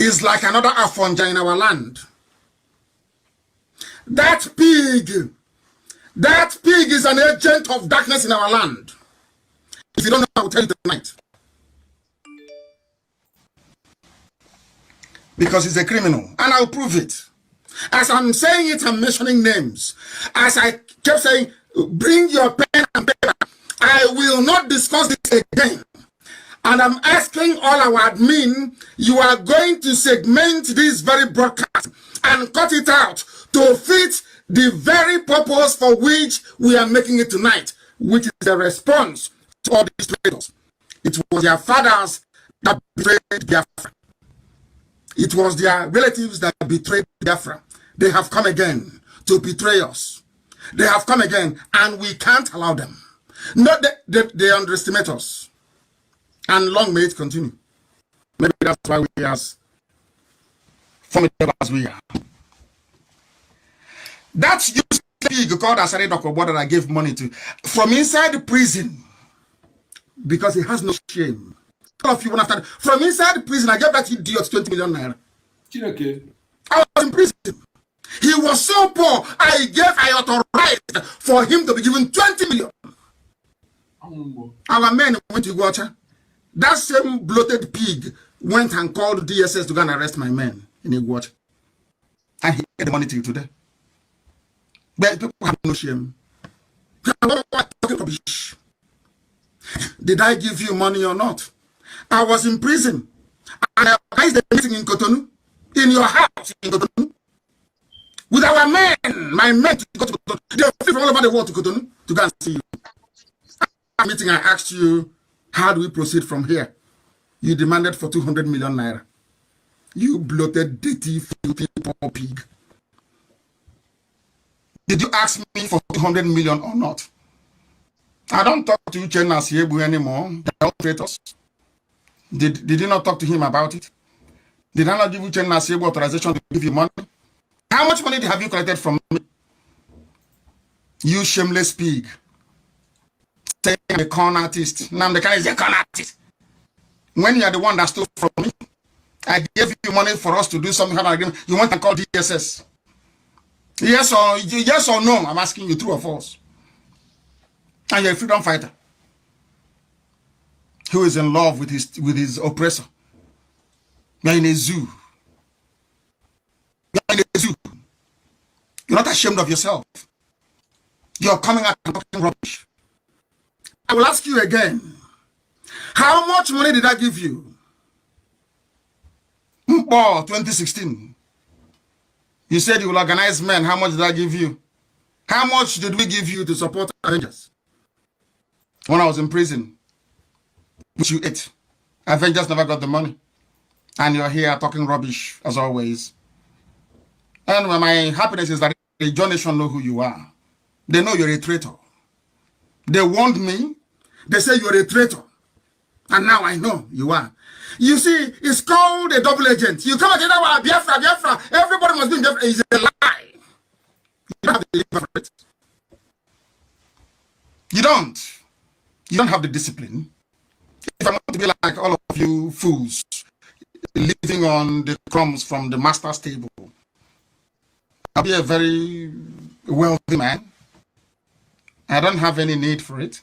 is like another Afonja in our land. That pig is an agent of darkness in our land. If you don't know, I will tell you tonight. Because he's a criminal, and I'll prove it. As I'm saying it, I'm mentioning names. As I kept saying, bring your pen and paper. I will not discuss this again. And I'm asking all our admin, you are going to segment this very broadcast and cut it out to fit the very purpose for which we are making it tonight, which is the response to all these traitors. It was their fathers that betrayed Biafra. It was their relatives that betrayed Biafra. They have come again to betray us. They have come again, and we can't allow them. Not that they underestimate us. And long may it continue. Maybe that's why we are as formidable as we are. That's useless pig called Asari Dokobo that I gave money to from inside the prison because he has no shame. All of you want after from inside the prison, I gave that idiot 20 million naira. Okay. I was in prison. He was so poor, I authorized for him to be given 20 million. Our men went to Gwacha. That same bloated pig went and called DSS to go and arrest my men in Iguacha. And he gave the money to you today. But people have no shame. Did I give you money or not? I was in prison. And I organized the meeting in Cotonou. In your house in Cotonou. With our men. My men to go to Cotonou. They are from all over the world to Cotonou to go and see you. At meeting I asked you, how do we proceed from here? You demanded for 200 million naira. You bloated, dirty, filthy, poor pig. Did you ask me for 200 million or not? I don't talk to you, Chen Asiebu, anymore. They're all traitors. Did you not talk to him about it? Did I not give you Chen Asiebu authorization to give you money? How much money have you collected from me? You shameless pig. Saying I'm a con artist. Now the kind is a con artist. When you are the one that stole from me, I gave you money for us to do something. You want to call DSS? Yes or no? I'm asking you, true or false? And you're a freedom fighter who is in love with his oppressor. You're in a zoo. You're in a zoo. You're not ashamed of yourself. You're coming out and talking rubbish. I will ask you again. How much money did I give you? 2016. You said you will organize men. How much did I give you? How much did we give you to support Avengers? When I was in prison, which you ate. Avengers never got the money. And you're here talking rubbish, as always. And my happiness is that the John Nation know who you are. They know you're a traitor. They warned me. They say you're a traitor. And now I know you are. You see, it's called a double agent. You come and say, Biafra. Everybody must be in Biafra. It's a lie. You don't have the liver for it. You don't. You don't have the discipline. If I want to be like all of you fools, living on the crumbs from the master's table, I'll be a very wealthy man. I don't have any need for it.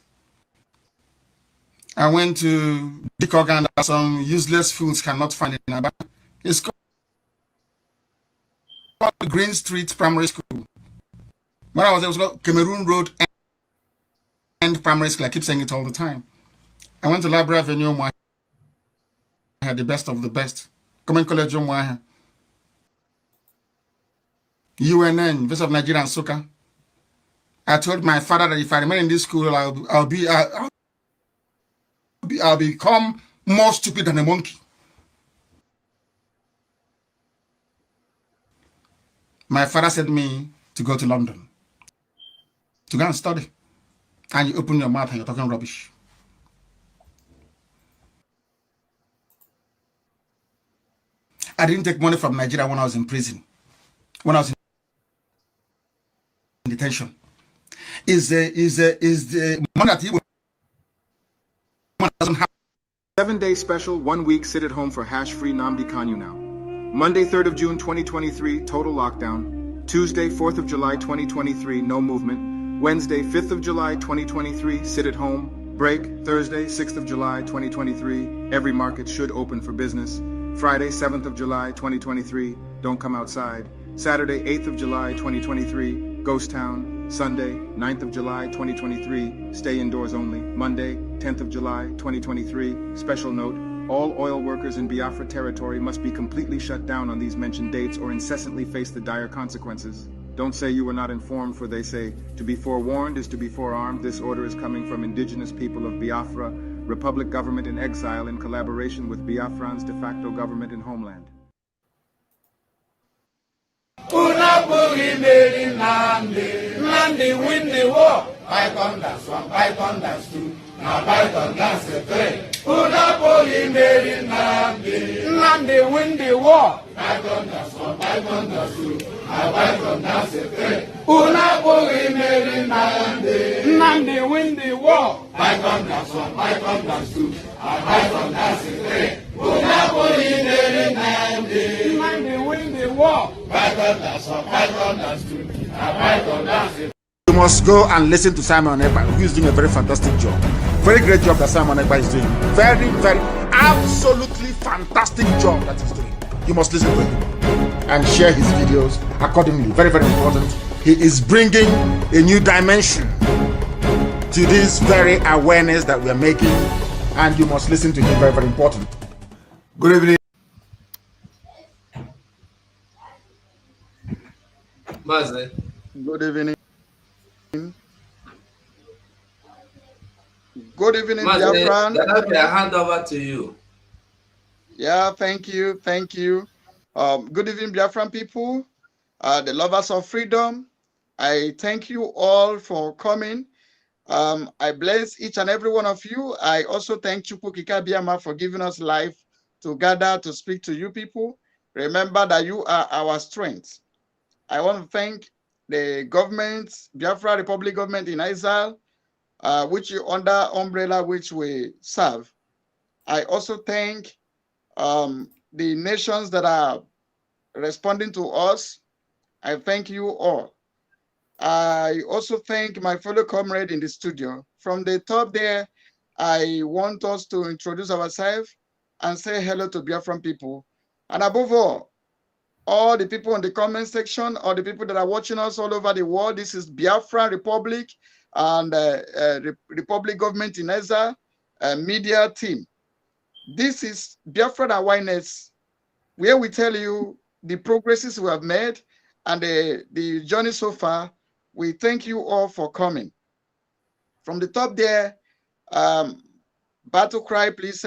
I went to Dick Organ that some useless fools cannot find in Aba. It's called Green Street Primary School. When I was there, it was called Cameroon Road and Primary School. I keep saying it all the time. I went to Library Avenue. I had the best of the best. Common College, UNN, Voice of Nigeria and Soka. I told my father that if I remain in this school, I'll become more stupid than a monkey. My father sent me to go to London to go and study. And you open your mouth and you're talking rubbish. I didn't take money from Nigeria when I was in prison. When I was in detention. Is the money that he doesn't have. 7-day special, 1 week sit at home for hash-free Namdi Kanyu now. Monday, 3rd of June 2023, total lockdown. Tuesday, 4th of July 2023, no movement. Wednesday, 5th of July 2023, sit at home. Break. Thursday, 6th of July 2023, every market should open for business. Friday, 7th of July 2023, don't come outside. Saturday, 8th of July 2023, ghost town. Sunday, 9th of July 2023, stay indoors only. Monday, 10th of July 2023, special note, all oil workers in Biafra territory must be completely shut down on these mentioned dates or incessantly face the dire consequences. Don't say you were not informed, for they say, to be forewarned is to be forearmed. This order is coming from indigenous people of Biafra, Republic government in exile in collaboration with Biafran's de facto government in homeland. Nandi win the war. Python dance 1, Python dance 2. Now Python dance 3. Unapoli Mary Nandi win the war. Python dance 1, Python dance 2. Now Python dance 3. Unapoli Mary Nandi win the war. Python dance 1, Python dance 2. Now Python dance 3. Unapoli Mary Nandi win the war. Python dance 1, Python dance 2. Now Python dance 3. You must go and listen to Simon Ekpa, who is doing a very fantastic job. Very great job that Simon Ekpa is doing. Very, very, absolutely fantastic job that he's doing. You must listen to him and share his videos accordingly. Very, very important. He is bringing a new dimension to this very awareness that we are making, and you must listen to him. Very, very important. Good evening. Maze. Good evening. Good evening, Biafran. I hand over to you. Yeah, thank you. Thank you. Good evening, Biafran people, the lovers of freedom. I thank you all for coming. I bless each and every one of you. I also thank Chukwu Kikabiyama for giving us life to gather to speak to you people. Remember that you are our strength. I want to thank the government, Biafra Republic government in exile, which is under umbrella which we serve. I also thank the nations that are responding to us. I thank you all. I also thank my fellow comrade in the studio. From the top there, I want us to introduce ourselves and say hello to Biafran people. And above all the people in the comment section, or the people that are watching us all over the world, this is Biafra Republic and Republic Government in exile media team. This is Biafra Awareness, where we tell you the progresses we have made and the journey so far. We thank you all for coming. From the top there, Battle Cry, please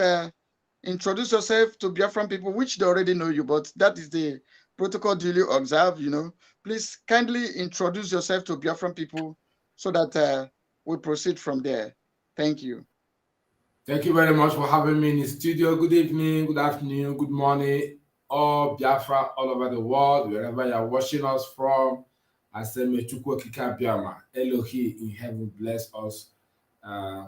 introduce yourself to Biafran people, which they already know you, but that is the protocol duly observed, you know. Please kindly introduce yourself to Biafran people so that we proceed from there. Thank you. Thank you very much for having me in the studio. Good evening, good afternoon, good morning, all Biafra all over the world, wherever you are watching us from. I say, may Chukwu Kikabiyama, Elohi in heaven bless us.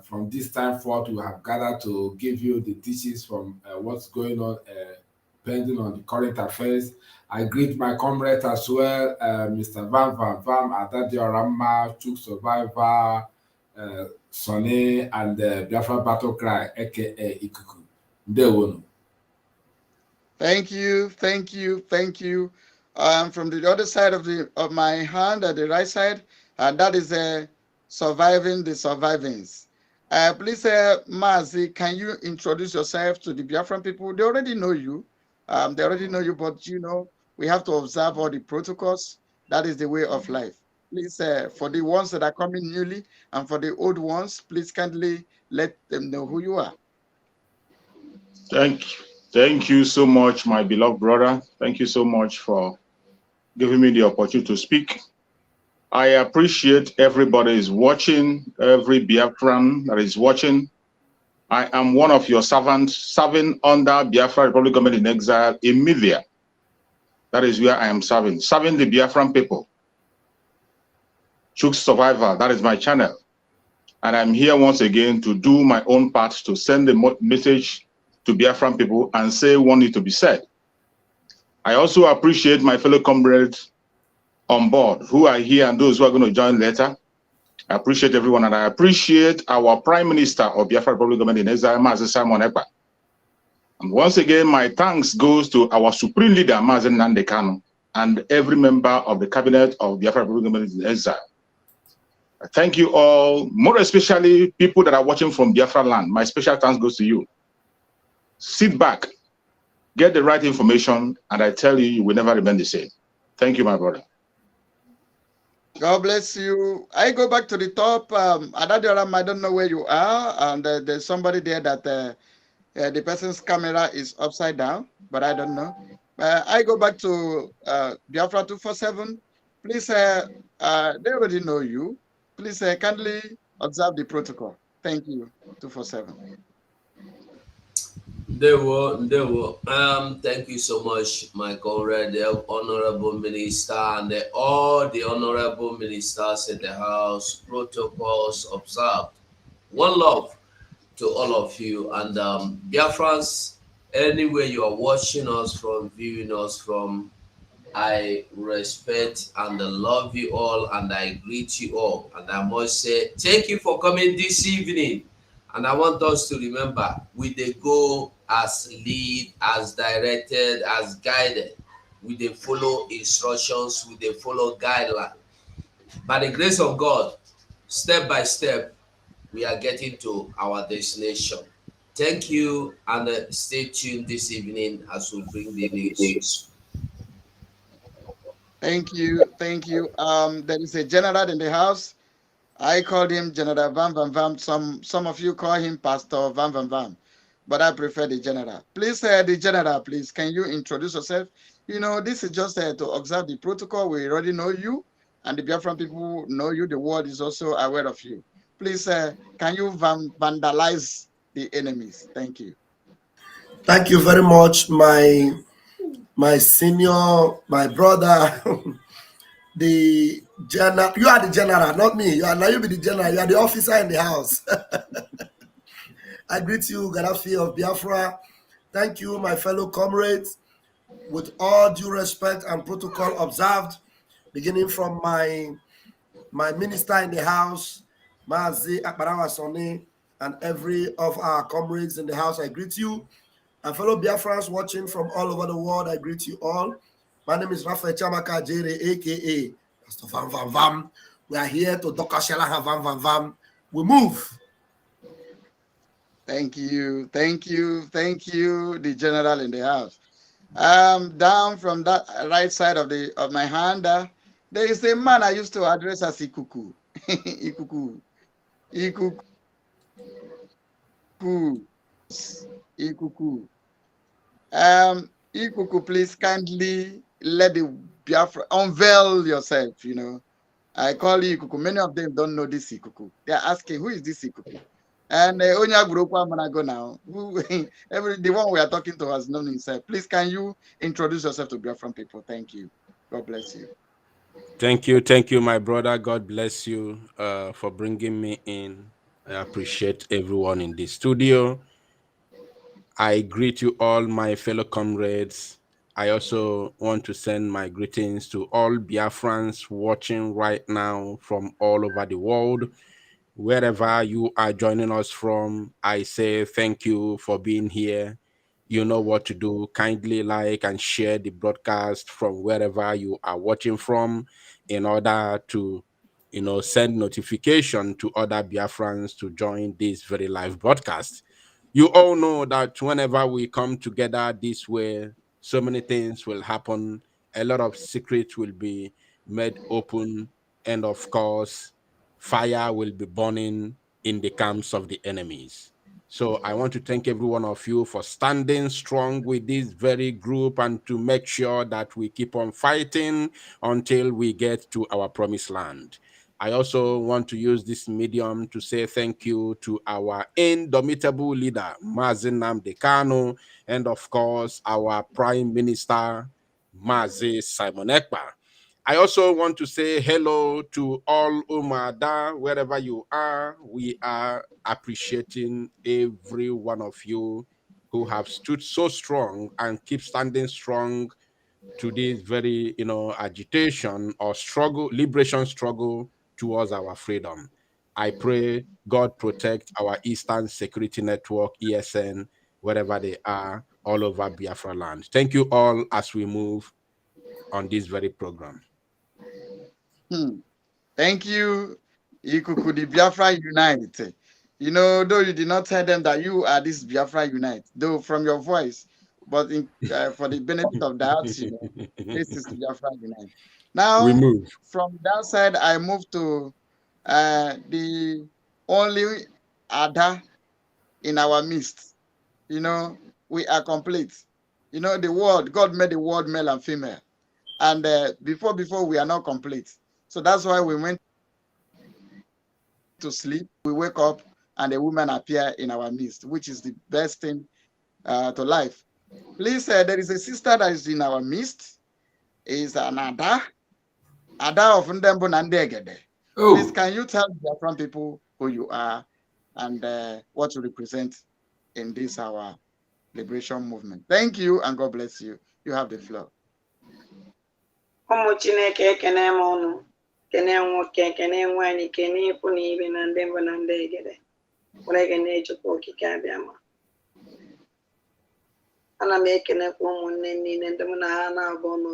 From this time forth, we have gathered to give you the teachings from what's going on, depending on the current affairs. I greet my comrades as well, Mr. Vam, Adadio Rama, Chuk Survivor, Sonny, and Biafra Battle Cry, aka Ikuku. Ndewonu. Thank you, thank you, thank you. From the other side of my hand, at the right side, that is surviving the survivings. Please, Mazi, can you introduce yourself to the Biafran people? They already know you. But you know, we have to observe all the protocols. That is the way of life. Please, for the ones that are coming newly and for the old ones, please kindly let them know who you are. Thank you so much, my beloved brother. Thank you so much for giving me the opportunity to speak. I appreciate everybody is watching, every Biafran that is watching. I am one of your servants serving under Biafra Republic Government in exile in Media. That is where I am serving the Biafran people. Chuk Survivor, that is my channel. And I'm here once again to do my own part to send the message to Biafran people and say what needs to be said. I also appreciate my fellow comrades on board who are here and those who are going to join later. I appreciate everyone, and I appreciate our Prime Minister of Biafra Republic Government in Exile, Mazi Simon Ekpa. And once again, my thanks goes to our Supreme Leader, Mazi Nnamdi Kanu, and every member of the Cabinet of Biafra Republic Government in Exile. Thank you all, more especially people that are watching from Biafra land. My special thanks goes to you. Sit back, get the right information, and I tell you, you will never remain the same. Thank you, my brother. God bless you. I go back to the top. Adadioram, I don't know where you are. And there's somebody there that the person's camera is upside down, but I don't know. I go back to Biafra 247. Please, they already know you. Please kindly observe the protocol. Thank you, 247. Thank you so much, my comrade, the honorable minister, and all the honorable ministers in the house. Protocols observed. One love to all of you, and Biafrans, anywhere you are watching us from, viewing us from, I respect and love you all, and I greet you all. And I must say, thank you for coming this evening. And I want us to remember, we they go as lead, as directed, as guided. We they follow instructions, we they follow guidelines. By the grace of God, step by step, we are getting to our destination. Thank you, and stay tuned this evening as we bring the news. Thank you. Thank you. There is a general in the house. I called him General Van Van Vam. Some of you call him Pastor Van Van Vam, but I prefer the general. Please, the general, please, can you introduce yourself? You know, this is just to observe the protocol. We already know you, and the Biafran people know you. The world is also aware of you. Please, can you vandalize the enemies? Thank you. Thank you very much, my senior, my brother, the general. You are the general, not me. Now you be the general. You are the officer in the house. I greet you, Gaddafi of Biafra. Thank you, my fellow comrades. With all due respect and protocol observed, beginning from my minister in the house, Mazi Akbarawa Sone, and every of our comrades in the house, I greet you. And fellow Biafrans watching from all over the world, I greet you all. My name is Rafael Chamaka Jere, aka Pastor Van Van Vam. We are here to Dokashela Van Van Vam. We move. Thank you. Thank you. Thank you, the general in the house. Down from that right side of my hand, there is a man I used to address as Ikuku. Ikuku. Ikuku. Ikuku. Ikuku, please kindly let the Biafra unveil yourself, you know. I call you Ikuku. Many of them don't know this Ikuku. They are asking, who is this Ikuku? And Onya Gurokwa Manago now, the one we are talking to has known himself. Please, can you introduce yourself to Biafran people? Thank you. God bless you. Thank you, my brother. God bless you for bringing me in. I appreciate everyone in the studio. I greet you all, my fellow comrades. I also want to send my greetings to all Biafrans watching right now from all over the world. Wherever you are joining us from, I say thank you for being here. You know what to do. Kindly like and share the broadcast from wherever you are watching from in order to, send notification to other Biafrans to join this very live broadcast. You all know that whenever we come together this way, so many things will happen. A lot of secrets will be made open. And of course, fire will be burning in the camps of the enemies. So I want to thank every one of you for standing strong with this very group and to make sure that we keep on fighting until we get to our promised land. I also want to use this medium to say thank you to our indomitable leader, Mazi Nnamdi Kanu, and of course, our Prime Minister, Mazi Simon Ekpa. I also want to say hello to all Umada, wherever you are. We are appreciating every one of you who have stood so strong and keep standing strong to this very, agitation or struggle, liberation struggle towards our freedom. I pray God protect our Eastern Security Network, ESN, wherever they are, all over Biafra land. Thank you all as we move on this very program. Thank you, Ikuku, the Biafra Unite. You know, though you did not tell them that you are this Biafra Unite, though from your voice, but for the benefit of that, this is Biafra Unite. Now, we move from that side, I move to the only Ada in our midst. We are complete. The world, God made the world male and female. And before we are not complete. So that's why we went to sleep. We wake up and a woman appear in our midst, which is the best thing to life. Please, there is a sister that is in our midst. Is an Ada of Ndembo Nandegede. Please, can you tell the Biafran people who you are and what you represent in this our liberation movement? Thank you and God bless you. You have the floor. Ụmụ Chineke ekene m unu, kene nwoke, kene nwanyị, kene ikwu na ibe na ndị mbụ na ndị egede, were kene Chukwu okike abịama. Ana m ekenekwa ụmụnne niile ndị mụ na ha na-abụ nọ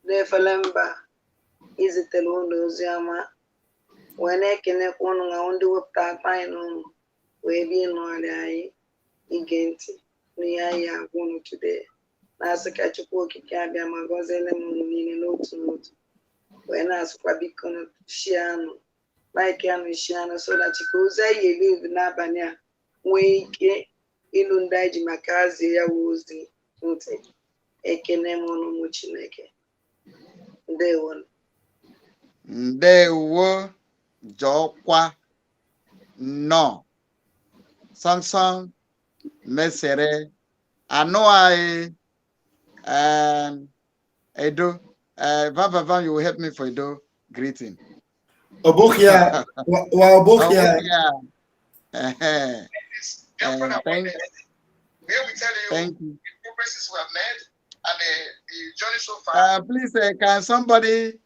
na efele mba izitere ụlọ ozi ọma, wee na-ekenekwa unu na ndị wepụta akpa anyị n'ụlọ wee bịa ịnọrị anyị ige ntị n'ihe anyị agwa unu today. Na-asị ka Chukwu okike abịa ma gọziele m unu niile n'otu n'otu, wee na-asịkwa biko shianụ like anụ shianụ so that ka ozi anyị elive n'abalị a nwee ike ịlụ ndị anyị ji maka hazie ya wụ ozi ntị. Ekene m unu ụmụ Chineke. Ndewo. Ndewo jọkwa nọ sọnsọn mesere anụ anyị Edo. Van, you will help me for Edo greeting. Obukia. Obukia. Thank you. Please, can somebody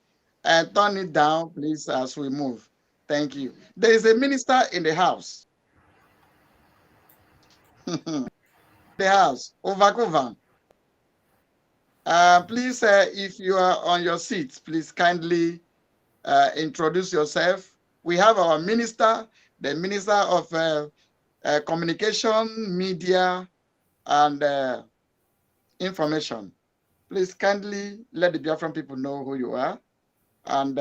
turn it down, please, as we move? Thank you. There is a minister in the house. The house, Ovakovan. Please, if you are on your seat, please kindly introduce yourself. We have our minister, the Minister of Communication, Media, and Information. Please kindly let the Biafran people know who you are and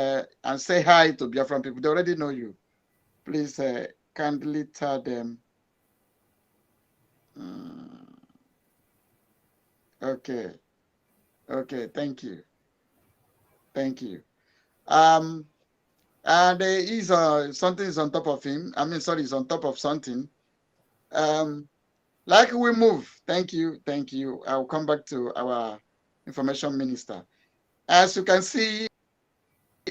say hi to Biafran people. They already know you. Please kindly tell them. Okay, thank you. And he's something is on top of him. He's on top of something. Like we move. Thank you. I'll come back to our information minister. As you can see,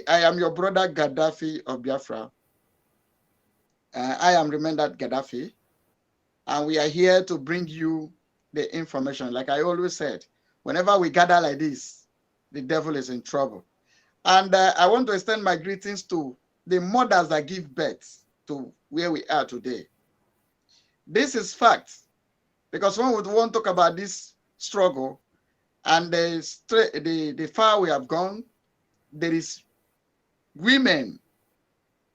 I am your brother Gaddafi of Biafra. I am remembered Gaddafi, and we are here to bring you the information. Like I always said, whenever we gather like this, the devil is in trouble. And I want to extend my greetings to the mothers that give birth to where we are today. This is fact, because when we want to talk about this struggle and the far we have gone, there is women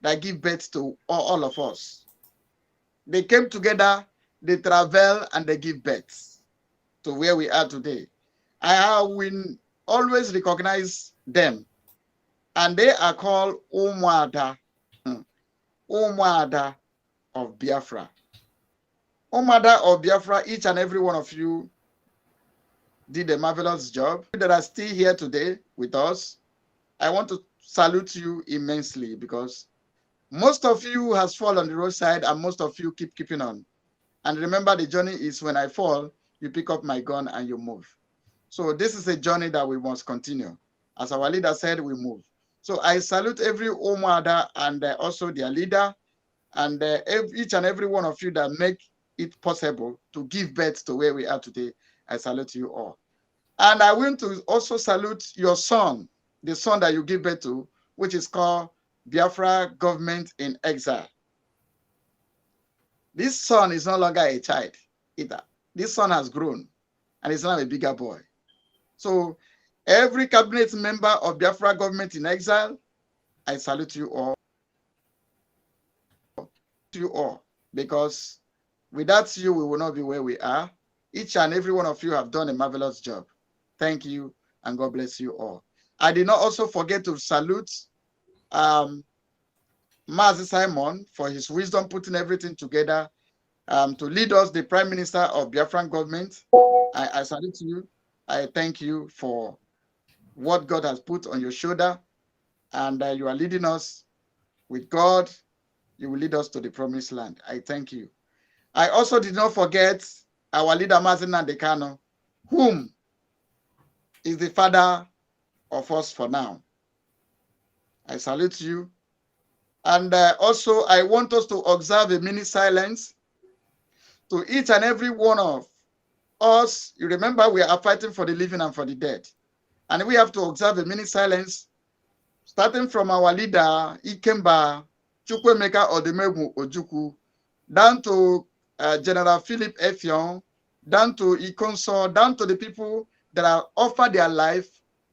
that give birth to all of us. They came together, they travel, and they give birth to where we are today. I will always recognize them, and they are called Umuada, Umuada of Biafra. Umuada of Biafra, each and every one of you did a marvelous job. That are still here today with us, I want to salute you immensely, because most of you has fallen on the roadside and most of you keeping on. And remember, the journey is when I fall, you pick up my gun and you move. So this is a journey that we must continue. As our leader said, we move. So I salute every Umuada and also their leader and each and every one of you that make it possible to give birth to where we are today. I salute you all. And I want to also salute your son, the son that you give birth to, which is called Biafra Government in Exile. This son is no longer a child either. This son has grown and is now a bigger boy. So every cabinet member of Biafra Government in Exile, I salute you all. Because without you, we will not be where we are. Each and every one of you have done a marvelous job. Thank you, and God bless you all. I did not also forget to salute Mazi Simon for his wisdom, putting everything together to lead us, the Prime Minister of Biafran government. I salute you. I thank you for what God has put on your shoulder, and you are leading us with God. You will lead us to the promised land. I thank you. I also did not forget our leader, Mazin Nandekano, whom is the father of us for now. I salute you. And also, I want us to observe a minute silence to each and every one of us. You remember, we are fighting for the living and for the dead. And we have to observe a minute silence, starting from our leader, Ikemba Chukwemeka Odemegu Ojukwu, down to General Philip Effiong, down to Ikonso, down to the people that have offered their life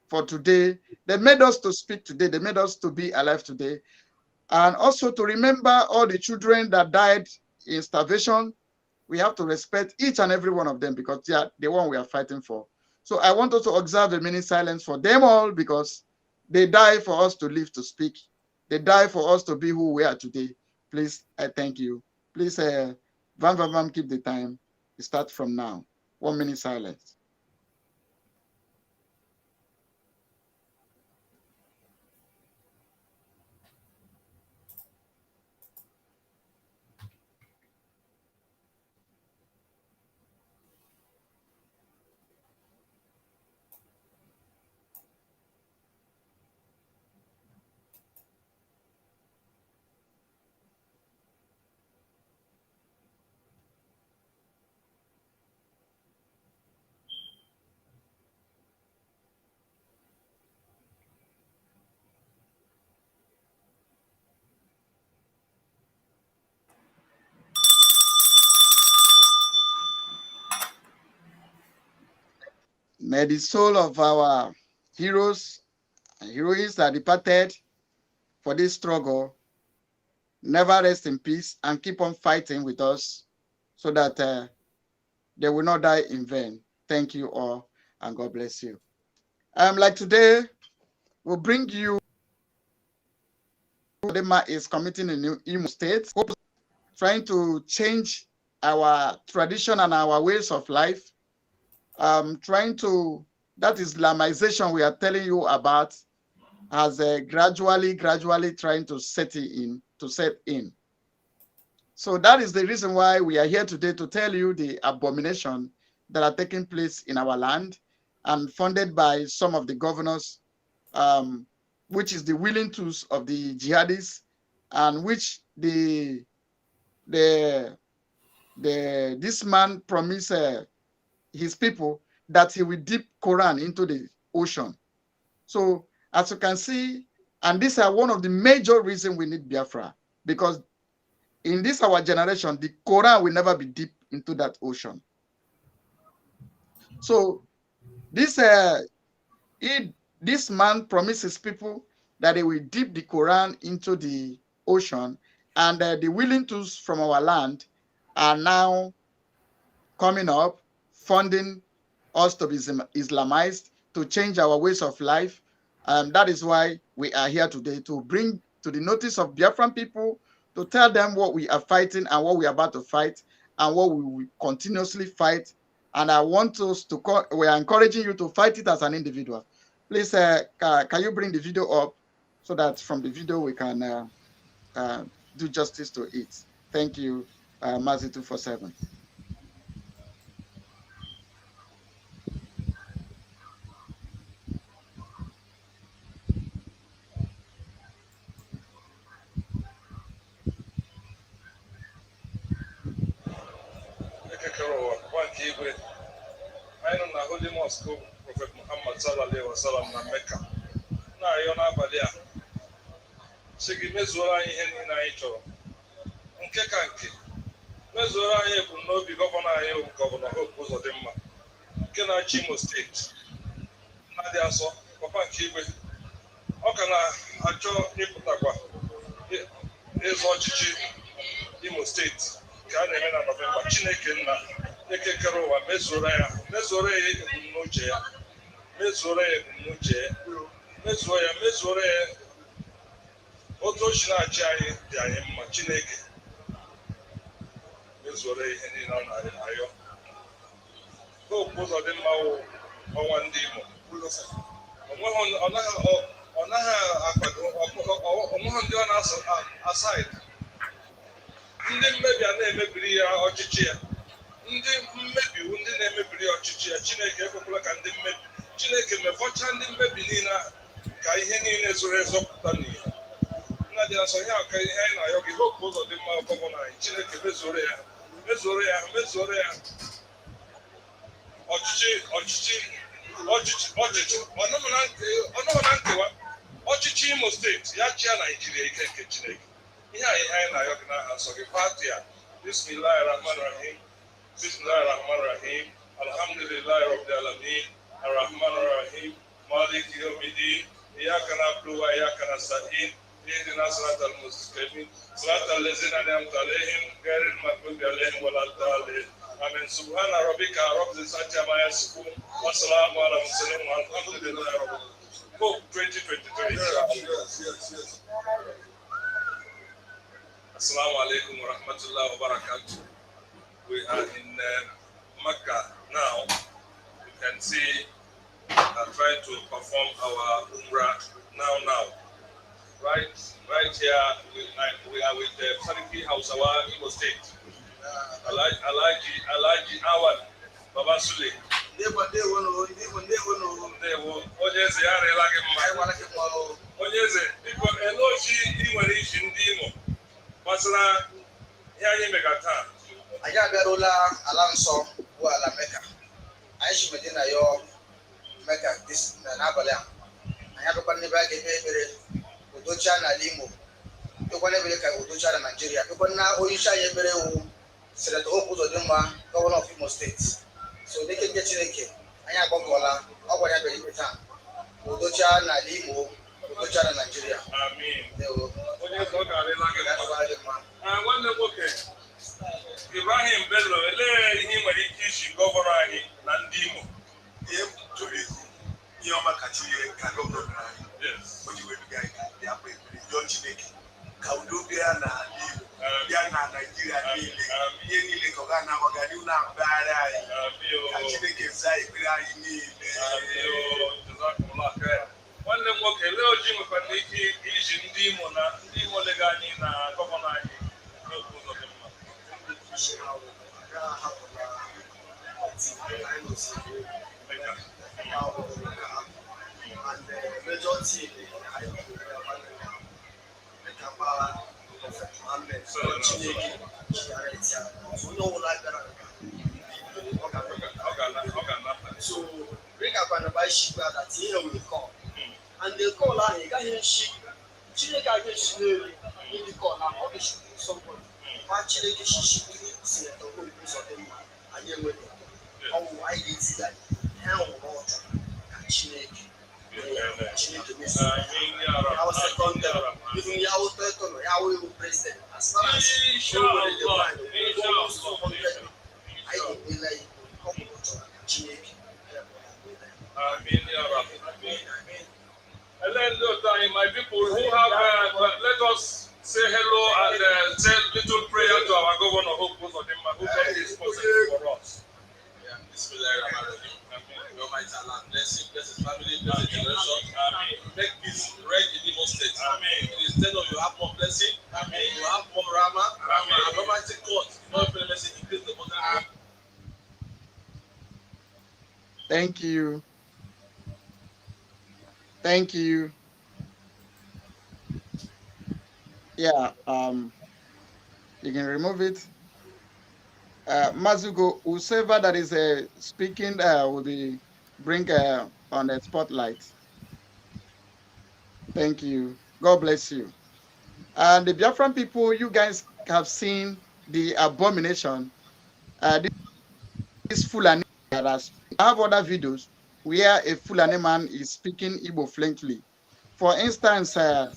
for today. They made us to speak today. They made us to be alive today. And also to remember all the children that died in starvation. We have to respect each and every one of them because they are the one we are fighting for. So I want us to observe a minute silence for them all because they die for us to live to speak. They die for us to be who we are today. Please, I thank you. Please, Vam, keep the time. Start from now. 1 minute silence. May the soul of our heroes and heroines that departed for this struggle never rest in peace and keep on fighting with us so that they will not die in vain. Thank you all, and God bless you. Like today, we'll bring you Dema is committing in New Imo State, trying to change our tradition and our ways of life, trying to, that Islamization we are telling you about, has gradually trying to set in. So that is the reason why we are here today to tell you the abomination that are taking place in our land and funded by some of the governors, which is the willing tools of the jihadists, and which this man promised his people that he will dip Quran into the ocean. So as you can see, and these are one of the major reasons we need Biafra, because in this our generation, the Quran will never be dipped into that ocean. So this man promises people that he will dip the Quran into the ocean, and the willing tools from our land are now coming up, funding us to be Islamized, to change our ways of life. That is why we are here today, to bring to the notice of Biafran people, to tell them what we are fighting and what we are about to fight and what we will continuously fight. And I want us to, we are encouraging you to fight it as an individual. Please, can you bring the video up so that from the video we can do justice to it? Thank you, Mazi 247. Holy Mosque Prophet Muhammad sallallahu alaihi wasallam na Mecca. Na ayo na abali a. Sigi mezuoro anyị ihe niile anyị chọrọ. Nke ka nke. Mezuoro anyị ebumnobi gọvanọ anyị bụ gọvanọ Hope Uzodimma nke na-achị Imo steeti. Na-adị asọ papa nke igwe. Ọ ka na-achọ ịpụtakwa ịzụ ọchịchị Imo steeti ka a na-eme na Nọvemba. Chineke nna ekekere ụwa mezuoro ya ebumnuche ya mezuoro ya otu o si na-achị anyị dị anyị mma. Chineke mezuoro ya ihe niile ọ na-arịọ. Hope Uzodimma wụ ọnwa ndị Imo. Ọ naghị akwado onweghị ndị ọ na-asaid. Ndị mmebi a na-emebiri ya ọchịchị ya. Ndị mmebi iwu ndị na-emebiri ọchịchị ya. Chineke ekwekwala ka ndị mmebi. Chineke mefọcha ndị mmebi niile ahụ ka ihe niile zoro ezo pụta n'ihe. Nna dị asọ ya ka ihe anyị na-ayọ gị Hope Uzodimma gọvanọ anyị. Chineke mezuoro ya ọchịchị ọnụmụ na nkewa ọchịchị Imo steeti ya chịa Naijiria ike nke Chineke. Ihe anyị na-ayọ gị n'aha nsọ gị pati a. Bismillahirrahmanirrahim. Alhamdulillahi rabbil alamin. Arrahmanirrahim. Maliki yawmiddin. Iyyaka na'budu wa iyyaka nasta'in. اهدنا صراط المستقيم صراط الذين انعمت عليهم غير المغضوب عليهم ولا الضالين. آمين. سبحان ربك رب العزة عما يصفون والسلام على المرسلين والحمد لله رب العالمين. Hope 2023. Yes. Assalamu alaikum wa rahmatullahi wa barakatuh. We are in Mecca now. You can see trying to perform our Umrah now. Right here, we are with the Sariki House, our Imo State. Alaji Awan, Baba Sule. Onyeze ya rela gị mma. Onyeze, biko elochi ị nwere isi ndị Imo gbasara ihe anyị mega taa. Anyị abịarụla ala nsọ bụ ala Mecca. Anyị si Medina yọọ Mecca n'abalị a. Anyị abịakwa n'ebe a ga-eme ekpere udocha n'ala Imo. Bịakwa n'ebere ka udocha na Nigeria. Bịakwa na onyeisi anyị ekpere wụ Senator Hope Uzodimma, Governor of Imo State. So dịka nke Chineke anyị agbakọla ọ gwara ya bịara ikpe taa udocha n'ala Imo udocha na Nigeria. Amen. Onye ọ ga-arịla gị mma. Nwanne nwoke Ibrahim Bello, elee ihe ị nwere ike isi gọvanọ anyị na ndị Imo? Ihe m chọrọ ikwu ihe ọma ka Chineke ka gọvanọ anyị o ji webiga anyị bịa kpee ekpere jụọ Chineke ka udo bịa n'ala Igbo bịa na Naịjirịa niile ihe niile ka ọ ga na ọganihu na mpaghara anyị ka Chineke zaa ekpere anyị niile. Nwanne m nwoke lee oji nwekwara ike iji ndị Imo na ndị Imo lega anyị na gọvanọ anyị Hope Uzodimma. And the majority so bring up an advice that here will come. And they call out a guy she Chineke against in the call now all the somebody. Actually she see the whole piece of them and then with how I did that how water Chineke. I was second even Yahweh third Yahweh president as far as I don't believe Chineke. And then my people who have let us say hello and say little prayer to our governor Hope Uzodimma who got this possible for us. Almighty Allah bless his family, bless his generation. Make peace reign in Imo State. Amen. In his tenure, you have more blessing. Amen. You have more Rama. Amen. And Almighty God, not only blessing, increase the bottom. Thank you. Thank you. Yeah, you can remove it. Mazugo, whoever that is speaking will be bring on the spotlight. Thank you. God bless you. And the Biafran people, you guys have seen the abomination. This Fulani that I have other videos where a Fulani man is speaking Igbo fluently. For instance, I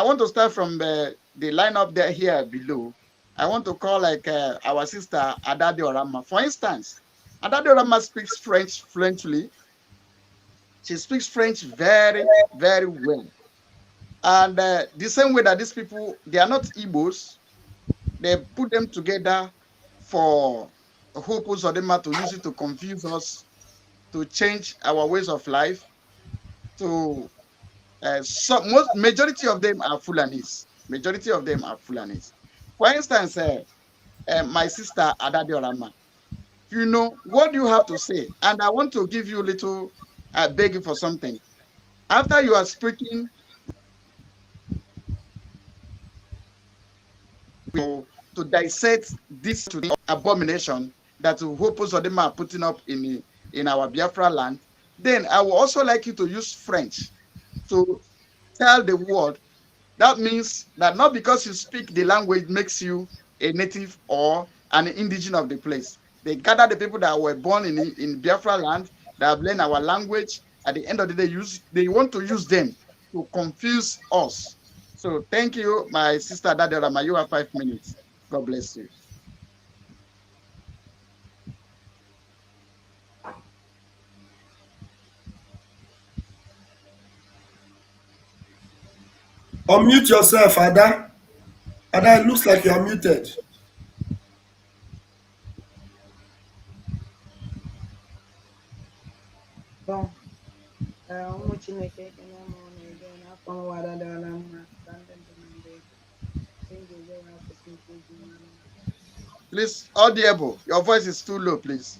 want to start from the lineup there here below. I want to call like our sister Adade Orama. For instance, Adade Orama speaks French fluently. She speaks French very, very well. And the same way that these people, they are not Igbos, they put them together for a purpose or them to use it to confuse us, to change our ways of life. To most majority of them are Fulanis. Majority of them are Fulanis. For instance, my sister Adade Orama, you know what do you have to say? And I want to give you a little begging for something. After you are speaking to dissect this to the abomination that Hopos Odema are putting up in our Biafra land, then I would also like you to use French to tell the world. That means that not because you speak the language makes you a native or an indigenous of the place. They gather the people that were born in Biafra land, that have learned our language. At the end of the day, they want to use them to confuse us. So thank you, my sister Daderama. You have 5 minutes. God bless you. Unmute yourself, Ada. Ada, it looks like you are muted. Bon, ụmụ Chineke ekene m unu ebe n'afọ nwara dịọla mma ka ndị ndụ na ndị ego ga-eje ya asụsụ nke eji mara m. Please, audible. Your voice is too low, please.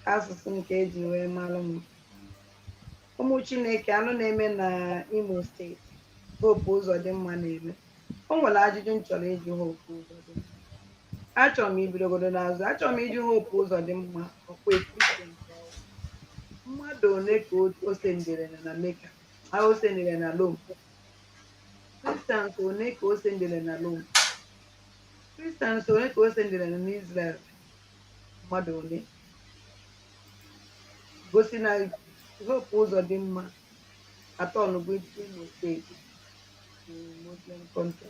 Asụsụ nke eji wee mara m. Ụmụ Chineke anụ na-eme na Imo steeti Hope Uzodimma na-eme. O nwere ajụjụ m chọrọ ịjụ Hope Uzodimma. Achọrọ m ibidogodo n'azụ. Achọrọ m ịjụ Hope Uzodimma ọkwa Kristian ka ọ bụ. Mmadụ one ka o sendere na Mecca, o sendere na Rome? Christians one ka o sendere na Rome? Christians one ka o sendere na Israel? Mmadụ one? Gosi na Hope Uzodimma atọnụgo Imo steeti to Muslim country.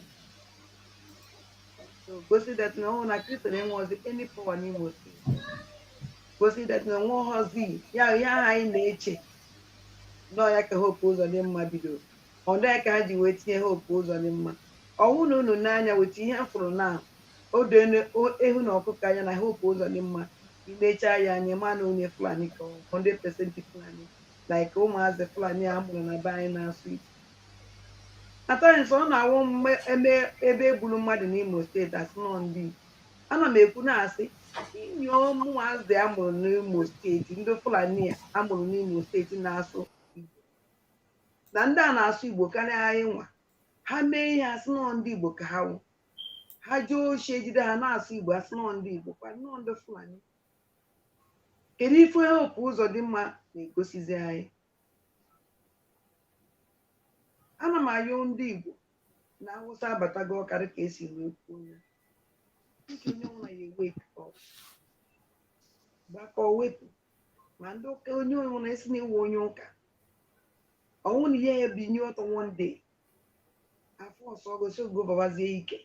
So gosi that na ọ na Christian enweghịzi any power n'Imo steeti. Gosi that na nweghịzi ya anyị na-eche nọọ ya ka Hope Uzodimma bidoro. Ọ dịghị ka ha ji wee tinye Hope Uzodimma. Ọwụ na unu n'anya weta ihe fụrụ na odo ehu na ọkụkọ anya na Hope Uzodimma imecha ya anya ma na onye Fulani ka 100% Fulani, like ụmụazị Fulani a mụrụ na be anyị na-asụ Igbo. Atọghị nsọ ọ na-awụ ebe egburu mmadụ n'Imo steeti asị nọ ndị Igbo. Ana m ekwu na-asị inye ụmụazị amụrụ n'Imo steeti, ndị Fulani amụrụ n'Imo steeti na-asụ Igbo, na ndị a na-asụ Igbo karịa anyị nwa, ha mee ihe asị nọ ndị Igbo ka ha wụ, ha jee ochie ejide ha na-asụ Igbo asị nọ ndị Igbo kwa nọ ndị Fulani. Kedu ife Hope Uzodimma na-egosizi anyị? Ana m ayọ ndị Igbo na Hausa abatago ọkarị ka esi wee kwuo ya. Ike onye nwụna ya ewepụ gbakọ wepụ, ma ndị ụka onye nwụna esi na-ewu onye ụka ọnwụ na ihe ya binye ọtọ one day afọ ọsọ gosi ogo babazie ike.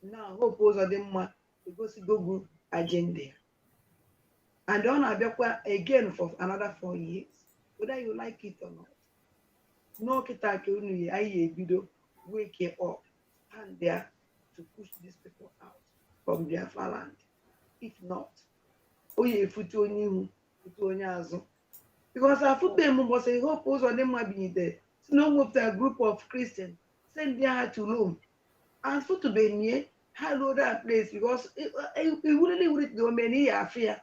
Na Hope Uzodimma egosigogo agenda ya, and ọ na-abịakwa again for another 4 years, whether you like it or not. N'ọkịta ka unu ya anyị ebido wake up and there to push these people out from Biafra land. If not, onye efute onye ihu fute onye azụ, because afụbeghị m ụbọchị Hope Uzodimma binyite si na o wepụtara group of Christians send ha to Rome, and fụtụbenye ha ruo that place because iwurili ome n'ihi afọ ya.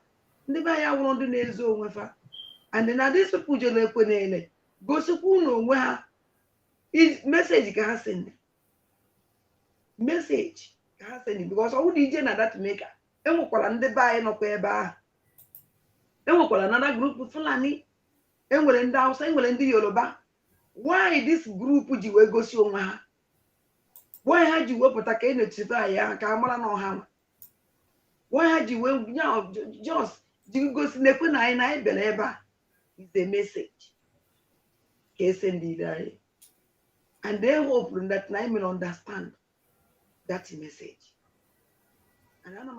Ndị be anyị awụrụ ndị na-ezo onwe fa, and na these people jere ekwe na-ele gosikwa unu onwe ha meseji ka ha send, meseji ka ha send, because ọ bụrụ ije na that Mecca enwekwara ndị be anyị nọkwa ebe ahụ. enwekwara another group Fulani, enwere ndị Hausa, enwere ndị Yoruba. Why this group ji wee gosi onwe ha? Why ha ji wepụta ka notify ya ka amara na ọha? Why ha ji wee just ji gosi nekwe na anyị bịara ebe a is a message ka esendiri anyị, and they hope that I will understand that message. And I'm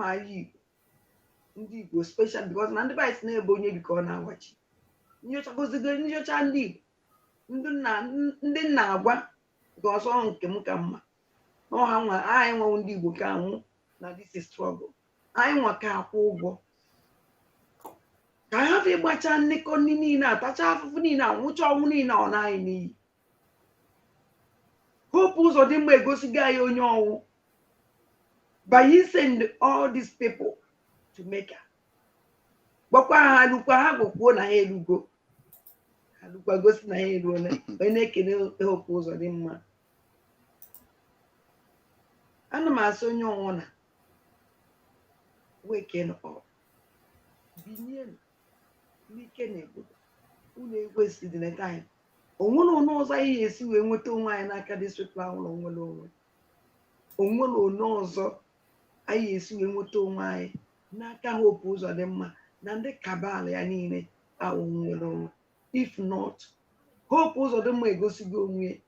ndị Igbo special because na ndị vice na-ebe onye biko ọ na-awachi nyocha gozigo nyocha ndị ndị nna agwa nke ọsọ nke m ka mma n'ọha nwa anyị nwa ndị Igbo ka anwụ na this is struggle anyị nwa ka akwụ ụgwọ ka ha fi gbacha nnekọ niile atacha afụfụ niile anwụcha ọnwụ niile ọ na-anyị n'iyi. Hope Uzodimma egosigo anyị onye ọnwụ by he send all these people to Mecca. Gbakwa ha lukwa ha gwokwuo na ha elugo ha lukwa gosi na ha eluo na onye na-ekele Hope Uzodimma. Ana m asị onye ọnwụ na waken up, binie n'ike na obodo unu ekwesịrị na time onwere onye ọzọ anyị esi wee nweta onwe anyị n'aka district ahụ na onwere onwe onwere onye ọzọ anyị esi wee nweta onwe anyị n'aka Hope Uzodimma na ndị kabal ya niile ahụ nwere onwe. If not, Hope Uzodimma egosigo onwe.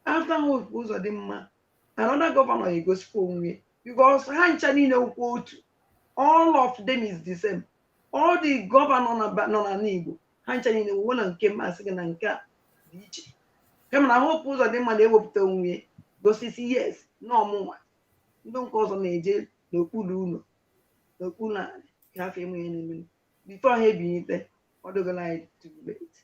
After Hope Uzodimma, another governor egosikwa onwe because ha ncha niile ukwu otu. All of them is the same. All the governor nọ na Igbo ha ncha niile uwe na nke masị gị na nke a dị iche. Kama na Hope Uzodimma na-ewepụta onwe gosisi yes na ọmụnwa ndị nke ọzọ na-eje n'okpuru ụlọ n'okpuru ala ka afọ enwe ihe na-eme bifo ha ebinyite ọdụgala anyị too late.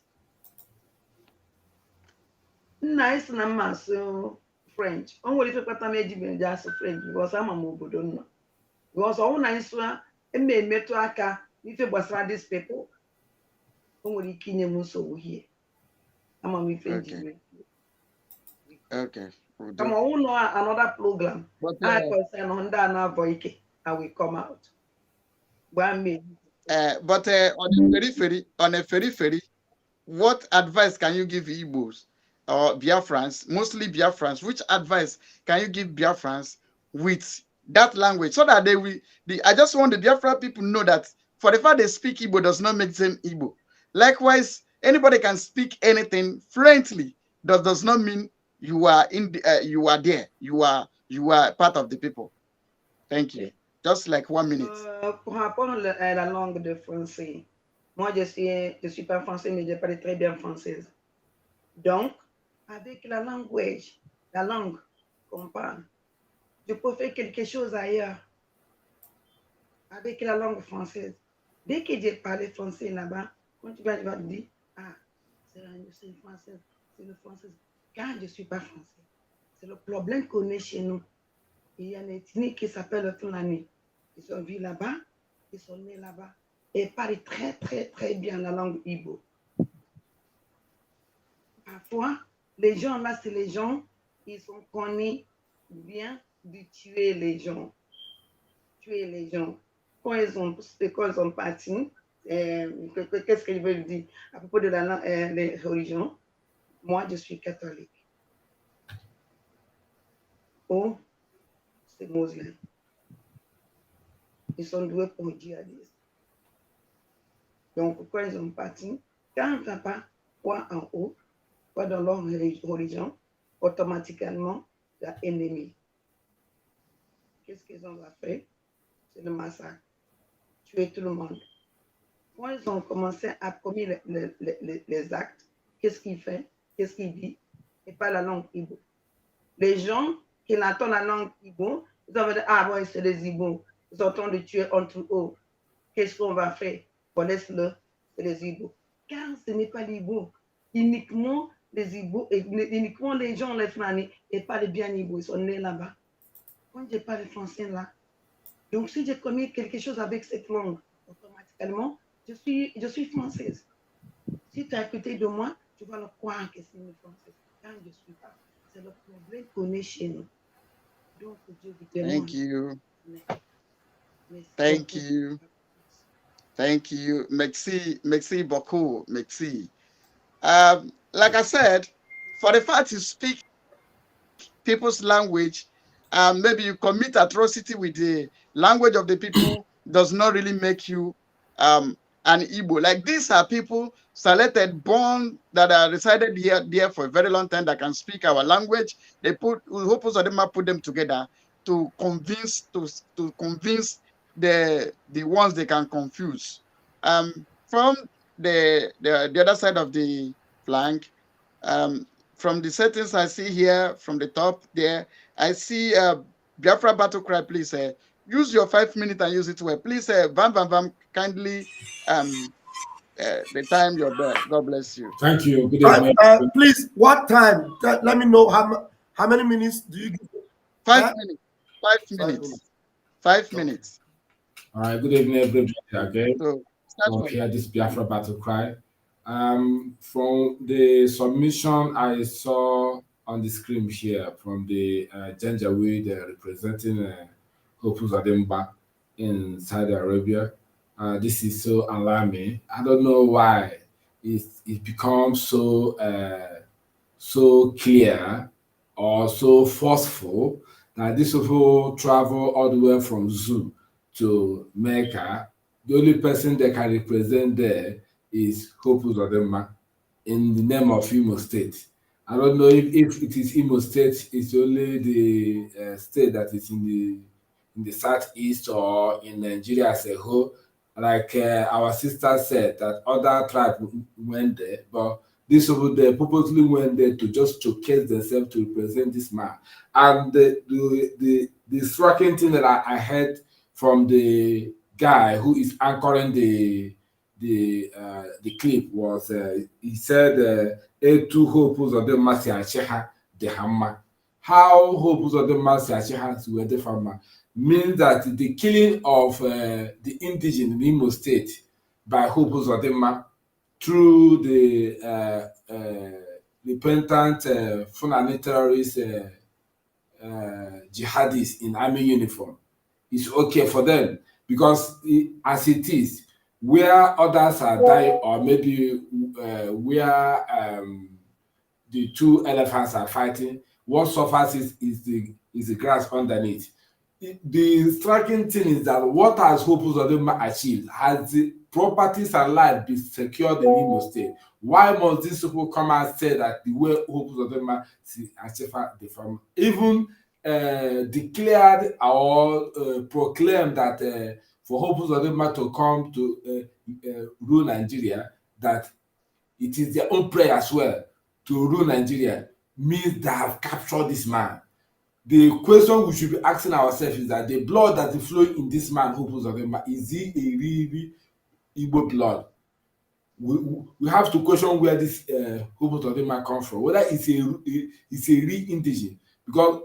Nna anyị sị na mma asụ French, o nwere ife kpata m ejibeji asụ French because ama m obodo nọ because ọnwụ na anyị sụa emetụ aka n'ife gbasara these people o nwere ike inye m nsogbu hie ama m ife njibe kama ọnwụ nọ another program I concern ndị a na-abọ ike I will come out. But on a very, what advice can you give Igbos or Biafrans, mostly Biafrans? Which advice can you give Biafrans with that language so that they will? I just want the Biafra people know that for the fact they speak Igbo does not make them Igbo. Likewise, anybody can speak anything fluently. That does not mean you are you are there. You are part of the people. Thank you. Just like 1 minute. Pour rapport à la langue de français, moi je suis pas français, mais je parle très bien française. Donc, avec la langue qu'on parle, je peux faire quelque chose ailleurs. Avec la langue française. Dès que j'ai parlé français là-bas, quand tu vas te dire, ah, c'est une française, c'est une française. Quand je ne suis pas français, c'est le problème qu'on a chez nous. Il y a une ethnie qui s'appelle le Fulani. Ils sont vus là-bas, ils sont nés là-bas et parlent très, très, très bien la langue Igbo. Parfois, les gens là, c'est les gens, ils sont connus bien de tuer les gens. Tuer les gens. Quand ils sont partis, qu'est-ce qu'ils veulent dire à propos de la religion? Moi, je suis catholique. Oh, c'est musulman. Ils sont doués pour djihadistes. Donc, quand ils sont partis, quand tu n'as pas quoi en haut, quoi dans leur religion, automatiquement, tu as ennemi. Qu'est-ce qu'ils ont fait? C'est le massacre. Tuer tout le monde. Quand ils ont commencé à commettre les actes, qu'est-ce qu'ils font? Qu'est-ce qu'ils disent? Et pas la langue Igbo. Les gens qui entendent la langue Igbo, ils ont dit, ah bon, c'est les Igbo. Ils sont en train de tuer entre eux. Qu'est-ce qu'on va faire? On laisse-le, c'est les Igbo. Car ce n'est pas les Igbo. Uniquement les Igbo, uniquement les gens, les Fulani, et pas les bien Igbo. Ils sont nés là-bas. Quand je parle français là, donc si je connais quelque chose avec cette langue, automatiquement, je suis française. Si tu as écouté de moi, tu vas le croire que c'est une française. Quand je ne suis pas, c'est le problème qu'on est chez nous. Donc, Dieu vous demande. Thank you. Thank you. Thank you. Merci beaucoup. Merci. Like I said, for the fact you speak people's language, maybe you commit atrocity with the language of the people, does not really make you an Igbo. Like these are people selected, born, that are resided there for a very long time, that can speak our language. They put them together to convince the ones they can confuse. From the other side of the flank, from the settings I see here, from the top there, I see Biafra battle cry. Please use your 5 minutes and use it well. Please, Vam, kindly the time you're there. God bless you. Thank you. Good evening. Please, what time? Let me know how many minutes do you give? 5 minutes. 5 minutes. 5 minutes. All right. Good evening, everybody. Again, So, here this Biafra battle cry. From the submission I saw on the screen here from the Janjaweed representing Hope Uzodimma in Saudi Arabia, this is so alarming. I don't know why it becomes so so clear or so forceful that these people travel all the way from Zoo to Mecca. The only person that can represent there is Hope Uzodimma in the name of Imo State. I don't know if it is Imo State, it's only the state that is in the southeast or in Nigeria as a whole. Like our sister said, that other tribes went there, but these people they purposely went there to just showcase themselves to represent this man. And the striking thing that I heard from the guy who is anchoring the clip was he said "Etu Hope Uzodimma si achiha the hammer." How Hope Uzodimma si achiha were the farmer means that the killing of the indigenous in Imo State by Hope Uzodimma through the repentant Fulani terrorist jihadists in army uniform is okay for them, because as it is, where others are dying, or maybe where the two elephants are fighting, what suffers is the grass underneath. The striking thing is that what has Hope Uzodimma achieved? Has the properties and life been secured in Imo State? Why must these people come out and say that the way Hope Uzodimma achieved the farm, even declared or proclaimed that for Hope Uzodimma to come to rule Nigeria, that it is their own prayer as well to rule Nigeria, means they have captured this man. The question we should be asking ourselves is that the blood that is flowing in this man, Hope Uzodimma, is he a really Igbo blood? We have to question where this Hope Uzodimma comes from, whether it's a real indigenous, because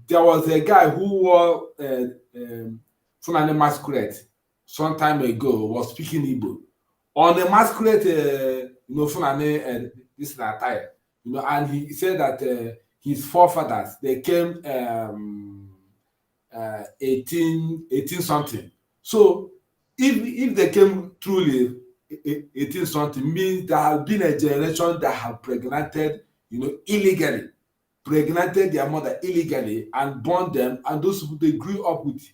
there was a guy who wore Fulani masquerade some time ago, was speaking Igbo on a masquerade, Fulani this attire, and he said that his forefathers, they came 18 something. So if they came truly 18 something, means there have been a generation that have pregnated, illegally, pregnated their mother illegally and born them, and those people, they grew up with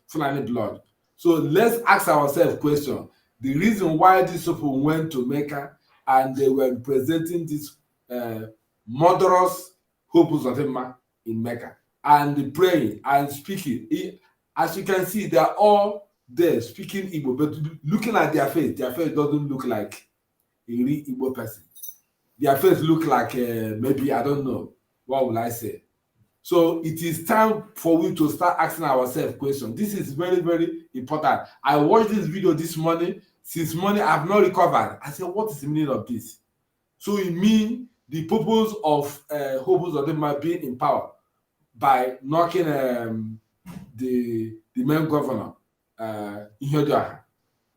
Fulani blood. So let's ask ourselves a question. The reason why these people went to Mecca and they were presenting this murderous Hope Uzodimma in Mecca and praying and speaking. As you can see, they are all there speaking Igbo, but looking at their face doesn't look like a real Igbo person. Their face look like maybe, I don't know, what will I say? So it is time for we to start asking ourselves questions. This is very, very important. I watched this video this morning. Since morning, I have not recovered. I said, what is the meaning of this? So it means the purpose of Hope Uzodimma being in power by knocking the main governor,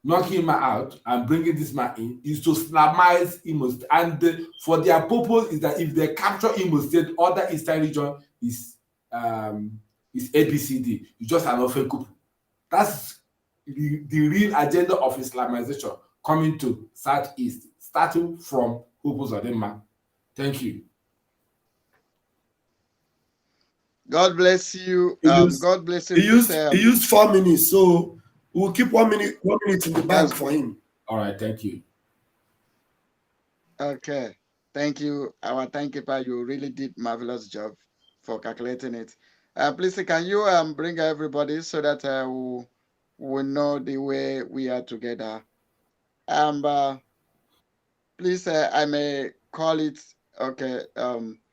knocking him out and bringing this man in, is to Islamize Imo State. And for their purpose is that if they capture Imo State, other eastern region is ABCD. You just an often couple. That's the real agenda of Islamization coming to Southeast, starting from Hope Uzodinma. Thank you. God bless you. God bless you. He used 4 minutes, so we'll keep 1 minute in the bank for him. All right, thank you. Okay, thank you, our timekeeper. You really did marvelous job for calculating it. Please, can you bring everybody so that we know the way we are together? Please, I may call it, okay,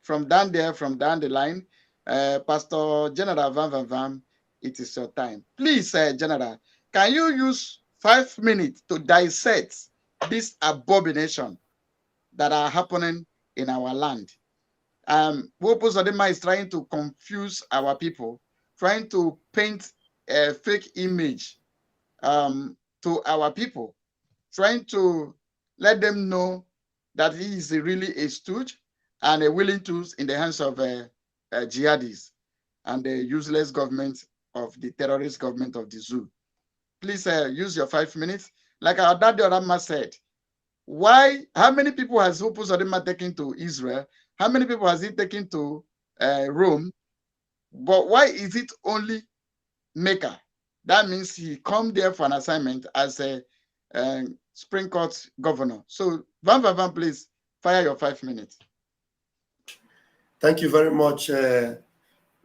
from down the line, Pastor General Van, it is your time. Please, General, can you use 5 minutes to dissect this abomination that are happening in our land? Wopus Odema is trying to confuse our people, trying to paint a fake image to our people, trying to let them know that he is really a stooge and a willing tool in the hands of jihadis and the useless government of the terrorist government of the zoo. Please use your 5 minutes. Like our daddy Orama said, how many people has Opus Odema taken to Israel? How many people has he taken to Rome? But why is it only Mecca? That means he come there for an assignment as a Supreme Court governor. So, Van, please fire your 5 minutes. Thank you very much,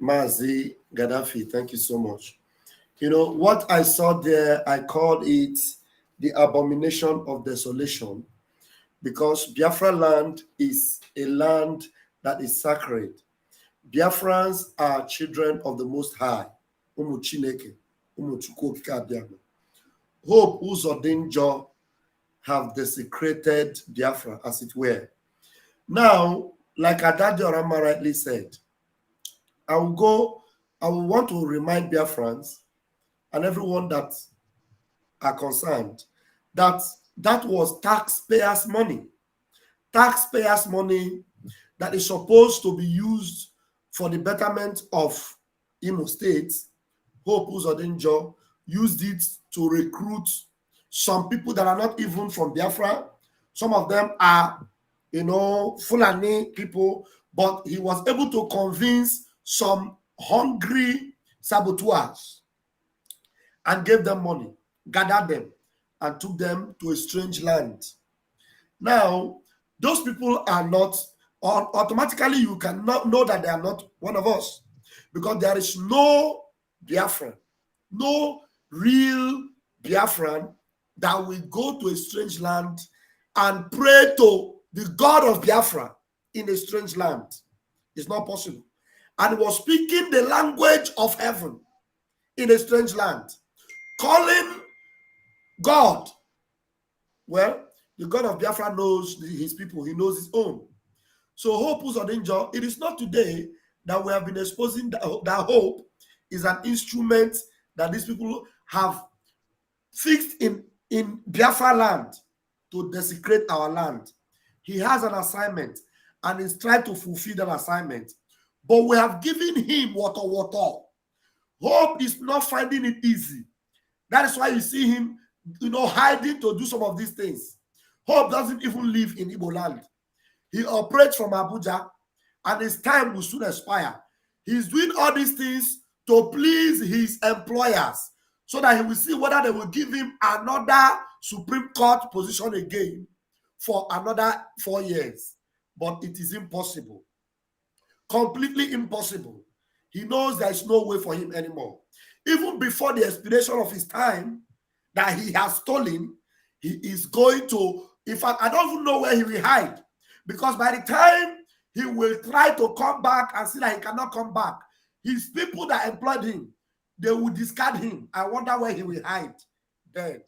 Mazi Gaddafi. Thank you so much. You know, what I saw there, I called it the abomination of desolation, because Biafra land is a land that is sacred. Biafrans are children of the Most High. Umu Chineke, Umu Chukwu Okike Abiama. Hope Uzodinjo have desecrated Biafra, as it were. Now, like Adadi Orama rightly said, I will want to remind Biafrans and everyone that are concerned that that was taxpayers' money. Taxpayers' money that is supposed to be used for the betterment of Imo State. Hope Uzodinjo used it to recruit some people that are not even from Biafra. Some of them are, Fulani people, but he was able to convince some hungry saboteurs and gave them money, gathered them, and took them to a strange land. Now, those people are not, automatically you cannot know that they are not one of us, because there is no Biafran, no real Biafran that will go to a strange land and pray to the God of Biafra in a strange land. It's not possible. And was speaking the language of heaven in a strange land, calling God. Well, the God of Biafra knows his people. He knows his own. So Hope Uzodinjo, it is not today that we have been exposing that hope is an instrument that these people have fixed in Biafra land to desecrate our land. He has an assignment and is trying to fulfill that assignment. But we have given him water. Hope is not finding it easy. That is why you see him, hiding to do some of these things. Hope doesn't even live in Igbo land. He operates from Abuja, and his time will soon expire. He's doing all these things to please his employers, so that he will see whether they will give him another Supreme Court position again for another 4 years. But it is impossible. Completely impossible. He knows there is no way for him anymore. Even before the expiration of his time that he has stolen, he is going to, in fact, I don't even know where he will hide. Because by the time he will try to come back and see that he cannot come back, his people that employed him, they will discard him. I wonder where he will hide then.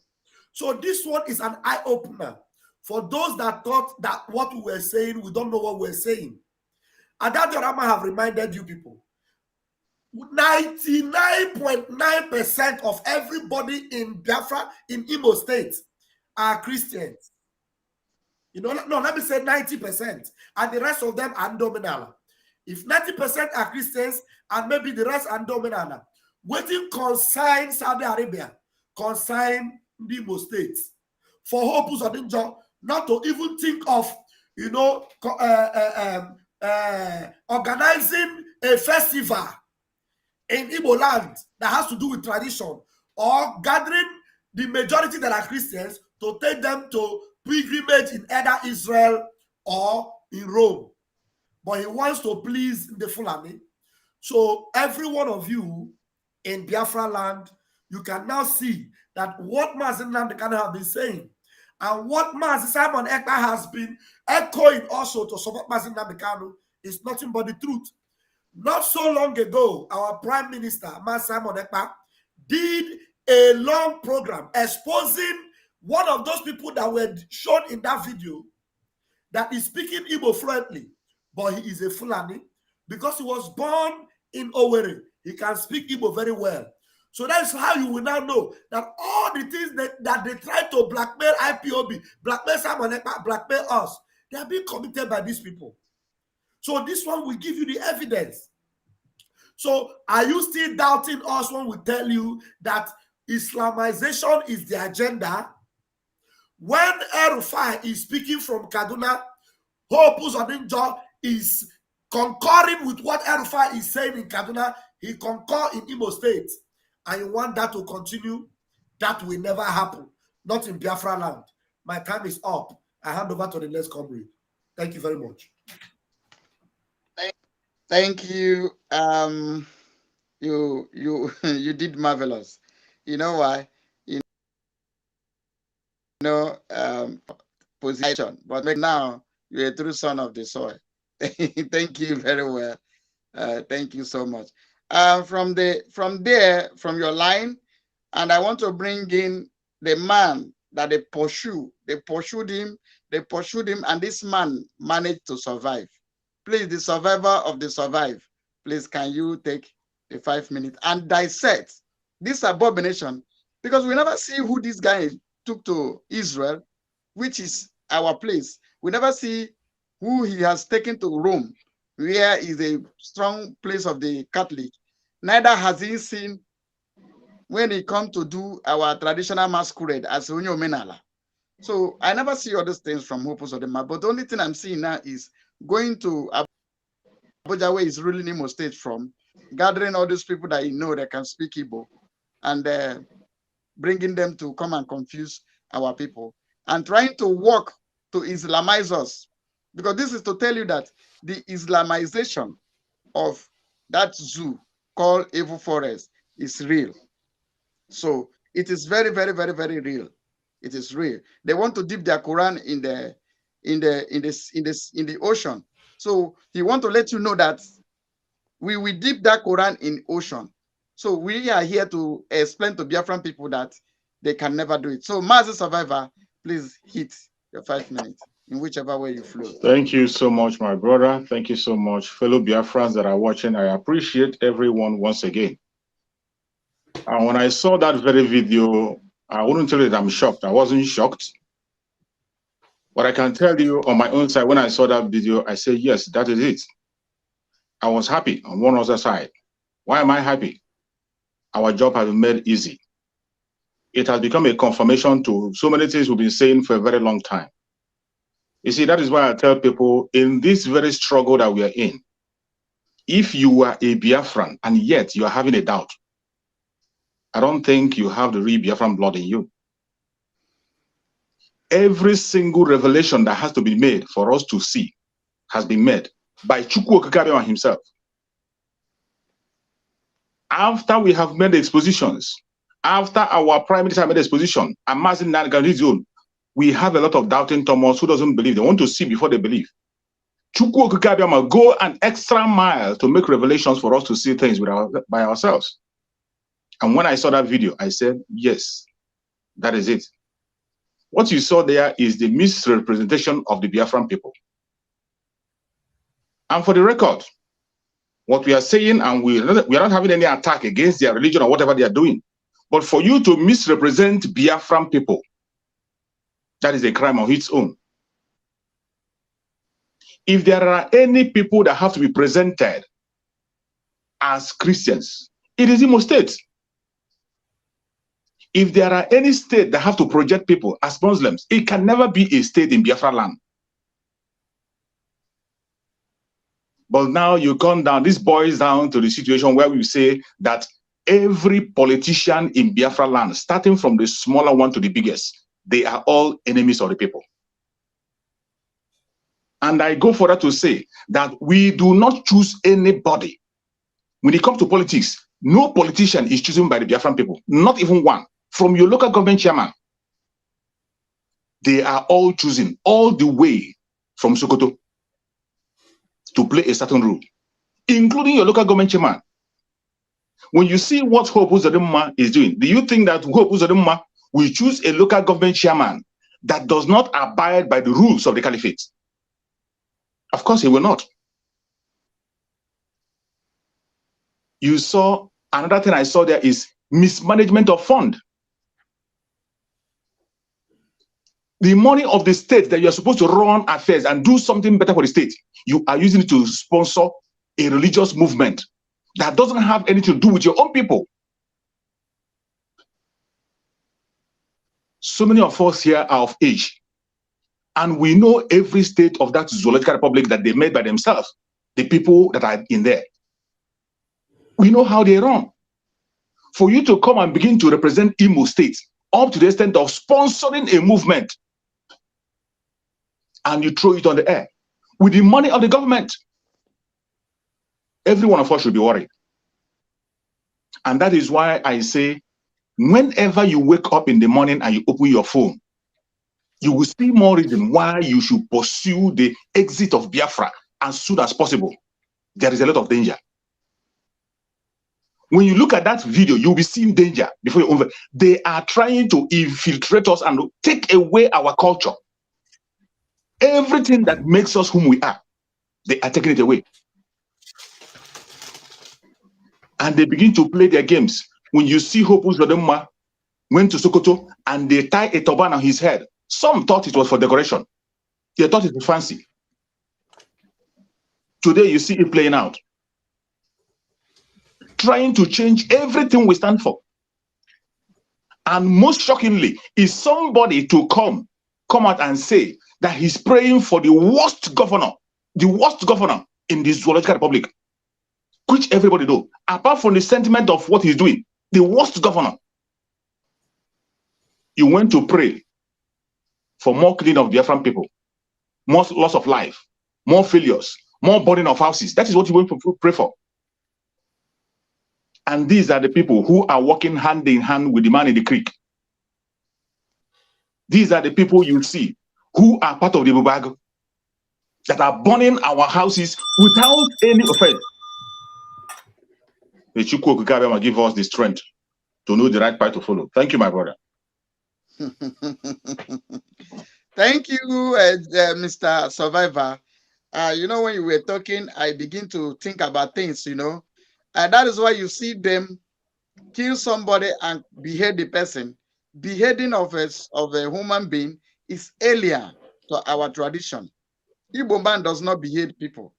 So this one is an eye-opener for those that thought that what we were saying, we don't know what we're saying. And that Rama have reminded you people, 99.9% of everybody in Biafra, in Imo State, are Christians. No, let me say 90%, and the rest of them are nominal. If 90% are Christians, and maybe the rest are nominal, waiting consign Saudi Arabia, concern the Imo State. For Hope Uzodinjo not to even think of, you know, organizing a festival in Igbo land that has to do with tradition, or gathering the majority that are Christians to take them to pilgrimage in either Israel or in Rome. But he wants to please the Fulani. So every one of you in Biafra land, you can now see that what Mazen Nnamdi have been saying and what Mazen Simon Ekpa has been echoing also to support Mazen Nnamdi is nothing but the truth. Not so long ago, our Prime Minister, Mazen Simon Ekpa, did a long program exposing one of those people that were shown in that video that is speaking Igbo fluently, but he is a Fulani because he was born in Owerri. He can speak Igbo very well. So that's how you will now know that all the things that they try to blackmail IPOB, blackmail Simon Ekpa, blackmail us, they are being committed by these people. So this one will give you the evidence. So are you still doubting us when we tell you that Islamization is the agenda? When El-Rufai is speaking from Kaduna, Hope Uzodinjo is concurring with what El-Rufai is saying in Kaduna. He concur in Imo State. And you want that to continue? That will never happen. Not in Biafra land. My time is up. I hand over to the next comrade. Thank you very much. Thank you. You did marvelous. You know why? You know, position, but now you're a true son of the soil. Thank you very well. Thank you so much. From your line, and I want to bring in the man that they pursued him, and this man managed to survive. Please, the survivor of the survive, please, can you take a 5 minutes and dissect this abomination? Because we never see who this guy took to Israel, which is our place. We never see who he has taken to Rome, where is a strong place of the Catholic. Neither has he seen when he come to do our traditional masquerade as Unyo Menala. So I never see all these things from Hope Uzodinma, but the only thing I'm seeing now is going to Abuja, where he's ruling Imo State from, gathering all these people that you know that can speak Igbo, and bringing them to come and confuse our people, and trying to work to Islamize us. Because this is to tell you that the Islamization of that zoo called Evil Forest is real. So it is very, very, very, very real. It is real. They want to dip their Quran in the ocean. So he want to let you know that we will dip that Quran in ocean. So we are here to explain to Biafran people that they can never do it. So Mazi Survivor, please hit your 5 minutes in whichever way you flow. Thank you so much, my brother. Thank you so much, fellow Biafrans that are watching. I appreciate everyone once again. And when I saw that very video, I wouldn't tell you that I'm shocked. I wasn't shocked. But I can tell you on my own side, when I saw that video, I said, yes, that is it. I was happy on one other side. Why am I happy? Our job has been made easy. It has become a confirmation to so many things we've been saying for a very long time. You see, that is why I tell people in this very struggle that we are in, if you are a Biafran and yet you are having a doubt, I don't think you have the real Biafran blood in you. Every single revelation that has to be made for us to see has been made by Chukwu Okikabia himself. After we have made the expositions, after our Prime Minister made the exposition, and Mazi Nnamdi, we have a lot of doubting Thomas who doesn't believe. They want to see before they believe. Chukwu Okikabia go an extra mile to make revelations for us to see things by ourselves. And when I saw that video, I said, yes, that is it. What you saw there is the misrepresentation of the Biafran people. And for the record, what we are saying, and we are not having any attack against their religion or whatever they are doing, but for you to misrepresent Biafran people, that is a crime of its own. If there are any people that have to be presented as Christians, it is Imo State. If there are any state that have to project people as Muslims, it can never be a state in Biafra land. But now you come down, this boils down to the situation where we say that every politician in Biafra land, starting from the smaller one to the biggest, they are all enemies of the people. And I go further to say that we do not choose anybody. When it comes to politics, no politician is chosen by the Biafran people, not even one. From your local government chairman, they are all choosing all the way from Sokoto to play a certain role, including your local government chairman. When you see what Hope Uzodinma is doing, do you think that Hope Uzodinma will choose a local government chairman that does not abide by the rules of the caliphate? Of course, he will not. You saw, another thing I saw there is mismanagement of fund. The money of the state that you're supposed to run affairs and do something better for the state, you are using it to sponsor a religious movement that doesn't have anything to do with your own people. So many of us here are of age, and we know every state of that zoological republic that they made by themselves, the people that are in there. We know how they run. For you to come and begin to represent Imo State up to the extent of sponsoring a movement, and you throw it on the air with the money of the government, every one of us should be worried. And that is why I say, whenever you wake up in the morning and you open your phone, you will see more reason why you should pursue the exit of Biafra as soon as possible. There is a lot of danger. When you look at that video, you'll be seeing danger before you over. They are trying to infiltrate us and take away our culture. Everything that makes us whom we are, they are taking it away. And they begin to play their games. When you see Hope Uzodinma went to Sokoto and they tie a turban on his head, some thought it was for decoration. They thought it was fancy. Today you see it playing out. Trying to change everything we stand for. And most shockingly is somebody to come out and say that he's praying for the worst governor in the Zoological Republic, which everybody knows, apart from the sentiment of what he's doing, the worst governor. You went to pray for more killing of Biafran people, more loss of life, more failures, more burning of houses. That is what you went to pray for. And these are the people who are working hand in hand with the man in the creek. These are the people you see who are part of the Bubag that are burning our houses without any offense. May Chukwu Okike give us the strength to know the right path to follow. Thank you, my brother. Thank you, Mr. Survivor. You know, when you were talking, I begin to think about things, you know. And that is why you see them kill somebody and behead the person. Beheading of a human being is alien to our tradition. Igbo man does not behead people.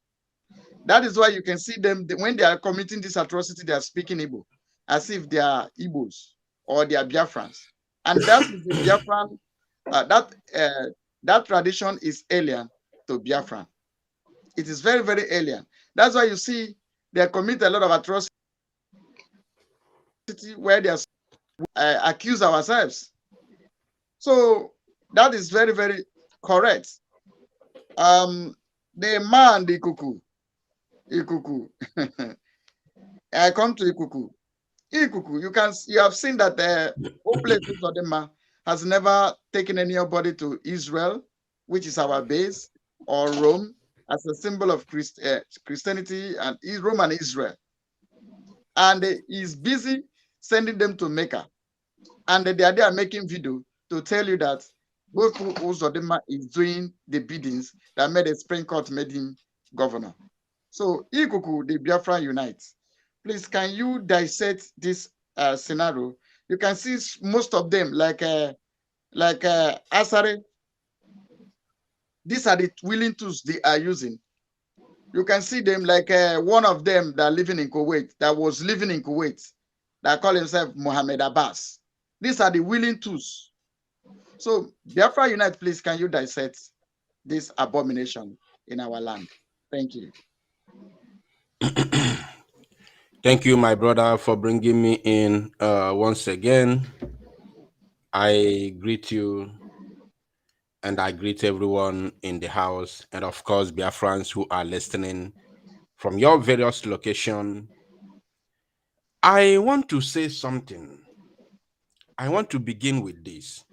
That is why you can see them, when they are committing this atrocity, they are speaking Igbo, as if they are Igbos or they are Biafrans. And that is the Biafran, that tradition is alien to Biafran. It is very, very alien. That's why you see they commit a lot of atrocity where they accuse ourselves. So that is very, very correct. The man, the Ikuku. I come to Ikuku. You have seen that Operation Zodema has never taken anybody to Israel, which is our base, or Rome, as a symbol of Christianity and Rome and Israel. And he's busy sending them to Mecca. And they are there making video to tell you that Uzodinma is doing the biddings that made a Supreme Court made him governor. So, Ikuku, the Biafra Unite. Please, can you dissect this scenario? You can see most of them, like Asare. These are the willing tools they are using. You can see them like one of them that was living in Kuwait, that call himself Mohammed Abbas. These are the willing tools. So, Biafra Unite, please, can you dissect this abomination in our land? Thank you. Thank you, my brother, for bringing me in once again. I greet you and I greet everyone in the house, and of course, Biafrans who are listening from your various locations. I want to say something. I want to begin with this.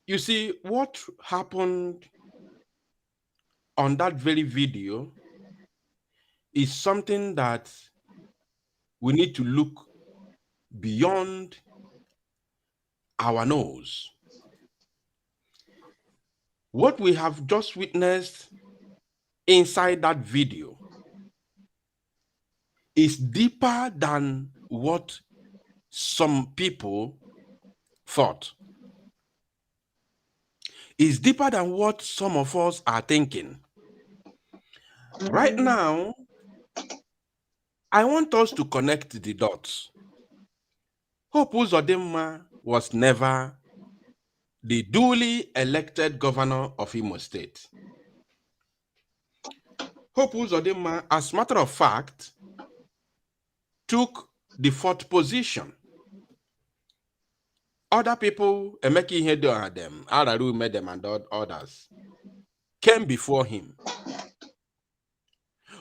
You see, what happened on that very video is something that we need to look beyond our nose. What we have just witnessed inside that video is deeper than what some people thought. It's deeper than what some of us are thinking. Right now, I want us to connect the dots. Hope Uzodinma was never the duly elected governor of Imo State. Hope Uzodinma, as a matter of fact, took the fourth position. Other people, Emeki Hedo and them, Araru made them and others, came before him.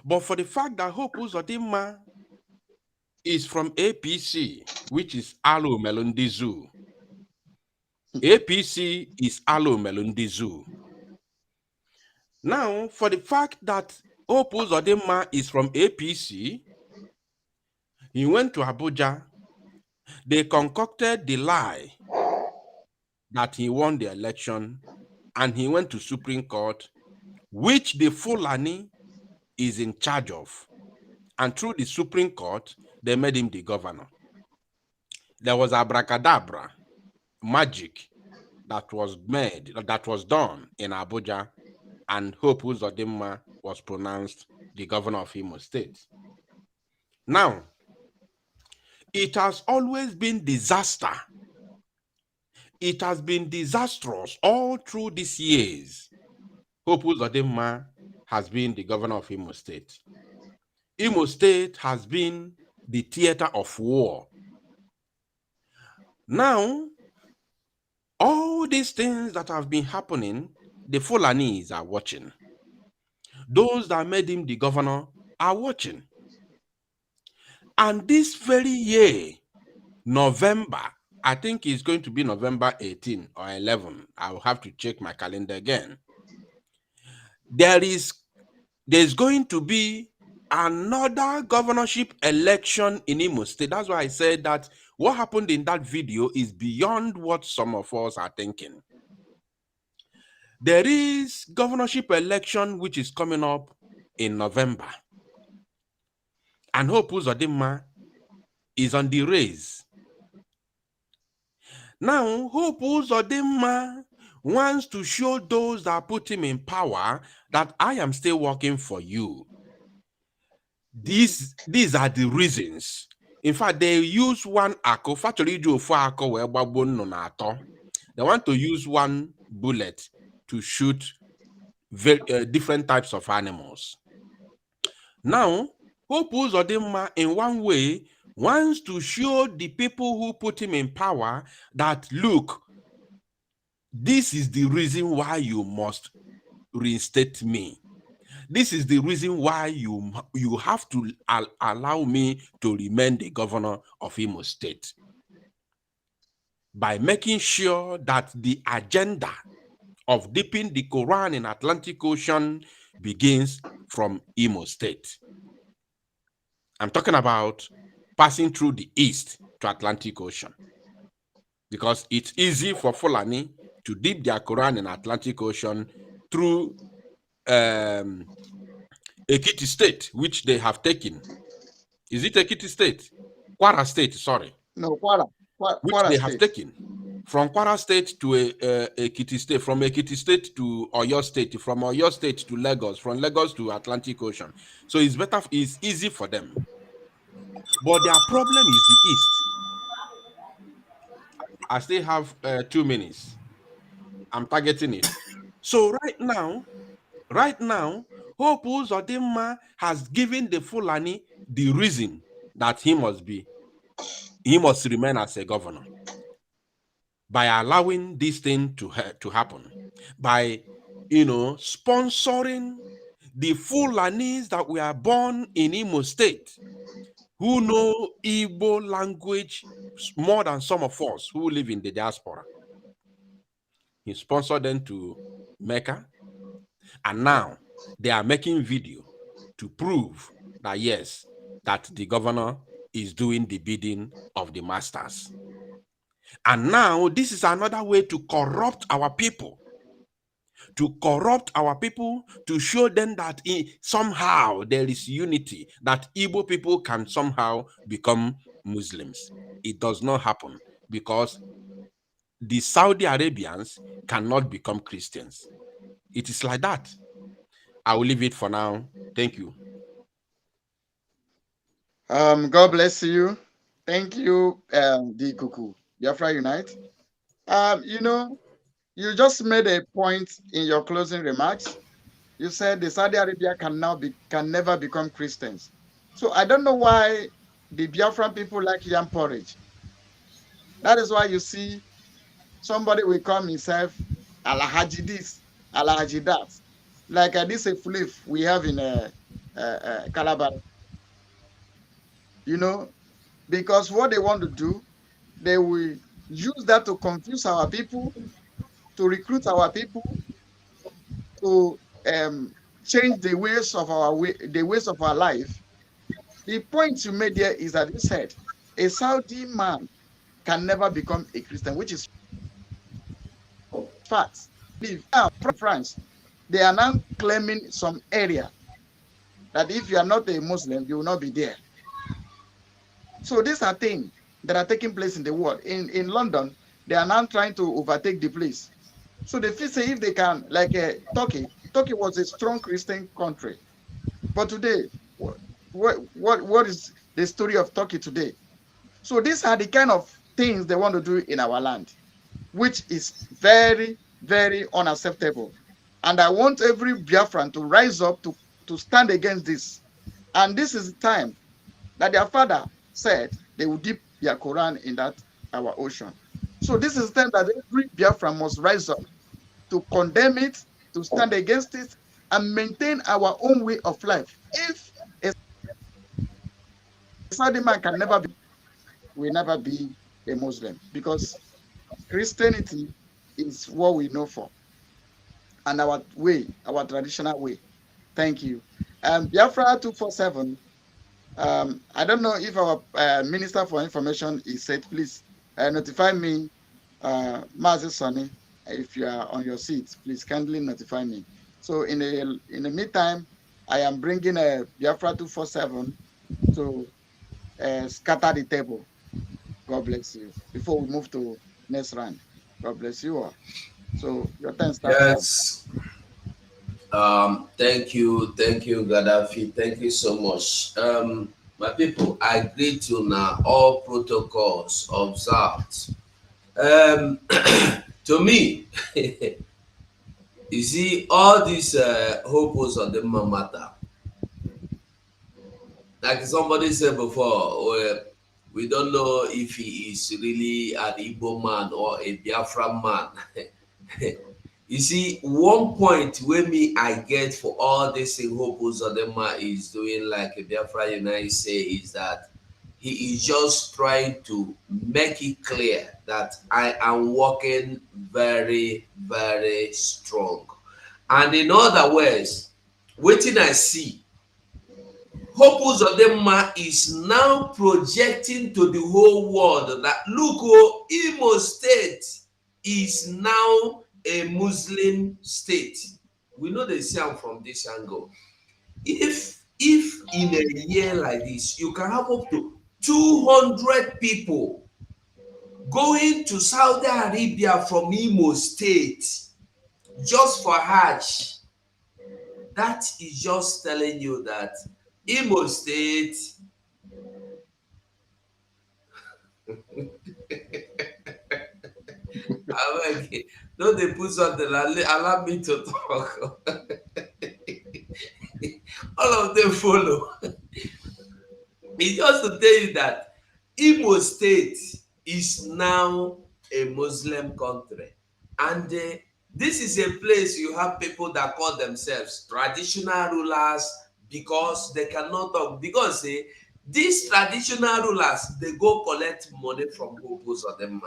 But for the fact that Hope Uzodinma is from APC, which is Alo Melundizu. APC is Alo Melundizu. Now, for the fact that Hope Uzodinma is from APC, he went to Abuja. They concocted the lie that he won the election, and he went to Supreme Court, which the Fulani is in charge of. And through the Supreme Court, they made him the governor. There was abracadabra, magic, that was done in Abuja, and Hope Uzodinma was pronounced the governor of Imo State. Now, it has always been disaster. It has been disastrous all through these years. Hope Uzodinma has been the governor of Imo State. Imo State has been the theater of war. Now, all these things that have been happening, the Fulanis are watching. Those that made him the governor are watching. And this very year, November, I think it's going to be November 18 or 11. I will have to check my calendar again. There's going to be another governorship election in Imo State. That's why I said that what happened in that video is beyond what some of us are thinking. There is governorship election which is coming up in November. And Hope Uzodinma is on the race. Now, Hope Uzodinma wants to show those that put him in power that I am still working for you. These are the reasons. In fact, they use one ako. They want to use one bullet to shoot different types of animals. Now, Hope Uzodinma, in one way, wants to show the people who put him in power that, look, this is the reason why you must reinstate me. This is the reason why you have to allow me to remain the governor of Imo State. By making sure that the agenda of dipping the Quran in Atlantic Ocean begins from Imo State. I'm talking about passing through the east to Atlantic Ocean. Because it's easy for Fulani to dip their Quran in Atlantic Ocean through Ekiti State, which they have taken. Is it Ekiti State? Kwara State, sorry. No, Kwara which they have taken. From Kwara State to Ekiti State, from Ekiti State to Oyo State, from Oyo State to Lagos, from Lagos to Atlantic Ocean. So it's easy for them. But their problem is the east. I still have 2 minutes. I'm targeting it. So right now, Hope Uzodinma has given the Fulani the reason that he must remain as a governor by allowing this thing to happen, by sponsoring the Fulanis that were born in Imo State, who know Igbo language more than some of us who live in the diaspora. He sponsored them to Mecca, and now they are making video to prove that yes, that the governor is doing the bidding of the masters. And now this is another way to corrupt our people. To show them that somehow there is unity, that Igbo people can somehow become Muslims. It does not happen because the Saudi Arabians cannot become Christians. It is like that. I will leave it for now. Thank you. God bless you. Thank you, D Kuku. Biafra Unite. You just made a point in your closing remarks. You said the Saudi Arabia can never become Christians. So I don't know why the Biafran people like yam porridge. That is why you see somebody will call himself Alahaji this, Alahaji that. Like this a flip we have in Calabar. Because what they want to do, they will use that to confuse our people, to recruit our people, to change the ways of our life. The point you made there is that you said a Saudi man can never become a Christian, which is fact. Now, from France, they are now claiming some area that if you are not a Muslim, you will not be there. So these are things that are taking place in the world. In London, they are now trying to overtake the place. So they feel say if they can, like Turkey was a strong Christian country. But today, what is the story of Turkey today? So these are the kind of things they want to do in our land, which is very, very unacceptable. And I want every Biafran to rise up to stand against this. And this is the time that their father said they would dip their Quran in our ocean. So this is the time that every Biafran must rise up to condemn it, to stand against it, and maintain our own way of life. If a Saudi man will never be a Muslim, because Christianity is what we know for, and our traditional way. Thank you. Biafra 247. I don't know if our Minister for Information is said. Please notify me, Mazi Sonny, if you are on your seat. Please kindly notify me. So in the meantime, I am bringing a Biafra 247 to scatter the table. God bless you. Before we move to next round, God bless you all. So your turn starts. Yes. Thank you, Gaddafi. Thank you so much. My people, I greet you now. All protocols observed. To me, you see, all these hopes of the matter. Like somebody said before, we don't know if he is really an Igbo man or a Biafra man. You see, one point where I get for all this thing Hope Uzodinma is doing, like a Biafra United say, is that he is just trying to make it clear that I am working very, very strong. And in other words, waiting I see, Hope Uzodinma is now projecting to the whole world that look, Imo State is now a Muslim state. We know they see them from this angle. If in a year like this, you can have up to 200 people going to Saudi Arabia from Imo State just for Hajj, that is just telling you that Imo State Don't they put something, allow me to talk. All of them follow. It's just to tell you that Imo State is now a Muslim country. And this is a place you have people that call themselves traditional rulers because they cannot talk. Because these traditional rulers, they go collect money from Hopos or them.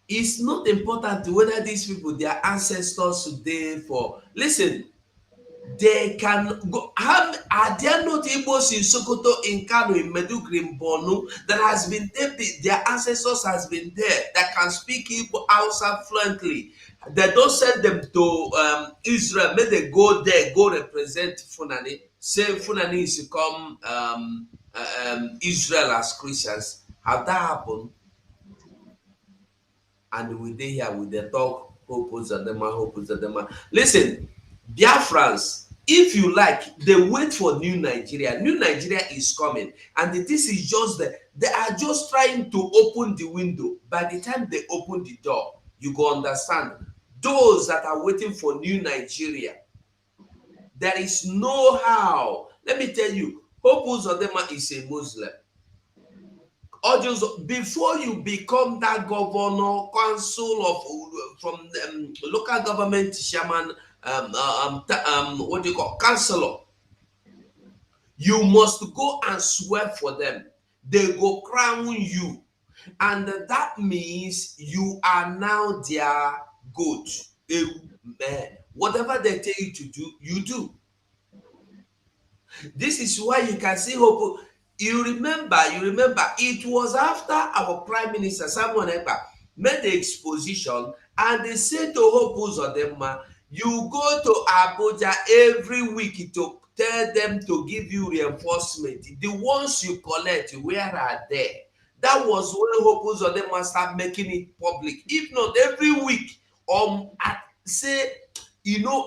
It's not important whether these people, their ancestors today for, listen, they can go. Are there not Igbos in Sokoto, in Kano, in Medugri, in Borno that has been there? Their ancestors has been there that can speak Igbo Hausa fluently. They don't send them to Israel. May they go there, go represent Funani. Say Funani is to come Israel as Christians. Have that happened? And we dey here with the talk, Hopos. Listen, Biafrans, if you like, they wait for new Nigeria. New Nigeria is coming. And this is just they are just trying to open the window. By the time they open the door, you go understand. Those that are waiting for new Nigeria, there is no how. Let me tell you, Hopos is a Muslim. Or just before you become that governor, council of from local government chairman, what do you call councillor, you must go and swear for them. They go crown you, and that means you are now their goat. Whatever they tell you to do, you do. This is why you can see hope. You remember, it was after our Prime Minister, Samuel Ekpa, made the exposition, and they said to Hope Uzodinma, you go to Abuja every week to tell them to give you reinforcement. The ones you collect, where are they? That was when Hope Uzodinma started making it public. If not, every week, say, he go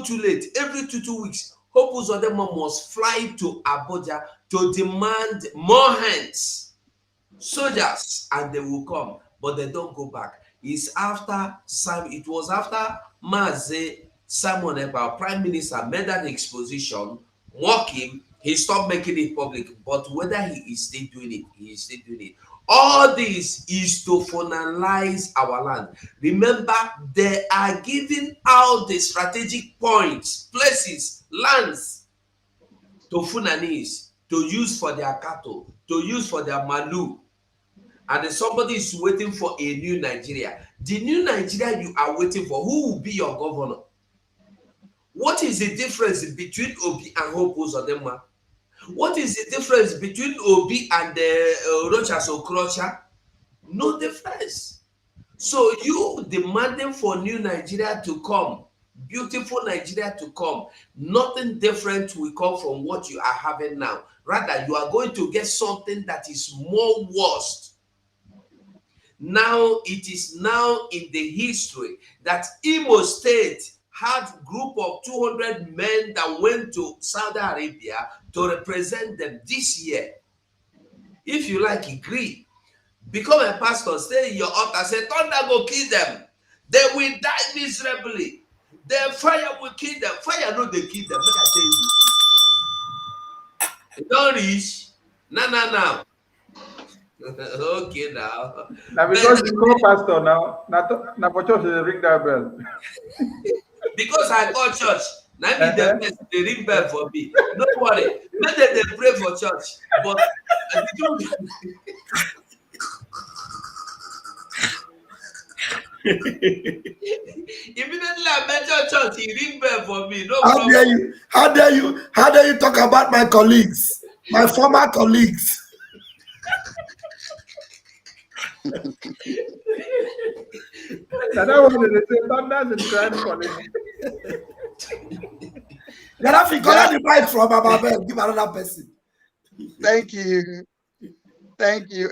too late. Every two weeks, Hope Uzodinma must fly to Abuja to demand more hands, soldiers, and they will come, but they don't go back. It was after Mazi Simon Ekpa, Prime Minister, made an exposition, mock him, he stopped making it public. But whether he is still doing it, he is still doing it. All this is to finalize our land. Remember, they are giving out the strategic points, places, lands to Funanis to use for their cattle, to use for their malu. And then somebody is waiting for a new Nigeria. The new Nigeria you are waiting for, who will be your governor? What is the difference between Obi and Hope Uzodinma? What is the difference between Obi and Rochas Okrocha? No difference. So you demanding for new Nigeria to come, beautiful Nigeria to come, nothing different will come from what you are having now. Rather, you are going to get something that is more worse. Now, it is now in the history that Imo State had a group of 200 men that went to Saudi Arabia to represent them this year. If you like, agree. Become a pastor, stay in your altar, say, thunder go kill them. They will die miserably. The fire will kill them. Fire no they kill them. Make I tell you. Don't reach. No. Okay now. Now because you call pastor now for church they ring that bell. Because I call church. Now be the best they ring bell for me. Don't worry. Let them they pray for church. But immediately I mention church, he ring bell for me. No How problem. dare you? How dare you talk about my colleagues, my former colleagues? Now that one they say thunders and crime calling. Gaddafi, collect the mic from Ababel, give another person. Thank you. Thank you.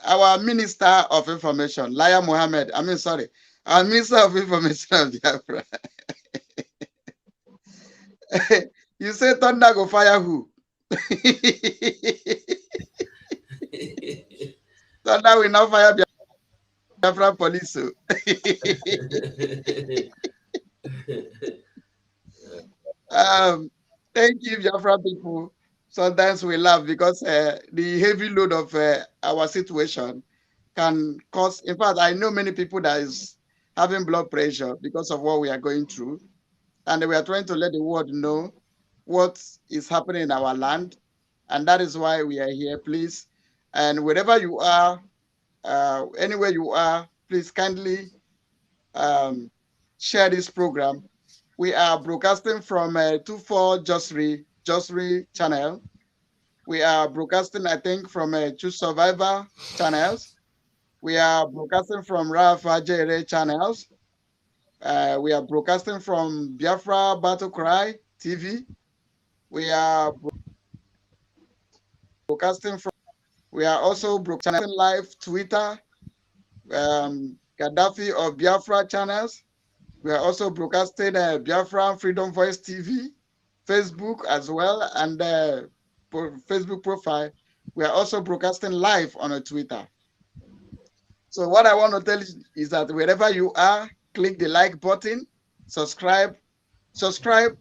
Our Minister of Information, Laya Mohammed. Our Minister of Information of Biafra. You say thunder go fire who? So now we now fire Biafra police. Thank you, Biafra people. Sometimes we laugh because the heavy load of our situation can cause. In fact, I know many people that is having blood pressure because of what we are going through, and we are trying to let the world know what is happening in our land, and that is why we are here. Please, and wherever you are, anywhere you are, please kindly share this program. We are broadcasting from 24 Josri channel. We are broadcasting, I think, from Choose Survivor channels. We are broadcasting from Rafa Jere channels. We are broadcasting from Biafra Battle Cry TV. We are broadcasting from. We are also broadcasting live Twitter, Gaddafi of Biafra channels. We are also broadcasting Biafra Freedom Voice TV, Facebook as well, and Facebook profile. We are also broadcasting live on a Twitter. So what I want to tell you is that wherever you are, click the like button, subscribe, subscribe,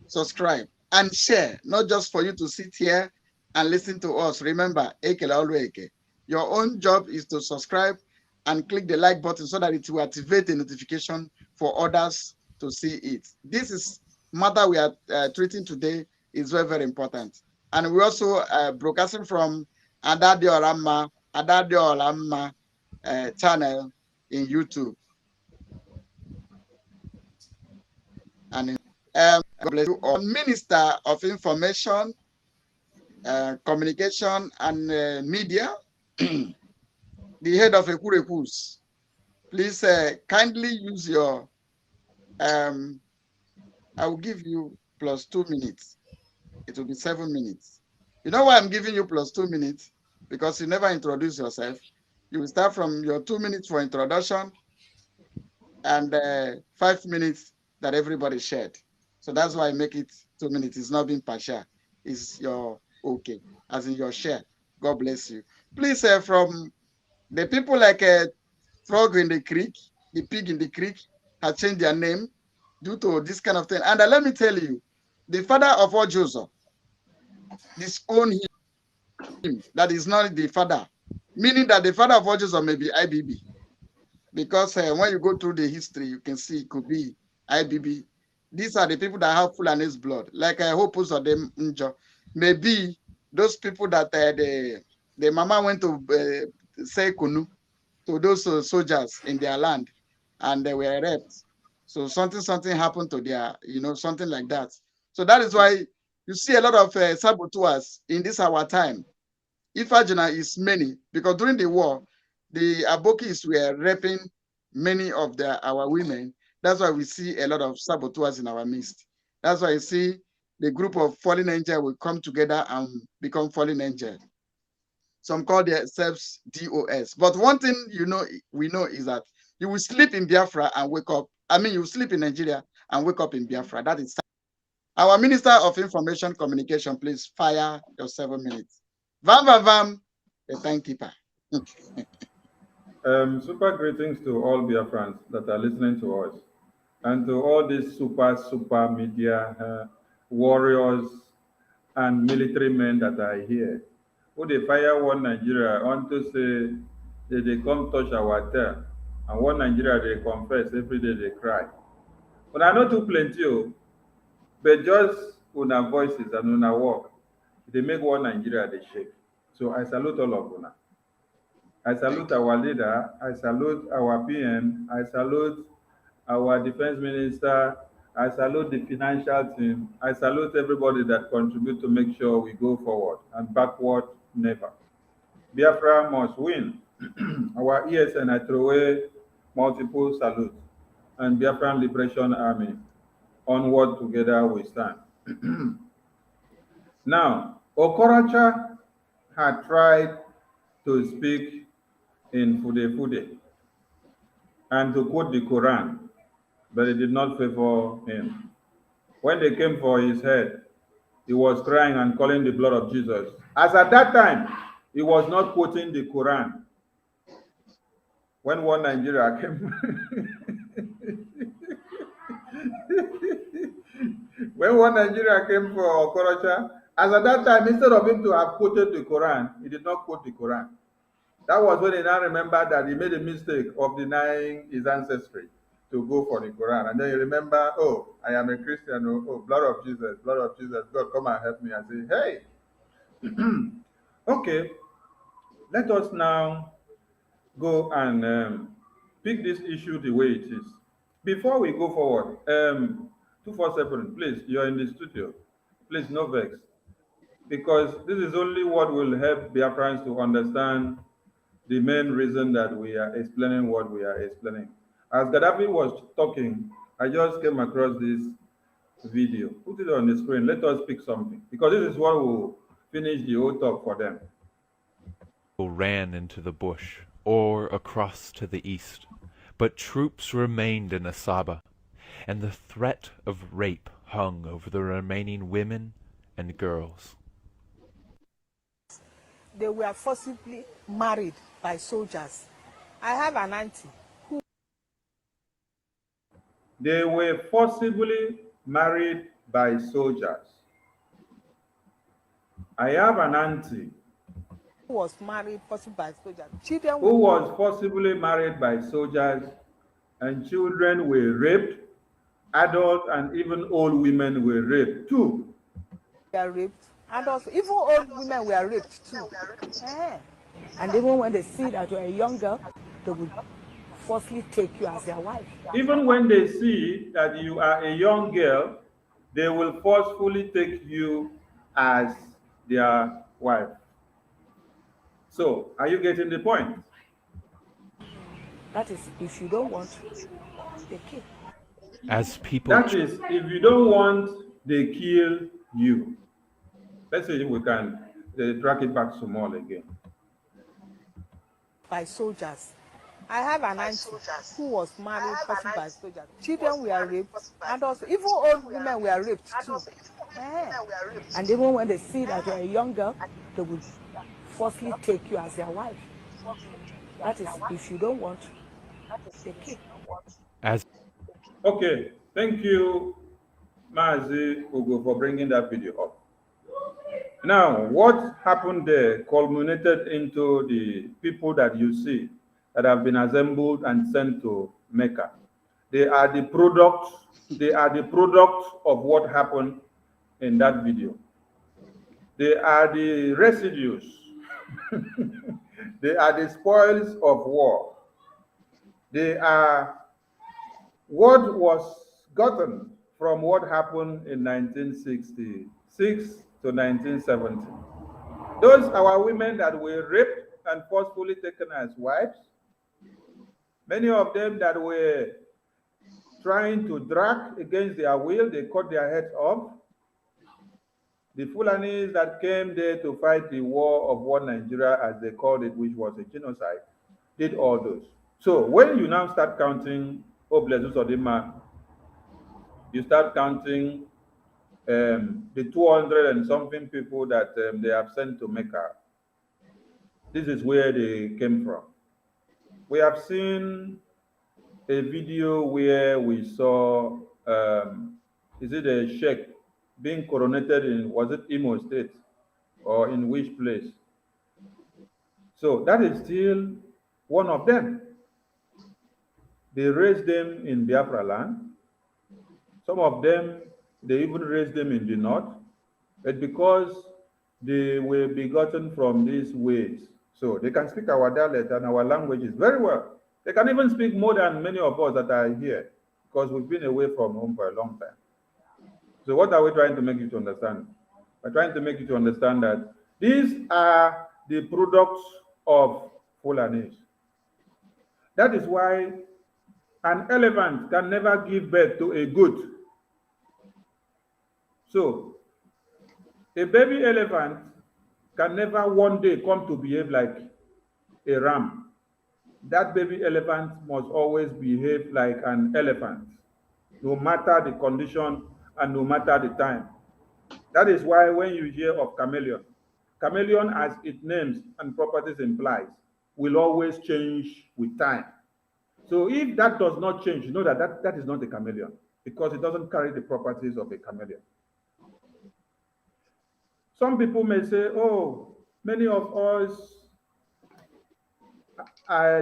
subscribe, and share, not just for you to sit here and listen to us. Remember, your own job is to subscribe and click the like button so that it will activate the notification for others to see it. This is matter we are treating today is very, very important. And we're also broadcasting from Adadio Olamma channel in YouTube. And God bless you all. Minister of Information, Communication and Media, the head of Ekurekus. Please kindly use your, I will give you plus 2 minutes. It will be 7 minutes. You know why I'm giving you plus 2 minutes? Because you never introduce yourself. You will start from your 2 minutes for introduction and 5 minutes that everybody shared. So that's why I make it 2 minutes. It's not being partial. It's your okay, as in your share. God bless you. Please, from the people like Frog in the Creek, the Pig in the Creek, have changed their name due to this kind of thing. And let me tell you, the father of all Joseph disowned him. That is not the father. Meaning that the father of all Joseph may be IBB. Because when you go through the history, you can see it could be IBB. These are the people that have Fulani's blood. Like I hope most of them injure. Maybe those people that the mama went to say kunu to those soldiers in their land, and they were raped. So something happened to their, something like that. So that is why you see a lot of saboteurs in this our time. Ifajina is many because during the war, the Abokis were raping many of our women. That's why we see a lot of saboteurs in our midst. That's why you see the group of fallen angels will come together and become fallen angels. Some call themselves DOS. But one thing we know is that you will sleep in Biafra and wake up. I mean, you will sleep in Nigeria and wake up in Biafra. That is our Minister of Information Communication. Please fire your 7 minutes. Vam, the timekeeper. Super greetings to all Biafrans that are listening to us, and to all these super media warriors and military men that are here. Who they fire one Nigeria unto say they come touch our tail, and one Nigeria they confess every day they cry. But I know too plenty, but just una voices and una work, they make one Nigeria they shake. So I salute all of una. I salute our leader. I salute our PM. I salute our defense minister. I salute the financial team. I salute everybody that contribute to make sure we go forward and backward never. Biafra must win. Our ESN, I throw away multiple salutes. And Biafran Liberation Army, onward together we stand. Now, Okoracha had tried to speak in Fude and to quote the Quran, but it did not favor him. When they came for his head, he was crying and calling the blood of Jesus. As at that time, he was not quoting the Quran. when one Nigeria came, when one Nigeria came for Okorocha, as at that time, instead of him to have quoted the Quran, he did not quote the Quran. That was when he now remembered that he made a mistake of denying his ancestry to go for the Quran. And then you remember, oh, I am a Christian, oh, blood of Jesus, God, come and help me. I say, hey, okay, let us now go and pick this issue the way it is. Before we go forward, 247, please, you're in the studio. Please, no vex. Because this is only what will help Biafrans to understand the main reason that we are explaining what we are explaining. As Gaddafi was talking, I just came across this video. Put it on the screen. Let us pick something. Because this is what will finish the whole talk for them. Ran into the bush or across to the east, but troops remained in Asaba, and the threat of rape hung over the remaining women and girls. They were forcibly married by soldiers. I have an auntie who... They were forcibly married by soldiers. I have an auntie who was married forcibly by soldiers. Children who was forcibly married by soldiers, and children were raped. Adults and even old women were raped too. They are raped. Adults, even old women were raped too. And even when they see that you're a young girl, they will forcibly take you as their wife. Even when they see that you are a young girl, they will forcefully take you as their wife. So, are you getting the point? That is, if you don't want, they kill. As people... That is, if you don't want, they kill you. Let's see if we can track it back small again. By soldiers. I have an auntie who was married forcibly by soldiers. Children were raped. Adults, even old women were raped too. And even when they see that you're a young girl, they will forcibly take you as their wife. That is, if you don't want, they kill. Okay, thank you, Mazi Ugo, for bringing that video up. Now, what happened there culminated into the people that you see that have been assembled and sent to Mecca. They are the product of what happened in that video. They are the residues. They are the spoils of war. They are what was gotten from what happened in 1966 to 1970. Those are our women that were raped and forcefully taken as wives. Many of them that were trying to drag against their will, they cut their heads off. The Fulanis that came there to fight the war of one Nigeria, as they called it, which was a genocide, did all those. So when you now start counting Oblezus Odima, you start counting the 200 and something people that they have sent to Mecca. This is where they came from. We have seen a video where we saw, is it a sheikh being coronated in, was it Imo State or in which place? So that is still one of them. They raised them in Biafra land. Some of them, they even raised them in the north, but because they were begotten from these ways, so they can speak our dialect and our languages very well. They can even speak more than many of us that are here, because we've been away from home for a long time. So what are we trying to make you to understand? We're trying to make you to understand that these are the products of Fulanis. That is why an elephant can never give birth to a goat. So, a baby elephant can never one day come to behave like a ram. That baby elephant must always behave like an elephant, no matter the condition and no matter the time. That is why when you hear of chameleon, chameleon, as its names and properties implies, will always change with time. So if that does not change, you know that is not a chameleon, because it doesn't carry the properties of a chameleon. Some people may say, oh, many of us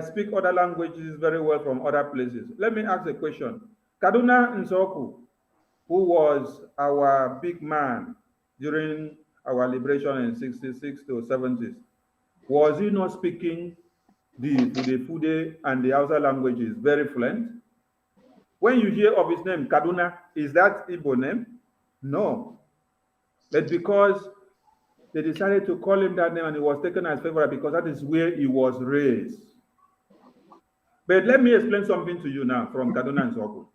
speak other languages very well from other places. Let me ask a question. Kaduna Nsoku, who was our big man during our liberation in 66 to 70s, was he not speaking the Fude and the Hausa languages very fluent? When you hear of his name, Kaduna, is that Igbo name? No. But because they decided to call him that name and he was taken as favorite because that is where he was raised. But let me explain something to you now from Kaduna and Soko.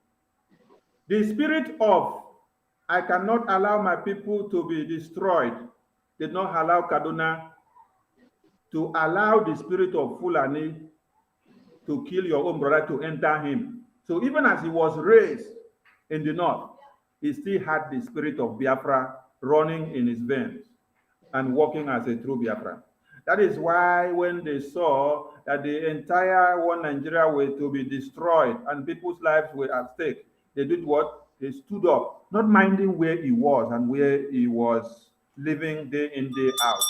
The spirit of I cannot allow my people to be destroyed did not allow Kaduna to allow the spirit of Fulani to kill your own brother to enter him. So even as he was raised in the north, he still had the spirit of Biafra running in his veins and walking as a true Biafra. That is why when they saw that the entire one Nigeria were to be destroyed and people's lives were at stake, they did what? They stood up, not minding where he was and where he was living day in, day out.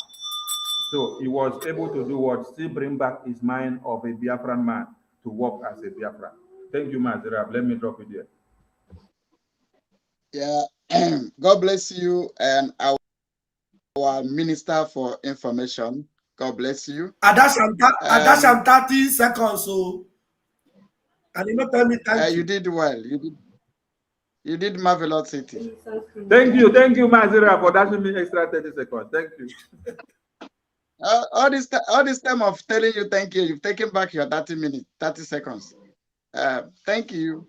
So he was able to do what? Still bring back his mind of a Biafran man to work as a Biafran. Thank you, Mazirab. Let me drop it there. Yeah, God bless you, and our Minister for Information. God bless you. Adasham 30 seconds, so and you not tell me thank you. You did well. You did marvelous, City. Thank you, Mazira, for dashing me extra 30 seconds. Thank you. All this time of telling you thank you, you've taken back your 30 seconds. Thank you.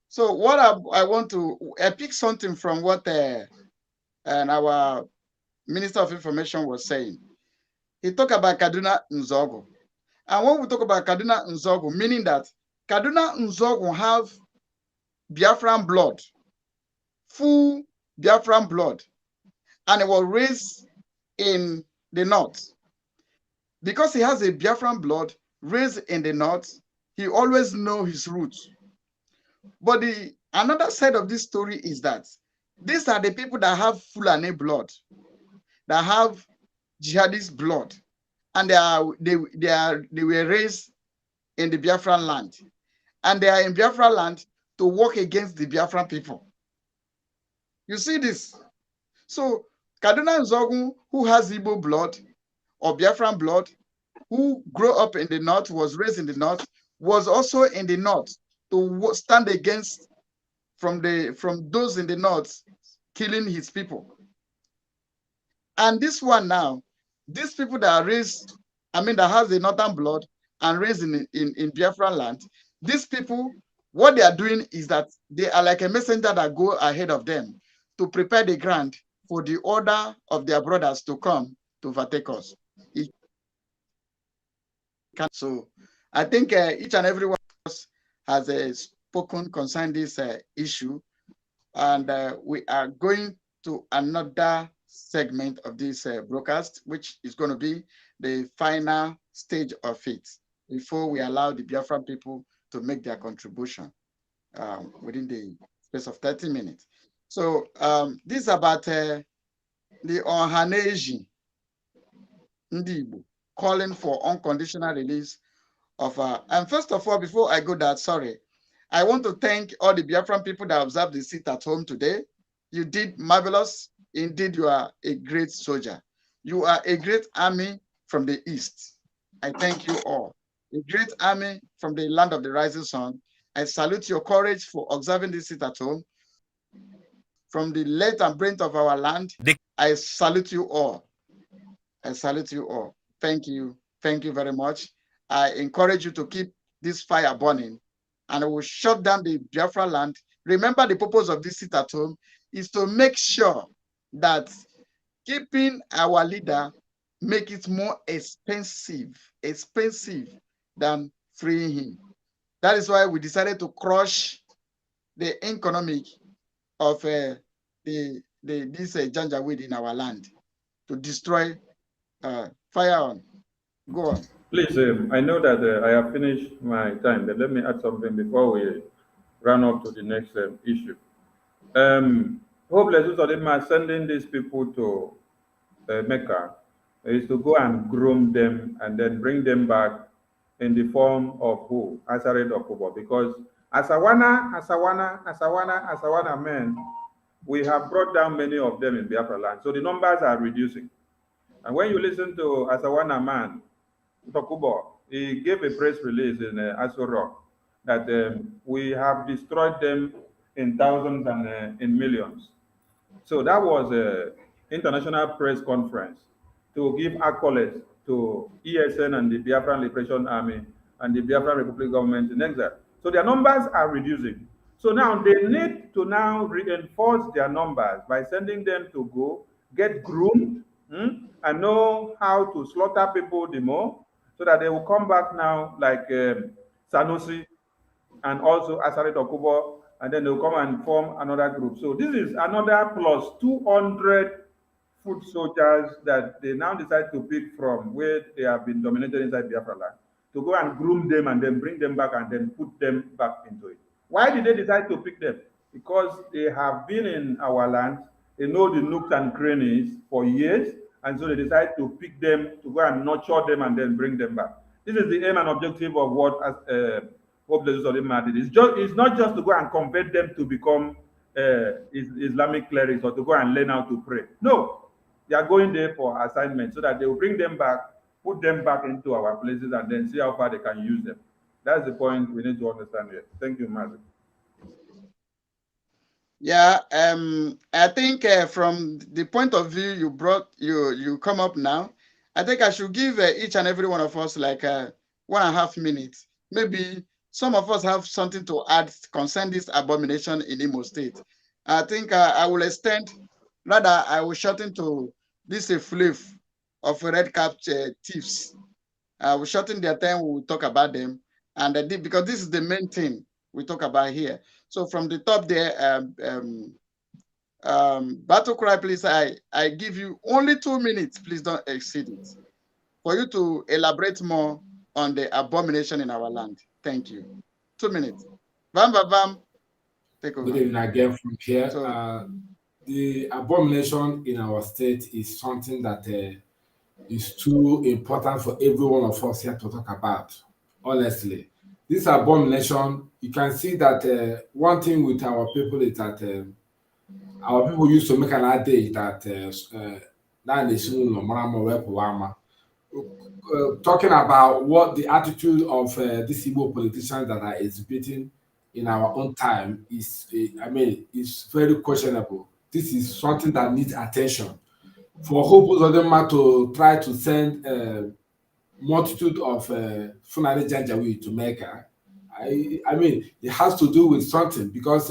So what I want to pick something from what and our Minister of Information was saying. He talked about Kaduna Nzogo. And when we talk about Kaduna Nzogo, meaning that Kaduna Nzogo have Biafran blood, full Biafran blood, and it was raised in the north. Because he has a Biafran blood raised in the north, he always knows his roots. But another side of this story is that these are the people that have Fulani blood, that have jihadist blood, and they were raised in the Biafran land, and they are in Biafran land to work against the Biafran people. You see this? So Kaduna Nzogu, who has Igbo blood or Biafran blood, who grew up in the north, was raised in the north, was also in the north to stand against from those in the north killing his people. And this one now, these people that are raised, that has the northern blood and raised in Biafran land, these people, what they are doing is that they are like a messenger that go ahead of them to prepare the ground for the order of their brothers to come to overtake us. So I think each and every one of us has spoken concerning this issue, and we are going to another segment of this broadcast, which is going to be the final stage of it before we allow the Biafran people to make their contribution within the space of 30 minutes. So this is about the Ohaneji Ndibo calling for unconditional release of and first of all, before I go that, sorry, I want to thank all the Biafran people that observed the sit at home today. You did marvelous. Indeed, you are a great soldier. You are a great army from the east. I thank you all. A great army from the land of the rising sun. I salute your courage for observing this sit at home. From the length and breadth of our land, I salute you all. I salute you all. Thank you. Thank you very much. I encourage you to keep this fire burning, and I will shut down the Biafra land. Remember, the purpose of this sit at home is to make sure that keeping our leader make it more expensive than freeing him. That is why we decided to crush the economic of this Janjaweed in our land, to destroy fire on. Go on. Please, I know that I have finished my time, but let me add something before we run up to the next issue. Hopeless Usodima sending these people to Mecca is to go and groom them and then bring them back in the form of who? Asaret Okubo. Because Asawana men, we have brought down many of them in Biafra land. So the numbers are reducing. And when you listen to Asawana man, Tokubo, he gave a press release in Aso Rock that we have destroyed them in thousands and in millions. So that was an international press conference to give accolades to ESN and the Biafran Liberation Army and the Biafran Republic government in exile. So their numbers are reducing. So now they need to now reinforce their numbers by sending them to go, get groomed, and know how to slaughter people the more, so that they will come back now like Sanusi and also Asaret Okubo, and then they'll come and form another group. So this is another plus 200 foot soldiers that they now decide to pick from where they have been dominated inside Biafra land, to go and groom them and then bring them back and then put them back into it. Why did they decide to pick them? Because they have been in our land, they know the nooks and crannies for years, and so they decide to pick them, to go and nurture them and then bring them back. This is the aim and objective of what it's not just to go and convert them to become Islamic clerics or to go and learn how to pray. No, they are going there for assignment so that they will bring them back, put them back into our places, and then see how far they can use them. That's the point we need to understand here. Thank you, Mazi. Yeah, I think from the point of view you come up now, I think I should give each and every one of us like 1.5 minutes. Maybe some of us have something to add concerning this abomination in Imo State. I think I will extend, rather I will shorten to this a flav of red cap thieves. I will shorten their time, we will talk about them. And because this is the main thing we talk about here. So from the top there, Battle Cry, please, I give you only 2 minutes. Please don't exceed it. For you to elaborate more on the abomination in our land. Thank you. 2 minutes. Bam, bam, bam. Take over. Good evening again from here. The abomination in our state is something that is too important for every one of us here to talk about, honestly. This abomination, you can see that one thing with our people is that our people used to make an adage that talking about what the attitude of these Igbo politicians that are exhibiting in our own time is, is very questionable. This is something that needs attention. For Hope Uzodinma to try to send multitude of Fulani Janjaweed to Mecca, it has to do with something, because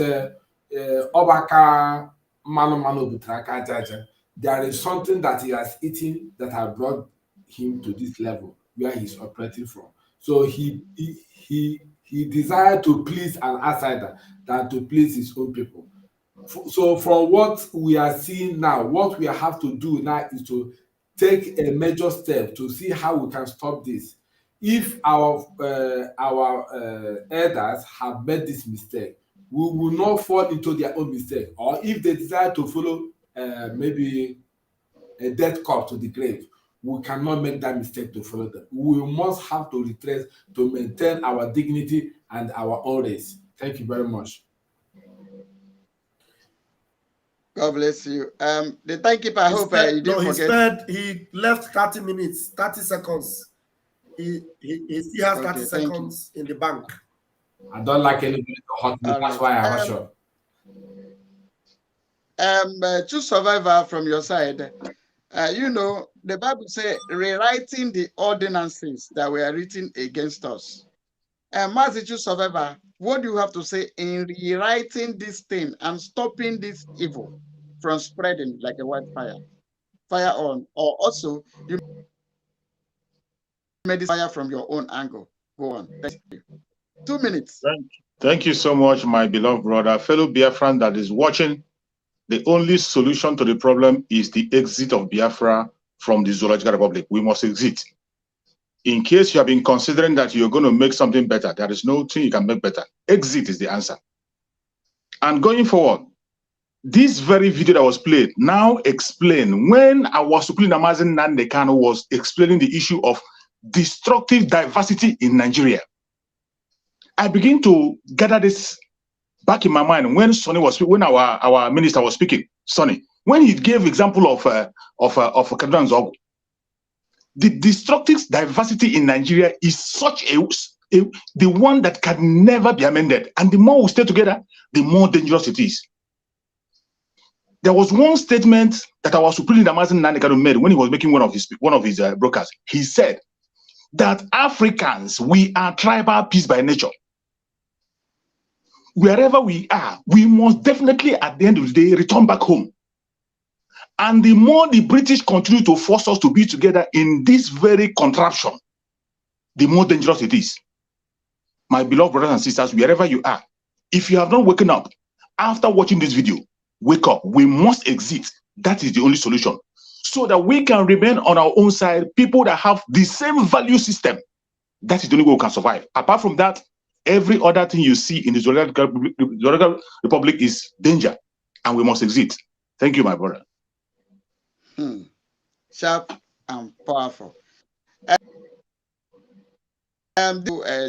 Obaka Mano Butraka Jaja, there is something that he has eaten that has brought him to this level where he's operating from. So he desired to please an outsider than to please his own people. So from what we are seeing now, what we have to do now is to take a major step to see how we can stop this. If our elders have made this mistake, we will not fall into their own mistake. Or if they desire to follow maybe a death call to the grave, we cannot make that mistake to follow them. We must have to retrace to maintain our dignity and our own race. Thank you very much. God bless you. The timekeeper, I hope you didn't forget. He left 30 minutes, 30 seconds. He still has 30 seconds in the bank. I don't like anybody to hurt me. That's why I rush up. Choose survivor from your side. The Bible says rewriting the ordinances that were written against us. Mazi Choose Survivor, what do you have to say in rewriting this thing and stopping this evil from spreading like a wildfire? Fire on, or also you made this fire from your own angle. Go on. Thank you. 2 minutes. Thank you so much, my beloved brother, fellow Biafran that is watching. The only solution to the problem is the exit of Biafra from the Zoological Republic. We must exit. In case you have been considering that you're going to make something better, there is no thing you can make better. Exit is the answer. And going forward, this very video that was played now explain when our Supreme Amazon Nandekano was explaining the issue of destructive diversity in Nigeria. I begin to gather this back in my mind when Sonny was when our minister was speaking. Sonny, when he gave example of Kaduna Zogo, the destructive diversity in Nigeria is such the one that can never be amended, and the more we stay together, the more dangerous it is. There was one statement that our Supreme Leader Mazen Nandekano made when he was making one of his brokers. He said that Africans, we are tribal peace by nature. Wherever we are, we must definitely, at the end of the day, return back home. And the more the British continue to force us to be together in this very contraption, the more dangerous it is. My beloved brothers and sisters, wherever you are, if you have not woken up after watching this video, wake up. We must exit. That is the only solution. So that we can remain on our own side, people that have the same value system. That is the only way we can survive. Apart from that, every other thing you see in the Zoological Republic is danger, and we must exit. Thank you, my brother. Sharp and powerful.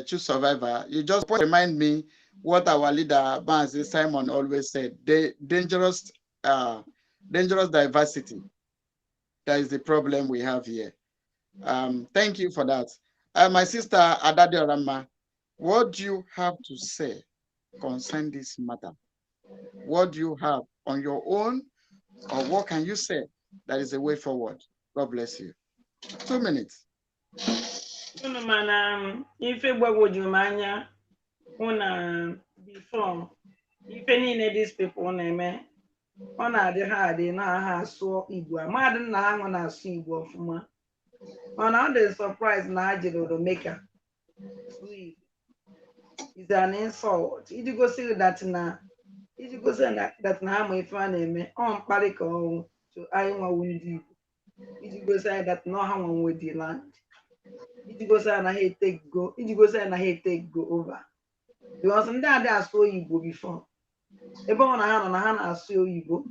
Choose survivor. You just remind me what our leader Bansi Simon always said: the dangerous diversity. That is the problem we have here. Thank you for that. My sister Adade Orama, what do you have to say concerning this matter? What do you have on your own, or what can you say that is a way forward? God bless you. 2 minutes. If it would you mania, before, if any of these people name, on the hard in our house, so Igua, Madden Lang on our sea wolf. On other surprise, Nigel the maker. Sweet is an insult. Did you go see that now? Did you go say that now my friend on Palico to Iowa with you? Did you go say that no one with the land? Did you go say and I hate take go? Did you go say and I hate take go over? Because that I saw you go before. Ebon on a hand I saw you go.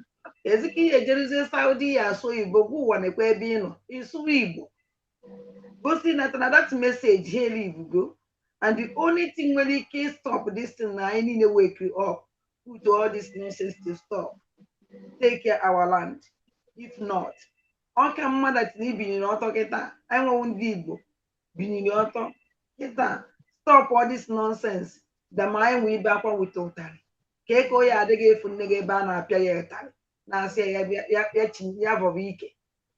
Ezeki Jerusalem Saudi I saw you go one a quebino. It's Weibo. Go see that message here leave go. And the only thing when he can stop this thing now, I need to wake you up. Put all this nonsense to stop. Take care of our land. If not, all come mad at me being auto get that. I won't Vigo. Being auto get that. Stop all this nonsense. The mind we back on with total. Keko ya adege funege bana apia yetali. Na say ya bobike.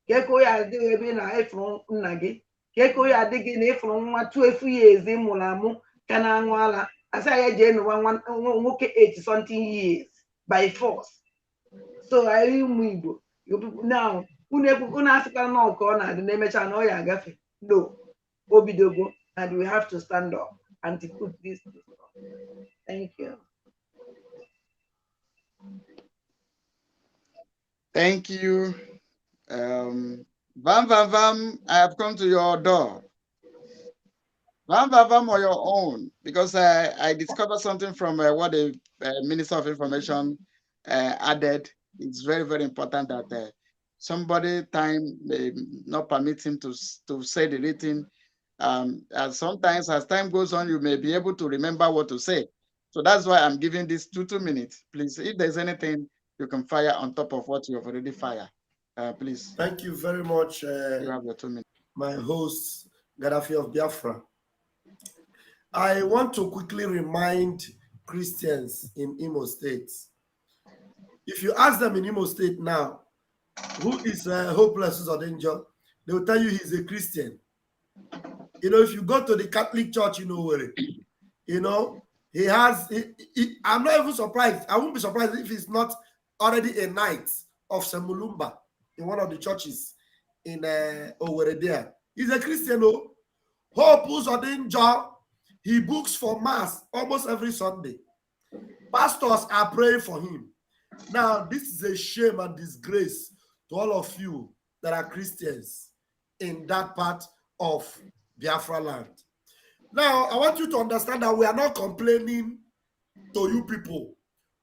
Keko ya adege be na efron nage. Keko ya adege na efron nwa 12 years mulamu kana nwala. Asa ya je no one 80 something years by force. So I remember you people now. Una Africa no corner the name no ya gafe. No. Obidogo, and we have to stand up and to put this to stop. Thank you. Thank you. Vam, I have come to your door. Vam on your own, because I discovered something from what the Minister of Information added. It's very, very important that somebody time may not permit him to say the written. And sometimes as time goes on, you may be able to remember what to say. So that's why I'm giving this 2 minutes. Please, if there's anything you can fire on top of what you have already fired, please. Thank you very much. You have your 2 minutes. My host, Gaddafi of Biafra. I want to quickly remind Christians in Imo State. If you ask them in Imo State now, who is hopeless or danger, they will tell you he's a Christian. You know, if you go to the Catholic Church, you know, he has, I'm not even surprised. I won't be surprised if he's not already a knight of Semulumba in one of the churches in Owerri there. He's a Christian, though. Hope Uzodinja, he books for mass almost every Sunday. Pastors are praying for him. Now, this is a shame and disgrace to all of you that are Christians in that part of Biafra land. Now, I want you to understand that we are not complaining to you people,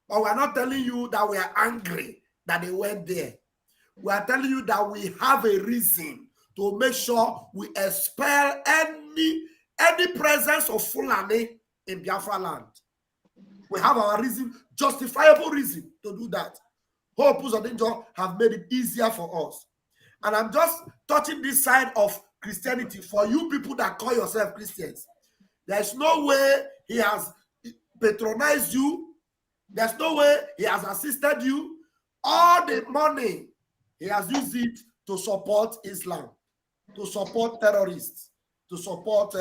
or we are not telling you that we are angry that they went there. We are telling you that we have a reason to make sure we expel any presence of Fulani in Biafra land. We have our reason, justifiable reason to do that. Hope Uzodinjo have made it easier for us. And I'm just touching this side of Christianity for you people that call yourself Christians. There's no way he has patronized you. There's no way he has assisted you. All the money, he has used it to support Islam, to support terrorists, to support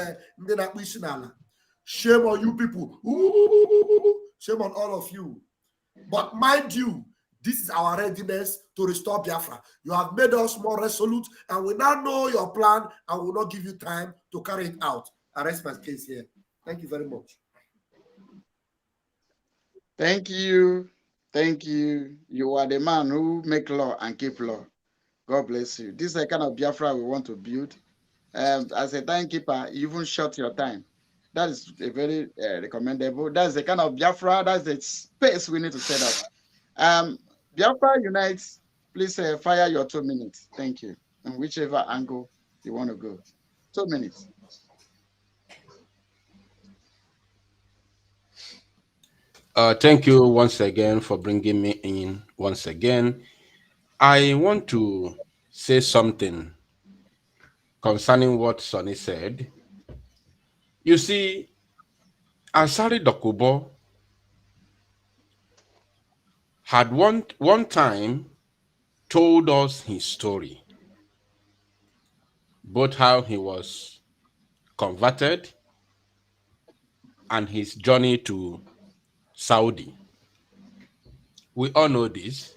Shame on you people. Ooh, shame on all of you. But mind you, this is our readiness to restore Biafra. You have made us more resolute, and we now know your plan, and will not give you time to carry it out. I rest my case here. Thank you very much. Thank you. Thank you. You are the man who make law and keep law. God bless you. This is the kind of Biafra we want to build. As a timekeeper, you even short your time. That is a very recommendable. That's the kind of Biafra, that's the space we need to set up. Biafra unites. Please fire your 2 minutes. Thank you. And whichever angle you want to go. 2 minutes. Thank you once again for bringing me in once again. I want to say something concerning what Sonny said. You see, Asari Dokubo had one time told us his story, both how he was converted and his journey to Saudi. We all know this,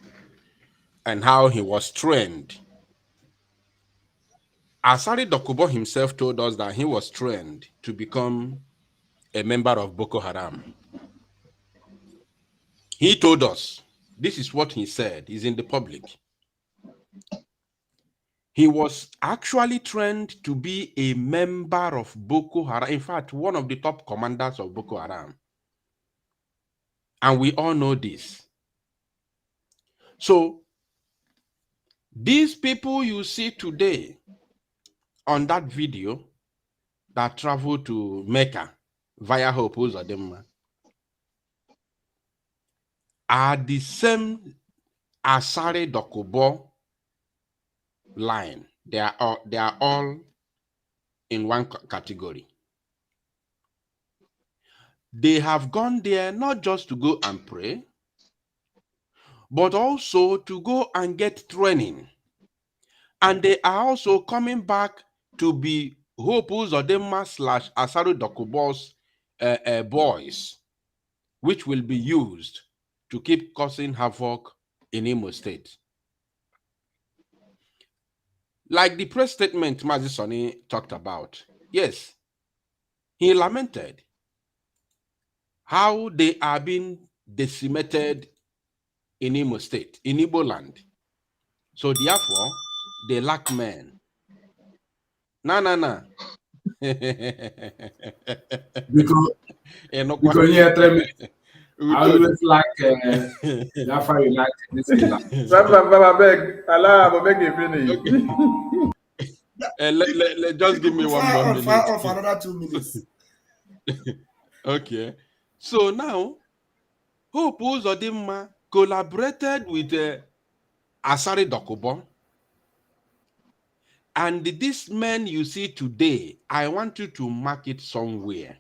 and how he was trained. Asari Dokubo himself told us that he was trained to become a member of Boko Haram. He told us, this is what he said, he's in the public. He was actually trained to be a member of Boko Haram. In fact, one of the top commanders of Boko Haram. And we all know this. So, these people you see today on that video that traveled to Mecca via Hope Uzodinma are the same Asari Dokubo line. They are all in one category. They have gone there not just to go and pray, but also to go and get training. And they are also coming back to be Hope Uzodinma / Asari Dokubo's boys, which will be used to keep causing havoc in Imo State. Like the press statement Mazi Sonny talked about, yes, he lamented how they are being decimated in Imo State, in Igbo land. So therefore, they lack men. No. Because you tell me, I always like Biafra United. This is Baba beg, Allah, beg you finish. Just give me one more minute. Fire off another 2 minutes. Okay. So now, Hope Uzodinma collaborated with Asari Dokubo. And these men you see today, I want you to mark it somewhere.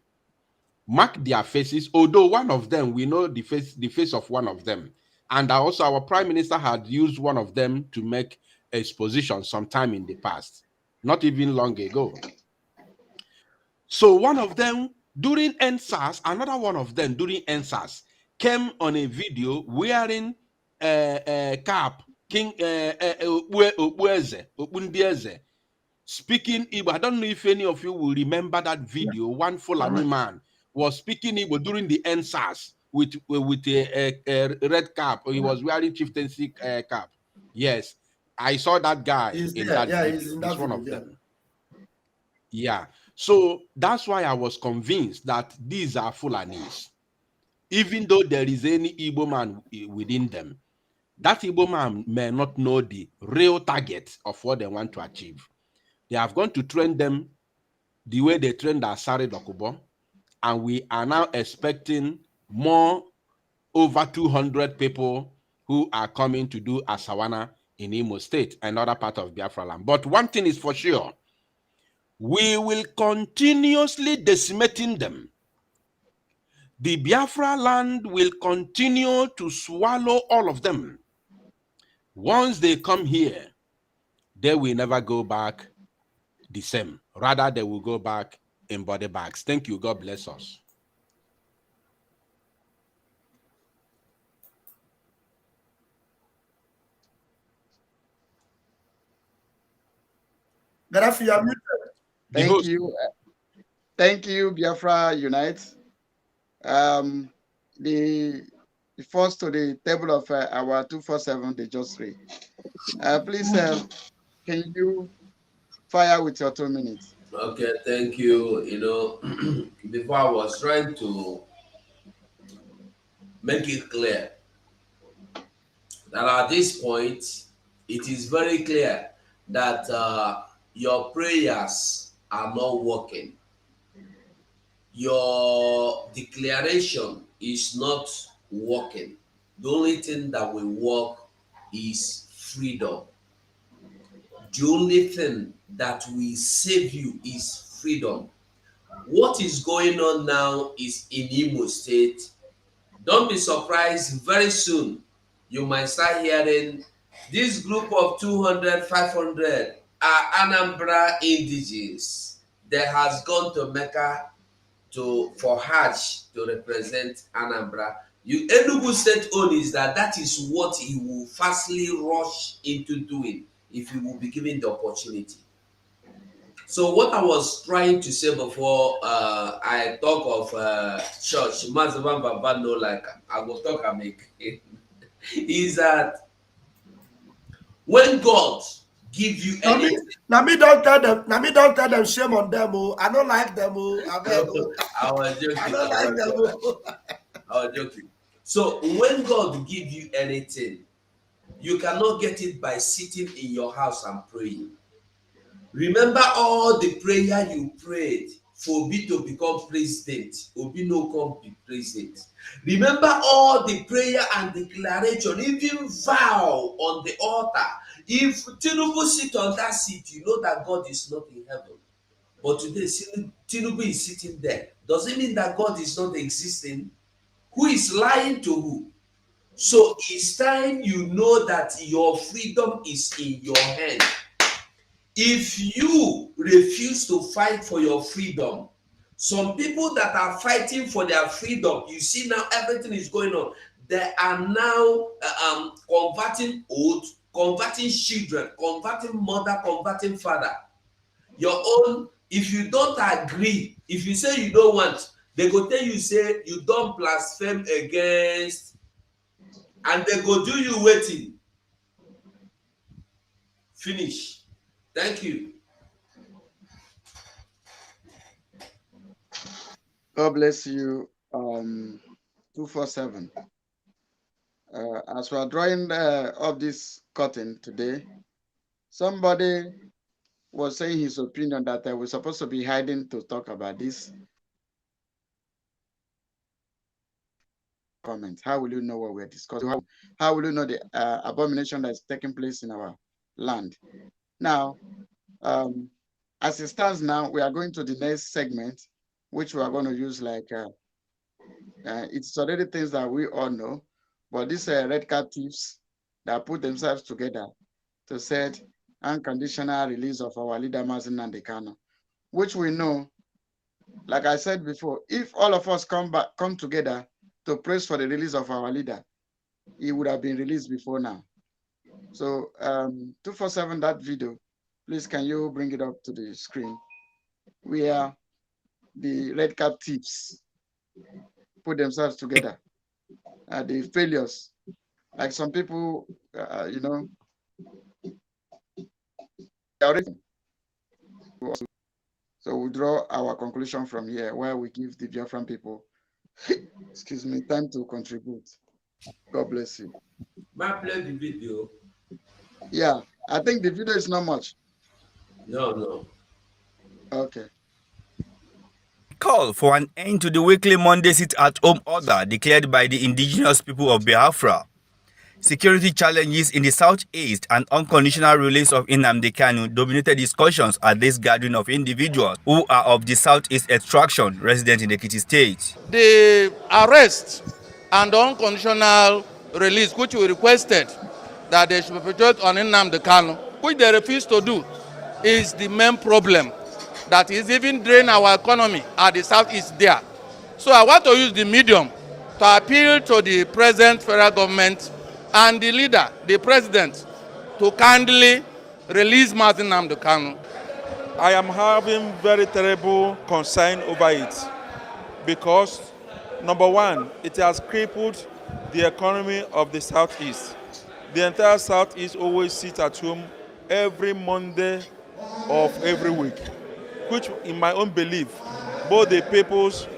Mark their faces, although one of them, we know the face of one of them. And also our Prime Minister had used one of them to make a exposition sometime in the past, not even long ago. So one of them during NSAS, another one of them during NSAS came on a video wearing a cap, King Opundieze, speaking Igbo. I don't know if any of you will remember that video. One Fulani man was speaking Igbo during the NSAS with a red cap. He was wearing chieftaincy cap. Yes, I saw that guy in that video. He's in that one video, of them. Yeah. So that's why I was convinced that these are Fulanis. Even though there is any Igbo man within them, that Igbo man may not know the real target of what they want to achieve. They have gone to train them the way they trained Asari Dokubo, and we are now expecting more, over 200 people who are coming to do Asawana in Imo State and other part of Biafra land. But one thing is for sure, we will continuously decimating them. The Biafra land will continue to swallow all of them. Once they come here, they will never go back the same. Rather, they will go back in body bags. Thank you. God bless us. Thank you. Thank you, Biafra Unite. The first to the table of our 247, the just three. Please, can you fire with your 2 minutes? Okay, thank you. You know, before I was trying to make it clear that at this point, it is very clear that your prayers are not working. Your declaration is not working. The only thing that will work is freedom. The only thing that will save you is freedom. What is going on now is in Imo State. Don't be surprised, very soon you might start hearing this group of 200, 500 are Anambra indigenes that has gone to Mecca for Hajj to represent Anambra. Enugu State own is that is what he will fastly rush into doing if he will be given the opportunity. So what I was trying to say before I talk of church, Mazavan Baba no like I will talk and make is that when God give you anything. Now me don't tell them. Now me don't tell them. Shame on them. Oh, I don't like them. Oh, I was joking. I don't like them. Oh. I was joking. So when God give you anything, you cannot get it by sitting in your house and praying. Remember all the prayer you prayed for Obi to become president. Obi no come be president. Remember all the prayer and declaration, even vow on the altar. If Tinubu sit on that seat, you know that God is not in heaven. But today, Tinubu is sitting there. Does it mean that God is not existing? Who is lying to who? So it's time you know that your freedom is in your hand. If you refuse to fight for your freedom, some people that are fighting for their freedom, you see now everything is going on. They are now converting old, converting children, converting mother, converting father. Your own, if you don't agree, if you say you don't want, they go tell you say you don't blaspheme against, and they go do you waiting. Finish. Thank you. God bless you. 247. As we are drawing up this curtain today, somebody was saying his opinion that we're supposed to be hiding to talk about this. Comment. How will you know what we're discussing? How will you know the abomination that's taking place in our land? Now, as it stands now, we are going to the next segment, which we are going to use like it's already things that we all know, but these red card thieves that put themselves together to set unconditional release of our leader Mazen Nandekano, which we know, like I said before, if all of us come together to praise for the release of our leader, he would have been released before now. So 247, that video, please can you bring it up to the screen? Where the red card thieves put themselves together, the failures, like some people, you know, already. So we draw our conclusion from here, where we give the Biafran people, excuse me, time to contribute. God bless you. May I play the video? Yeah, I think the video is not much. No. Okay. Call for an end to the weekly Monday sit-at-home order declared by the indigenous people of Biafra. Security challenges in the southeast and unconditional release of Nnamdi Kanu dominated discussions at this gathering of individuals who are of the southeast extraction resident in Ekiti State. The arrest and unconditional release, which we requested that they should perpetrate on Nnamdi Kanu, which they refuse to do, is the main problem that is even drain our economy at the southeast there. So I want to use the medium to appeal to the present federal government and the leader, the president, to kindly release Martin Nnamdi Kanu. I am having very terrible concern over it because, number one, it has crippled the economy of the southeast. The entire southeast always sit at home every Monday of every week, which in my own belief, both the pupils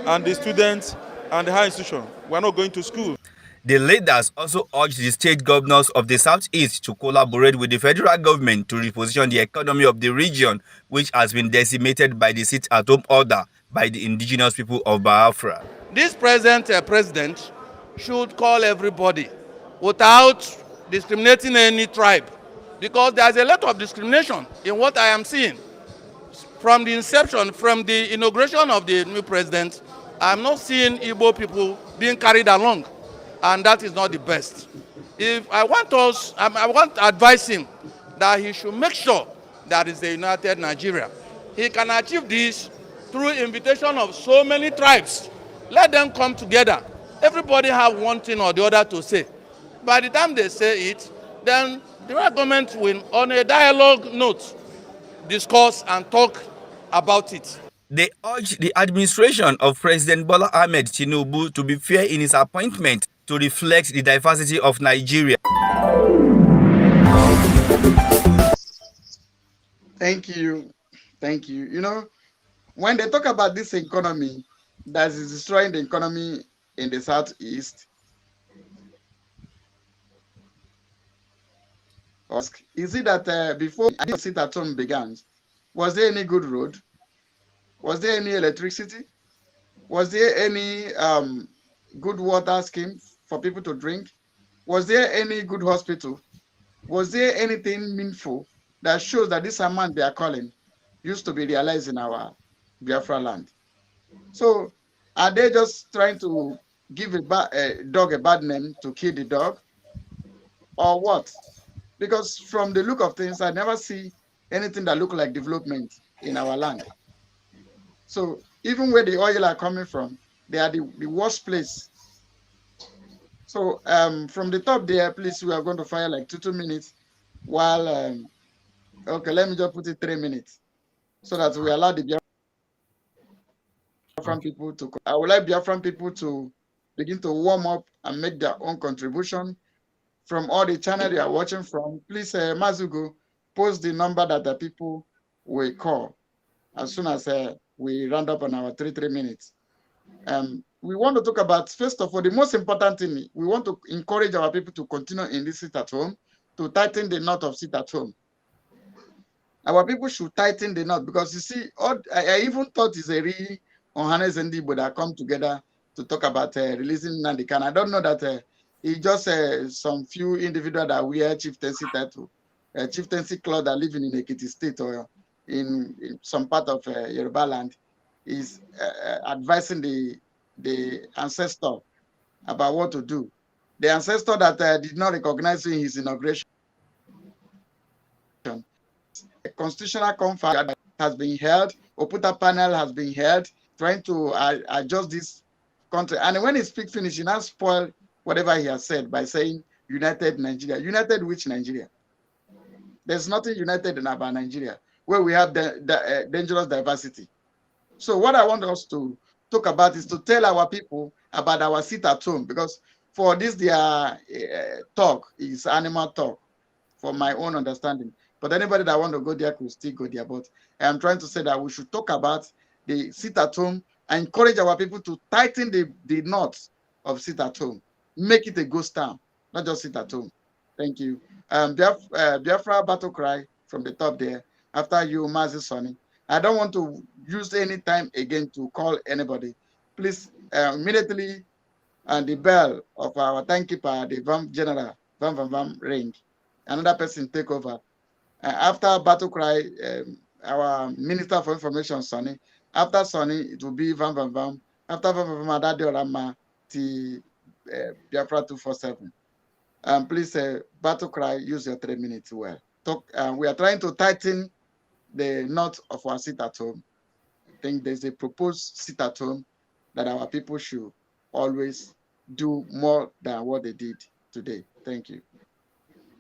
and the students and the higher institution were not going to school. The leaders also urged the state governors of the southeast to collaborate with the federal government to reposition the economy of the region, which has been decimated by the sit-at-home order by the indigenous people of Biafra. This present president should call everybody without discriminating any tribe, because there's a lot of discrimination in what I am seeing. From the inception, from the inauguration of the new president, I'm not seeing Igbo people being carried along, and that is not the best. If I want to advise him that he should make sure that is a united Nigeria. He can achieve this through invitation of so many tribes. Let them come together. Everybody have one thing or the other to say. By the time they say it, then the government will, on a dialogue note, discuss and talk about it. They urge the administration of President Bola Ahmed Tinubu to be fair in his appointment to reflect the diversity of Nigeria. Thank you. Thank you. You know, when they talk about this economy that is destroying the economy in the southeast, is it that before sit-at-home began, was there any good road? Was there any electricity? Was there any good water scheme for people to drink? Was there any good hospital? Was there anything meaningful that shows that this amount they are calling used to be realized in our Biafra land? So are they just trying to give a dog a bad name to kill the dog? Or what? Because from the look of things, I never see anything that look like development in our land. So even where the oil are coming from, they are the worst place. So from the top there, please, we are going to fire like 2 minutes while, okay, let me just put it 3 minutes so that we allow the Biafran people to, I would like Biafran people to begin to warm up and make their own contribution from all the channel you are watching from. Please, Mazugo, post the number that the people will call as soon as we round up on our 3 minutes. We want to talk about, first of all, the most important thing, we want to encourage our people to continue in this sit-at-home, to tighten the knot of sit-at-home. Our people should tighten the knot, because you see, I even thought it's a really Ohanes and Igbo that come together to talk about releasing Nnamdi Kanu. I don't know that it's just some few individuals that wear chieftaincy title, chieftaincy cloth that living in Ekiti State or in some part of Yoruba land is advising the ancestor about what to do. The ancestor that did not recognize in his inauguration. A constitutional conference has been held, Oputa panel has been held, trying to adjust this country. And when he speaks finish, he now spoil whatever he has said by saying United Nigeria. United which Nigeria? There's nothing united in about Nigeria, where we have the dangerous diversity. So what I want us to talk about is to tell our people about our sit-at-home, because for this their talk is animal talk, for my own understanding. But anybody that want to go there could still go there. But I am trying to say that we should talk about the sit at home and encourage our people to tighten the knots of sit at home. Make it a ghost town, not just sit at home. Thank you. Biafra battle cry from the top there. After you, Mazi Sonny. I don't want to use any time again to call anybody. Please immediately and the bell of our timekeeper, the VAM general, VAM ring. Another person take over. After battle cry, our Minister for Information, Sonny. After Sonny, it will be VAM. After VAM, Adade Orama, Biafra 247. Please, battle cry, use your 3 minutes well. Talk. We are trying to tighten the knot of our sit at home. I think there's a proposed sit at home that our people should always do more than what they did today. Thank you.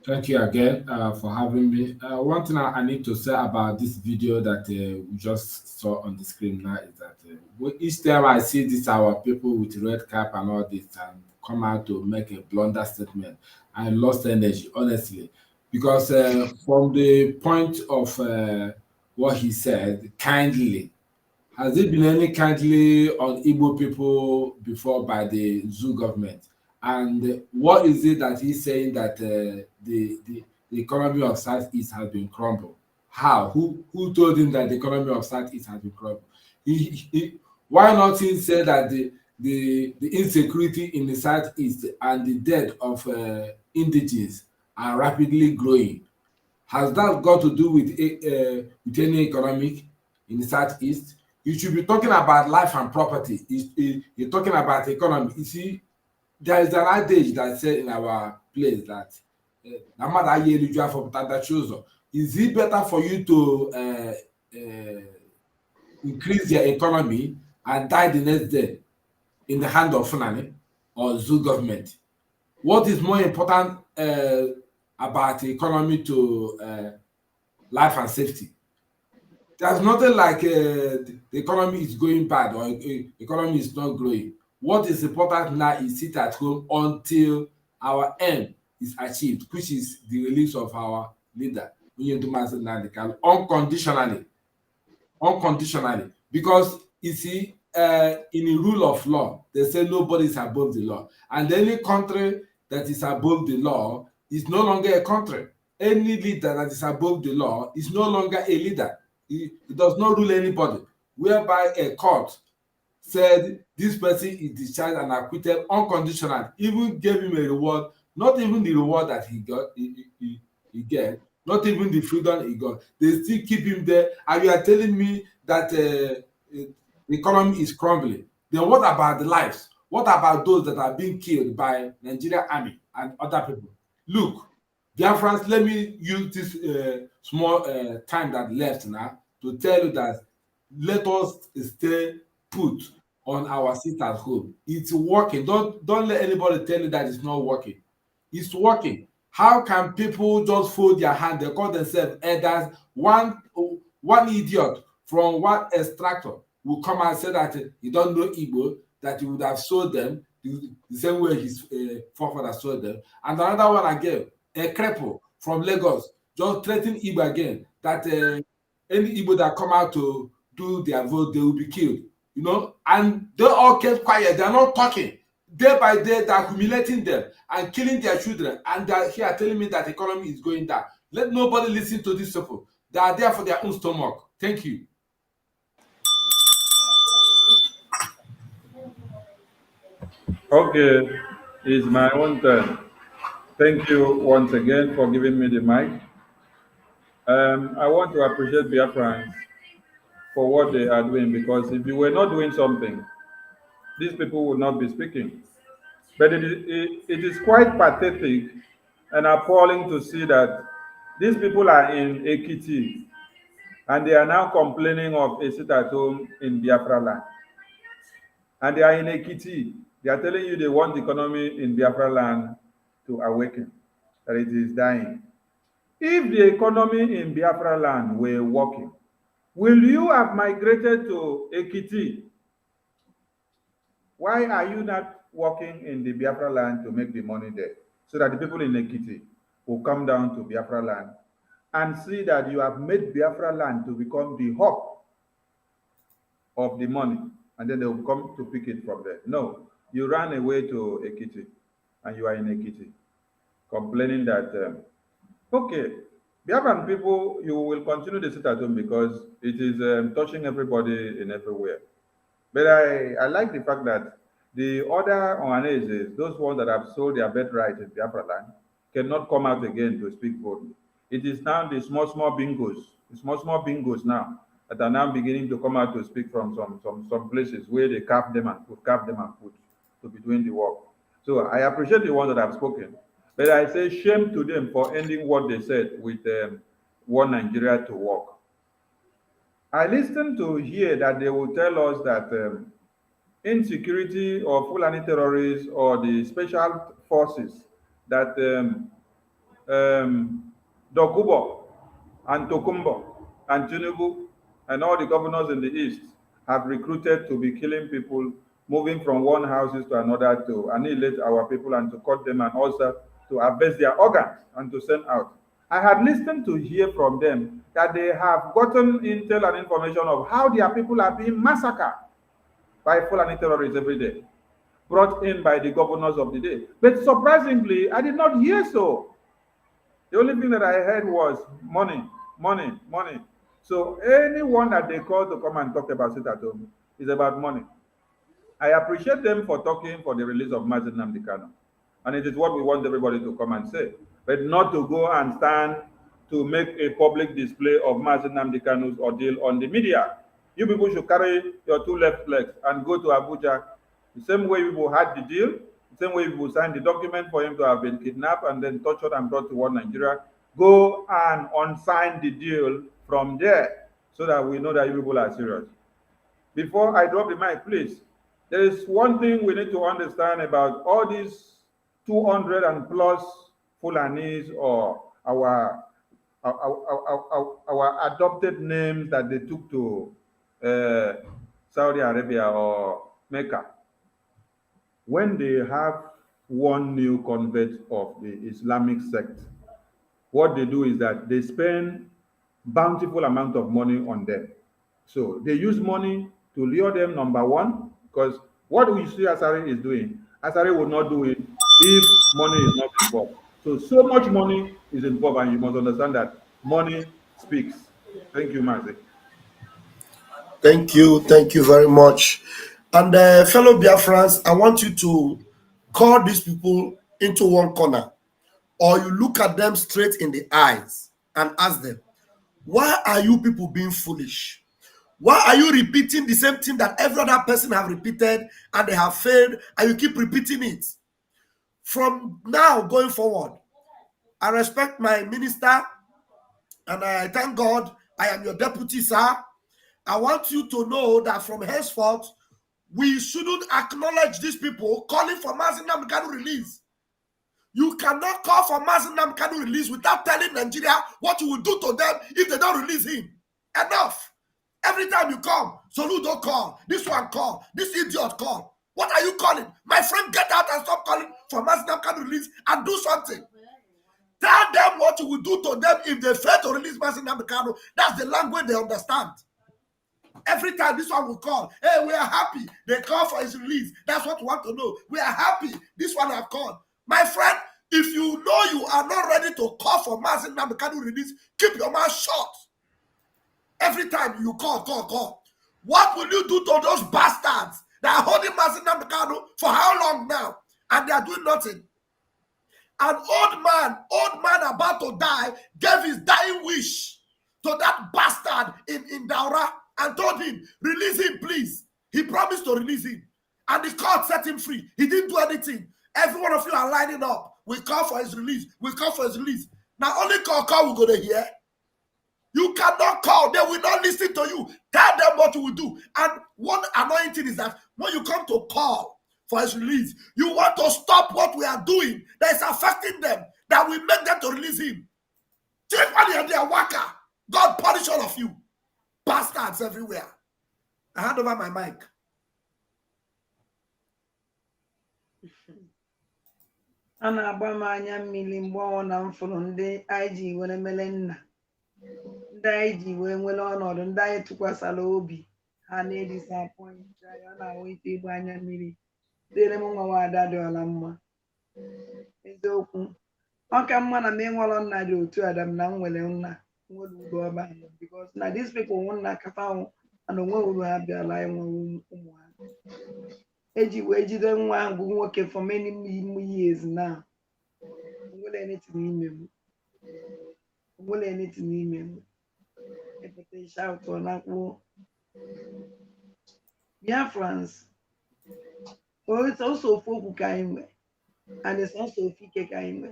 Thank you again for having me. One thing I need to say about this video that we just saw on the screen now is that each time I see this, our people with red cap and all this, and come out to make a blunder statement, I lost energy, honestly, because from the point of what he said, kindly, has there been any kindly on Igbo people before by the zoo government? And what is it that he's saying that the economy of Southeast has been crumbled? How? Who told him that the economy of Southeast has been crumbled? Why not he say that the insecurity in the Southeast and the death of indigenous are rapidly growing? Has that got to do with any economic in the Southeast? You should be talking about life and property. You're talking about economy. You see, there is an adage that said in our place that is it better for you to increase your economy and die the next day in the hand of Fulani or zoo government? What is more important about the economy to life and safety? There's nothing like the economy is going bad or economy is not growing. What is important now is sit at home until our aim is achieved, which is the release of our leader, unconditionally. Because you see, in the rule of law, they say nobody is above the law, and any country that is above the law is no longer a country. Any leader that is above the law is no longer a leader. It does not rule anybody, whereby a court said this person is discharged and acquitted unconditionally, even gave him a reward, not even the reward that he got, he get, not even the freedom he got. They still keep him there, and you are telling me that the economy is crumbling. Then what about the lives? What about those that are being killed by Nigerian army and other people? Look, Biafrans, let me use this small time that left now to tell you that let us stay put on our seat at home. It's working. Don't let anybody tell you that it's not working. It's working. How can people just fold their hand? They call themselves elders. One idiot from one extractor will come and say that he don't know Igbo, that he would have sold them the same way his forefather sold them. And another one again, a cripple from Lagos, just threatening Igbo again, that any Igbo that come out to do their vote, they will be killed. You know, and they all kept quiet. They're not talking. Day by day, they're humiliating them and killing their children. And they're here telling me that the economy is going down. Let nobody listen to these people. They are there for their own stomach. Thank you. Okay, it's my own turn. Thank you once again for giving me the mic. I want to appreciate Biafrans for what they are doing, because if you were not doing something, these people would not be speaking. But it is quite pathetic and appalling to see that these people are in Ekiti and they are now complaining of a sit at home in Biafra land. And they are in Ekiti. They are telling you they want the economy in Biafra land to awaken, that it is dying. If the economy in Biafra land were working, will you have migrated to Ekiti? Why are you not working in the Biafra land to make the money there, so that the people in Ekiti will come down to Biafra land and see that you have made Biafra land to become the hub of the money, and then they will come to pick it from there. No, you ran away to Ekiti, and you are in Ekiti, complaining that, okay, Biafran people, you will continue to sit at home because it is touching everybody in everywhere. But I like the fact that the other Ohaneses, those ones that have sold their birthright in Biafra land, cannot come out again to speak boldly. It is now the small bingos now that are now beginning to come out to speak from some places where they carve them and put to be doing the work. So I appreciate the ones that have spoken, but I say shame to them for ending what they said with one Nigeria to work. I listened to hear that they will tell us that insecurity or Fulani terrorists or the special forces that Dokubo and Tokumbo and Tinubu and all the governors in the east have recruited to be killing people, moving from one houses to another to annihilate our people and to cut them and also to harvest their organs and to send out. I had listened to hear from them that they have gotten intel and information of how their people are being massacred by Fulani terrorists every day, brought in by the governors of the day. But surprisingly, I did not hear so. The only thing that I heard was money, money, money. So anyone that they call to come and talk about sit at home is about money. I appreciate them for talking for the release of Mazi Nnamdi Kanu. And it is what we want everybody to come and say, but not to go and stand to make a public display of Mazi Nnamdi Kanu's ordeal on the media. You people should carry your two left legs and go to Abuja. The same way people had the deal, the same way people signed the document for him to have been kidnapped and then tortured and brought to one Nigeria. Go and unsign the deal from there so that we know that you people are serious. Before I drop the mic, please, there is one thing we need to understand about all these 200 and plus Fulanis or our adopted names that they took to Saudi Arabia or Mecca. When they have one new convert of the Islamic sect, what they do is that they spend bountiful amount of money on them. So they use money to lure them, number one, because what we see Asari is doing, Asari will not do it if money is not involved. So much money is involved, and you must understand that money speaks. Thank you, Mazi. Thank you very much. And fellow Biafrans, I want you to call these people into one corner, or you look at them straight in the eyes and ask them, why are you people being foolish? Why are you repeating the same thing that every other person have repeated and they have failed, and you keep repeating it? From now going forward, I respect my minister and I thank God I am your deputy, sir. I want you to know that from henceforth, we shouldn't acknowledge these people calling for Mazi Nnamdi Kanu release. You cannot call for Mazi Nnamdi Kanu release without telling Nigeria what you will do to them if they don't release him. Enough. Every time you come, Soludo call, this one call, this idiot call. What are you calling? My friend, get out and stop calling for Mazi Nnamdi Kanu release and do something. Tell them what you will do to them if they fail to release Mazi Nnamdi Kanu. That's the language they understand. Every time this one will call, hey, we are happy. They call for his release. That's what we want to know. We are happy. This one have called. My friend, if you know you are not ready to call for Mazi Nnamdi Kanu release, keep your mouth shut. Every time you call. What will you do to those bastards that are holding Mazi Nnamdi Kanu for how long now? And they are doing nothing. An old man about to die, gave his dying wish to that bastard in Daura and told him, release him, please. He promised to release him. And the court set him free. He didn't do anything. Every one of you are lining up. We call for his release. We call for his release. Now only call will go to hear. You cannot call. They will not listen to you. Tell them what you will do. And one annoying thing is that when you come to call for his release, you want to stop what we are doing that is affecting them, that will make them to release him. Take money and their worker. God punish all of you. Bastards everywhere. I hand over my mic. A na-agba m anya mmiri mgbe ọnwụ na mfụrụ ndị IG were mere nna ndị anyị ji wee nwere ọnọdụ ndị anyị tụkwasara obi ha na-edisapọint anyị ọ na-ahụ ife igbu anya mmiri dịrị m nwa nwaada dị ọla mma eziokwu ọ ka mma na m enwere nna dị otu adam na m nwere nna nwere uru ọba because na these people nwụ nna kafa ahụ mana onwe uru ha bịala enwe ụmụ ha eji wee jide nwa ahụ bụ nwoke for many years now onwere anything n'ime m epụta shout ọ na-akpụ Biafrans also ofu okwu ka anyị nwe and it's also ofu ike ka anyị nwe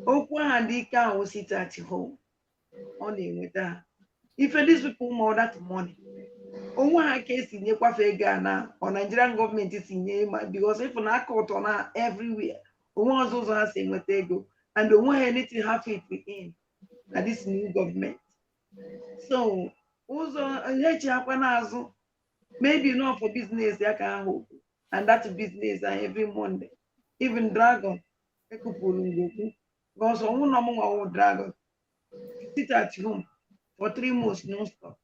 okwu aha dị ike ahụ sit at home ọ na-enweta ha ife these people more that money onwe ha ka esi nyekwafe ego a na ọ Nigerian gọọmenti si nye ma because if na aka ụtọ na everywhere onwe ọzọ ụzọ ha si enweta ego and onwe ha anything ha fit in na this new government so ụzọ echi akwa n'azụ maybe not for business ya ka ahụ and that business every Monday even dragon ekupụrụ ngokwu because ọnwụ na ọmụnwa dragon sit at home for 3 months non stop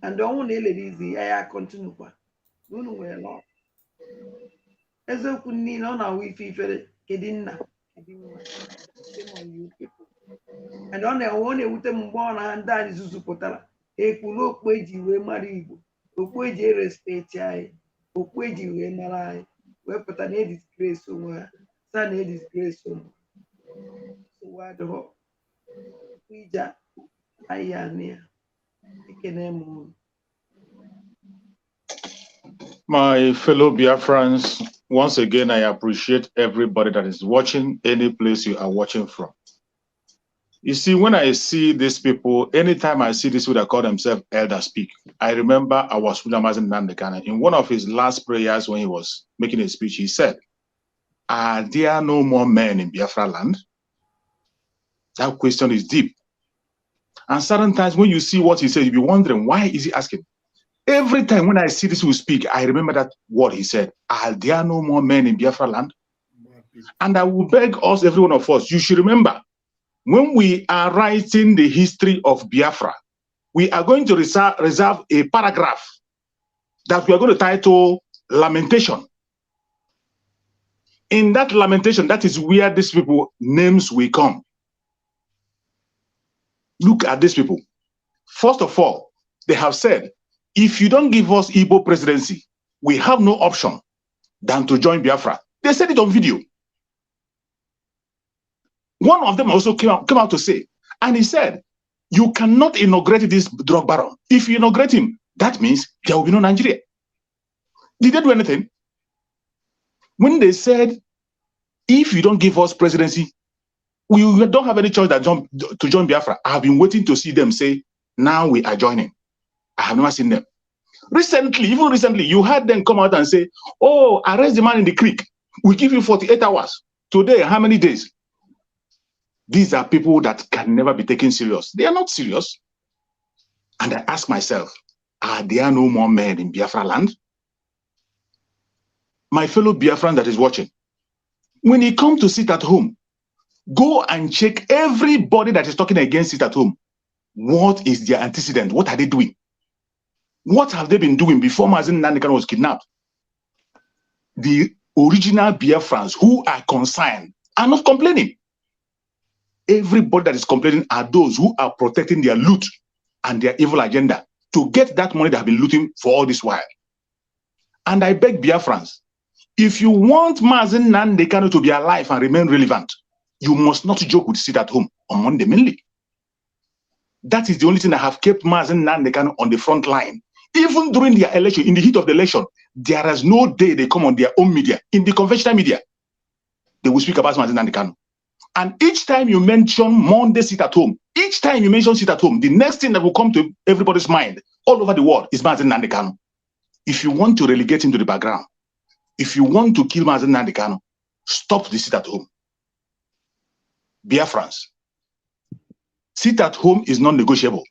and ọnwụ na-elere izi ya continue kwa unu nwere lọ eziokwu niile ọ na-awụ ifere kedu nna kedu nwa and ọ na-ewute m mgbe ọ na ndị anyị zuzupụtara ekwuru okpu eji wee mara Igbo okpu eji erespeti anyị okpu eji wee mara anyị wee pụta na edisgrace onwe ha sa na edisgrace onwe ụwa adịghọ ija anyị anị ya ekene m unu. My fellow Biafrans, once again, I appreciate everybody that is watching, any place you are watching from. You see, when I see these people, anytime I see these people that call themselves elder speak, I remember I was with Nandekana. In one of his last prayers when he was making a speech, he said, are there no more men in Biafra land? That question is deep. And certain times when you see what he says, you'll be wondering, why is he asking? Every time when I see this who speak, I remember that what he said, are there no more men in Biafra land? And I will beg us, every one of us, you should remember, when we are writing the history of Biafra, we are going to reserve a paragraph that we are going to title Lamentation. In that lamentation, that is where these people names will come. Look at these people. First of all, they have said, if you don't give us Igbo presidency, we have no option than to join Biafra. They said it on video. One of them also came out to say, and he said, you cannot inaugurate this drug baron. If you inaugurate him, that means there will be no Nigeria. Did they do anything? When they said, if you don't give us presidency, we don't have any choice to join Biafra. I have been waiting to see them say, now we are joining. I have never seen them. Recently, even recently, you had them come out and say, oh, arrest the man in the creek. We give you 48 hours. Today, how many days? These are people that can never be taken serious. They are not serious. And I ask myself, are there no more men in Biafra land? My fellow Biafran that is watching, when you come to sit at home, go and check everybody that is talking against it at home. What is their antecedent? What are they doing? What have they been doing before Mazen Nandekan was kidnapped? The original Biafrans who are concerned are not complaining. Everybody that is complaining are those who are protecting their loot and their evil agenda to get that money they have been looting for all this while. And I beg Biafrans, if you want Mazen Nandekan to be alive and remain relevant, you must not joke with sit at home on Monday mainly. That is the only thing that have kept Mazen Nandekan on the front line. Even during their election, in the heat of the election, there is no day they come on their own media, in the conventional media, they will speak about Mazen Nandekan. And each time you mention Monday sit at home, each time you mention sit at home, the next thing that will come to everybody's mind all over the world is Mazen Nandekan. If you want to relegate him to the background, if you want to kill Mazen Nandekan, stop the sit at home. Biafrans, sit at home is non-negotiable.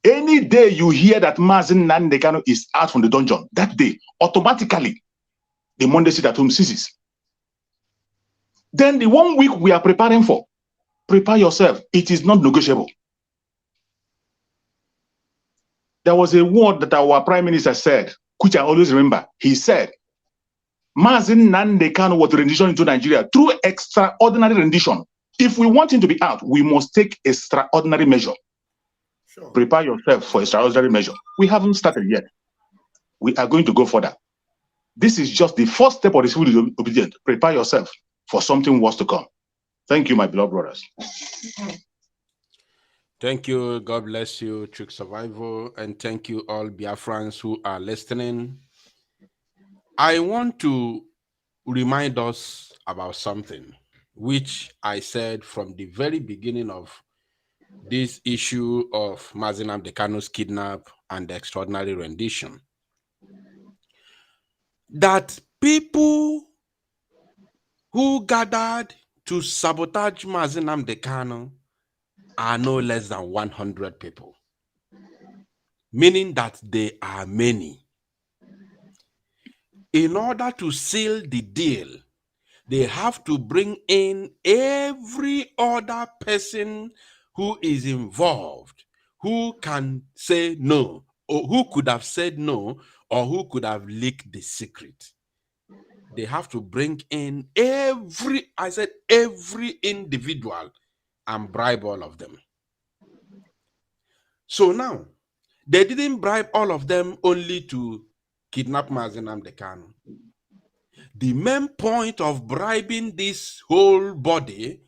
Any day you hear that Mazen Nandekan is out from the dungeon, that day, automatically, the Monday sit at home ceases. Then the 1 week we are preparing for, prepare yourself. It is not negotiable. There was a word that our prime minister said, which I always remember. He said, Mazin Nnamdi Kanu was rendition into Nigeria through extraordinary rendition. If we want him to be out, we must take extraordinary measure. Sure. Prepare yourself for extraordinary measure. We haven't started yet. We are going to go further. This is just the first step of the civil disobedience. Prepare yourself for something worse to come. Thank you, my beloved brothers. Thank you. God bless you, Trick Survival. And thank you all Biafrans who are listening. I want to remind us about something, which I said from the very beginning of this issue of Mazi Nnamdi Kanu's kidnap and the extraordinary rendition. That people who gathered to sabotage Mazi Nnamdi Kanu are no less than 100 people, meaning that they are many. In order to seal the deal, they have to bring in every other person who is involved, who can say no, or who could have said no, or who could have leaked the secret. They have to bring in every individual and bribe all of them. So now, they didn't bribe all of them only to kidnap Mazi Nnamdi Kanu. The main point of bribing this whole body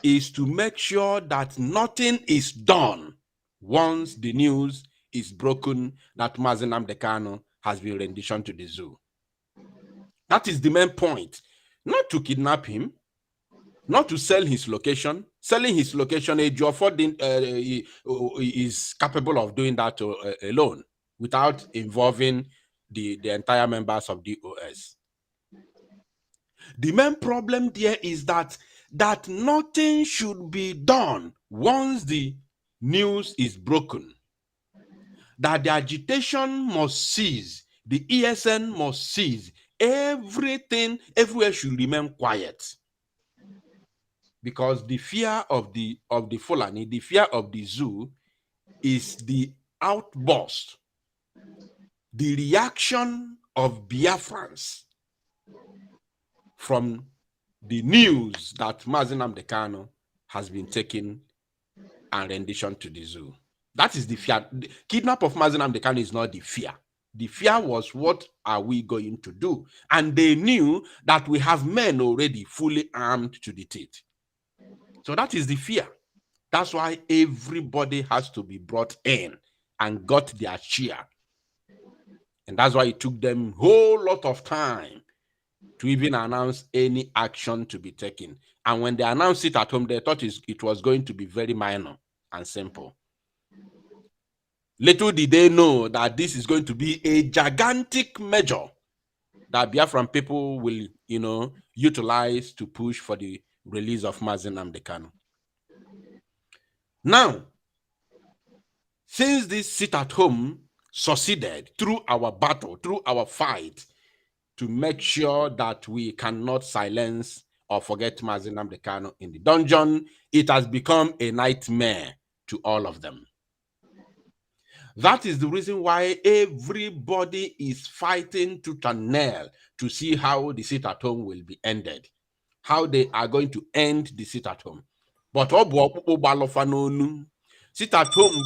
is to make sure that nothing is done once the news is broken that Mazi Nnamdi Kanu has been renditioned to the zoo. That is the main point. Not to kidnap him, not to sell his location. Selling his location, is capable of doing that alone without involving the entire members of the OS. The main problem there is that nothing should be done once the news is broken. That the agitation must cease, the ESN must cease. Everything, everywhere should remain quiet. Because the fear of the Fulani, the fear of the zoo is the outburst, the reaction of Biafrans from the news that Mazi Nnamdi Kanu has been taken and renditioned to the zoo. That is the fear. The kidnap of Mazi Nnamdi Kanu is not the fear. The fear was, what are we going to do? And they knew that we have men already fully armed to the teeth. So that is the fear. That's why everybody has to be brought in and got their share. And that's why it took them a whole lot of time to even announce any action to be taken. And when they announced it at home, they thought it was going to be very minor and simple. Little did they know that this is going to be a gigantic measure that Biafran people will, utilize to push for the release of Mazi Nnamdi Kanu. Now, since this sit at home succeeded through our battle, through our fight, to make sure that we cannot silence or forget Mazi Nnamdi Kanu in the dungeon, it has become a nightmare to all of them. That is the reason why everybody is fighting tooth and nail to see how the sit at home will be ended, how they are going to end the sit at home. But sit at home,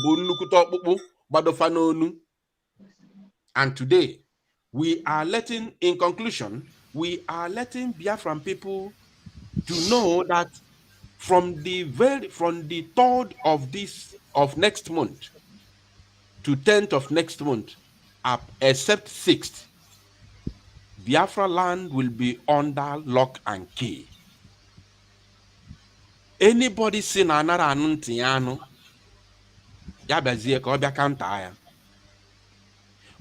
and today, we are letting Biafran people to know that from the 3rd of next month to 10th of next month, except 6th, Biafra land will be under lock and key. Anybody seen another anuntiano,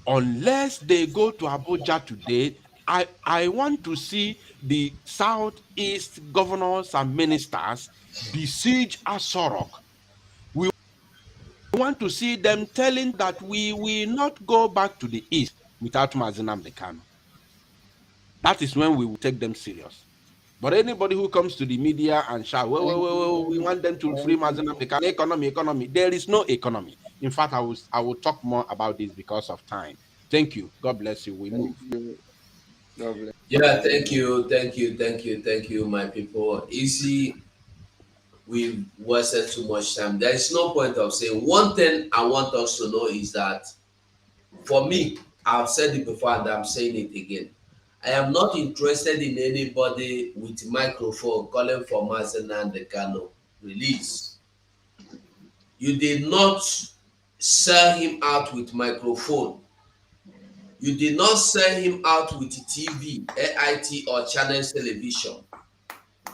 unless they go to Abuja today, I want to see the Southeast governors and ministers besiege Asorok. We want to see them telling that we will not go back to the East without Mazi Nnamdi Kanu. That is when we will take them serious. But anybody who comes to the media and shout, we want them to free Mazi Nnamdi Kanu, economy. There is no economy. In fact, I will talk more about this because of time. Thank you. God bless you. We Thank move. you. God bless. Yeah, thank you, thank you, thank you, thank you, my people. You see, we've wasted too much time. There is no point of saying. One thing I want us to know is that for me, I've said it before and I'm saying it again. I am not interested in anybody with microphone calling for Mazena and the Kano release. You did not sell him out with microphone. You did not sell him out with TV, AIT, or channels television.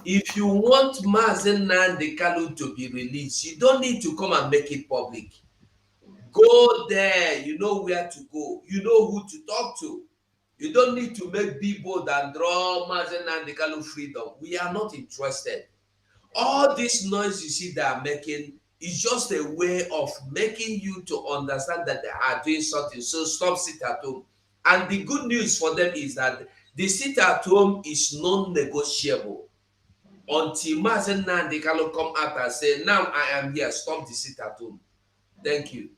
If you want Mazen Nandi Kalu to be released, you don't need to come and make it public. Go there, you know where to go, you know who to talk to. You don't need to make big bold and draw Mazen Nandi Kalu freedom. We are not interested. All this noise you see they are making is just a way of making you to understand that they are doing something. So stop sit at home. And the good news for them is that the sit at home is non-negotiable until Mazen Nandi Kalu come out and say, now I am here, stop the sit at home. Thank you.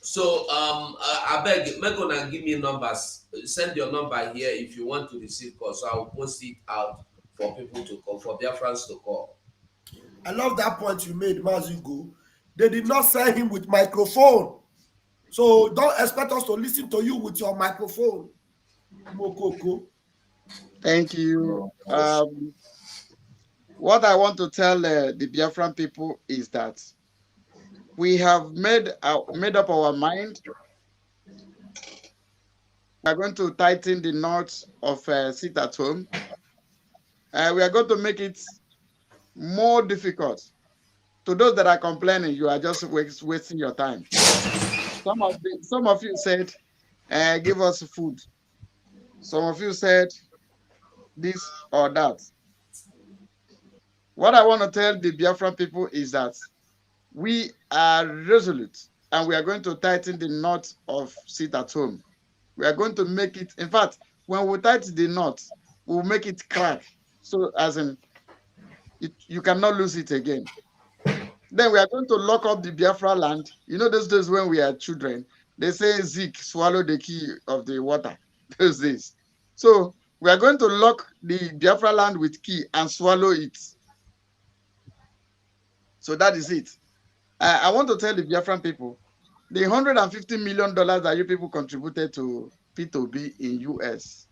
So I beg, Megona, give me numbers. Send your number here if you want to receive calls. So I will post it out for people to call, for their friends to call. I love that point you made, Mazugo. They did not sell him with microphone. So don't expect us to listen to you with your microphone. Mokoko. Thank you. What I want to tell the Biafran people is that we have made up our mind. We are going to tighten the knots of sit at home. We are going to make it more difficult. To those that are complaining, you are just wasting your time. Some of you said, give us food. Some of you said this or that. What I want to tell the Biafran people is that we are resolute and we are going to tighten the knot of sit at home. We are going to make it, in fact, when we tighten the knot, we'll make it crack. So as in, you cannot lose it again. Then we are going to lock up the Biafra land. You know those days when we are children, they say Zeke swallow the key of the water. Those days. So we are going to lock the Biafra land with key and swallow it. So that is it. I want to tell the Biafran people, the $150 million that you people contributed to P2B in US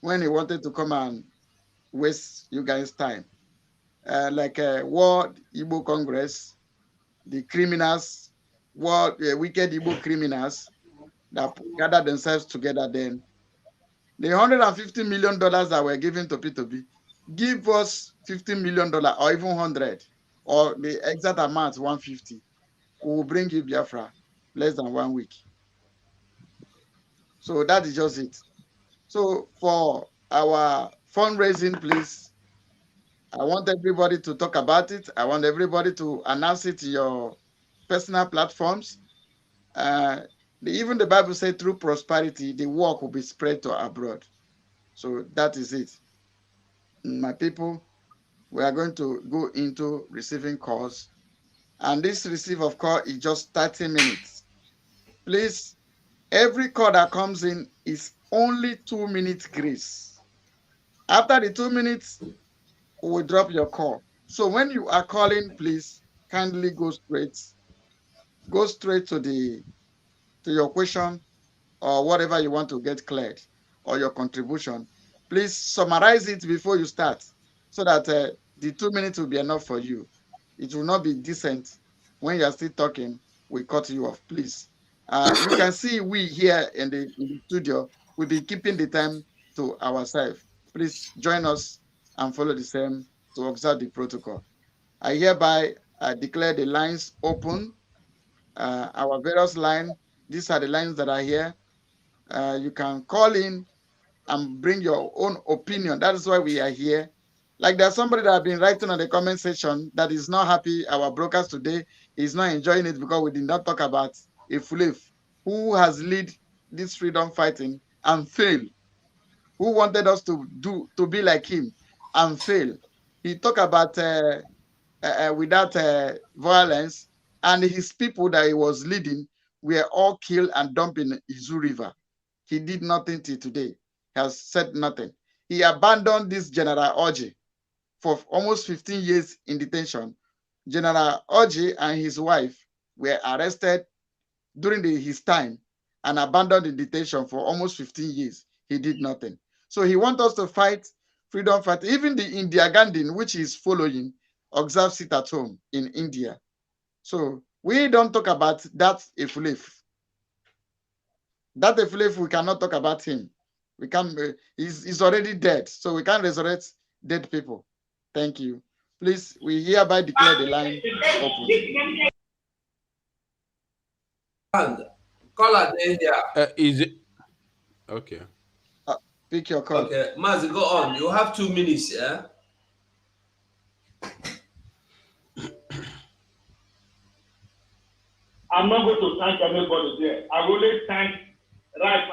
when he wanted to come and waste you guys' time, like World Igbo Congress, the criminals, wicked Igbo criminals that gathered themselves together then. The $150 million that were given to P2B, give us $50 million or even 100, or the exact amount 150. We will bring you Biafra less than 1 week. So that is just it. So for our fundraising, please, I want everybody to talk about it. I want everybody to announce it to your personal platforms. Even the Bible says through prosperity, the work will be spread to abroad. So that is it. My people, we are going to go into receiving calls. And this receive of call is just 30 minutes. Please, every call that comes in is only 2 minutes grace. After the 2 minutes, we will drop your call. So when you are calling, please kindly go straight to your question or whatever you want to get cleared or your contribution. Please summarize it before you start so that the 2 minutes will be enough for you. It will not be decent when you are still talking, we cut you off, please. You can see we here in the studio will be keeping the time to ourselves. Please join us and follow the same to observe the protocol. I hereby declare the lines open. Our various lines, these are the lines that are here. You can call in and bring your own opinion. That is why we are here. Like there's somebody that have been writing on the comment section that is not happy. Our brokers today is not enjoying it because we did not talk about a Fulif who has lead this freedom fighting and fail. Who wanted us to be like him and fail. He talked about without violence and his people that he was leading were all killed and dumped in Izu River. He did nothing till today. He has said nothing. He abandoned this General Oji for almost 15 years in detention. General Oji and his wife were arrested during his time and abandoned in detention for almost 15 years. He did nothing. So he wants us to fight freedom fighter. Even the India Gandhi, which is following, observe sit at home in India. So we don't talk about that Efulef. That Efulef, we cannot talk about him. We can. He's already dead, so we can't resurrect dead people. Thank you. Please, we hereby declare the line open. Call at India. Is it okay? Pick your call. Okay, Mazi, go on. You have 2 minutes, yeah? I'm not going to thank anybody there. I will only thank right.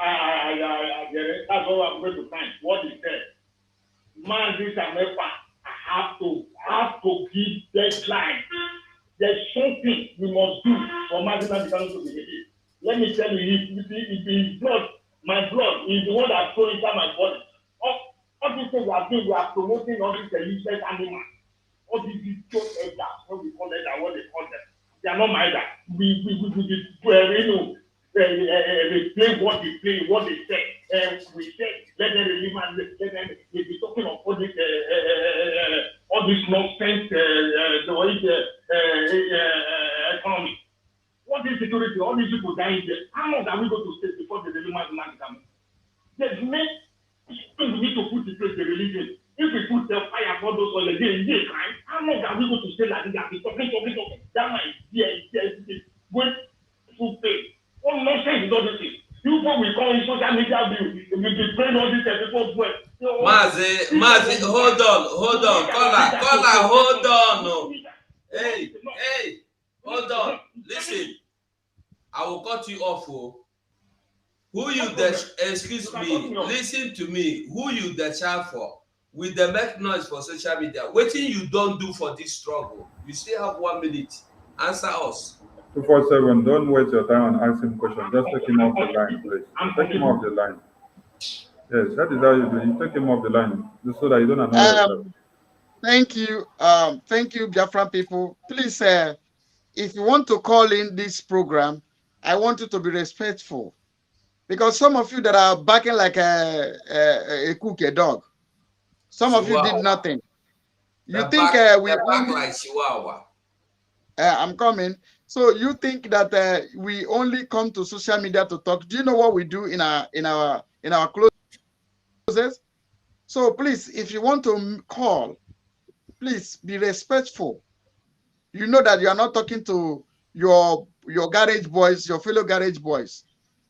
That's all I'm going to thank. What he said. Mazi Samepa, I have to give deadline. There's something we must do for Mazi Samepa to be released. Let me tell you, if his blood, my blood, is the one that flows inside my body. All these things we are doing, we are promoting all these useless animals. All these idiot elders, what we call elders, what they call them. They are not my elders. We play what they play, what they say. We say, let them release man, let them be talking of all this nonsense, economy. What is security? All these people dying there. How long are we going to stay before the release man come? There's many things we need to put in place the religion. If we put the fire for those on the day, crime, how long are we going to stay like this? Talking. That might be going to pay. What nonsense is all this thing? You people will call in social media view. You will be praying all these people well. Mazi, hold on. Caller, hold on. No. Hey, hold on. Listen, I will cut you off. Excuse me, listen to me. Who you the child for? With the make noise for social media. Waiting you don't do for this struggle. You still have 1 minute. Answer us. 247, don't waste your time on asking questions. Just take him off the line, please. Take him off the line. Yes, that is how you do it. You take him off the line just so that you don't annoy yourself. Thank you. Thank you, Biafran people. Please, if you want to call in this program, I want you to be respectful. Because some of you that are barking like a cook, a dog, some of you did nothing. You think we back like Chihuahua. I'm coming. So you think that we only come to social media to talk? Do you know what we do in our closets? So please, if you want to call, please be respectful. You know that you are not talking to your garage boys, your fellow garage boys.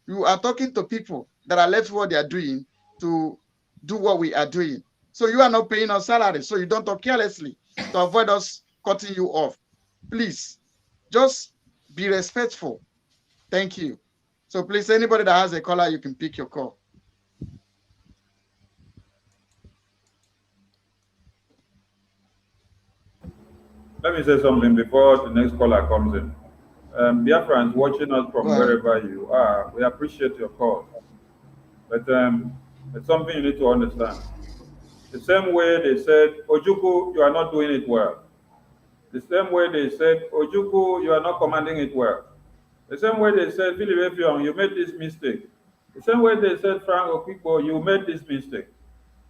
You are talking to people that are left what they are doing to do what we are doing. So you are not paying us salary, so you don't talk carelessly to avoid us cutting you off. Please, just be respectful. Thank you. So please, anybody that has a caller, you can pick your call. Let me say something before the next caller comes in. Biafrans watching us from wherever you are, we appreciate your call. But it's something you need to understand. The same way they said, Ojuku, you are not doing it well. The same way they said, Ojuku, you are not commanding it well. The same way they said, Philip Efiong, you made this mistake. The same way they said, Frank Okiko, you made this mistake.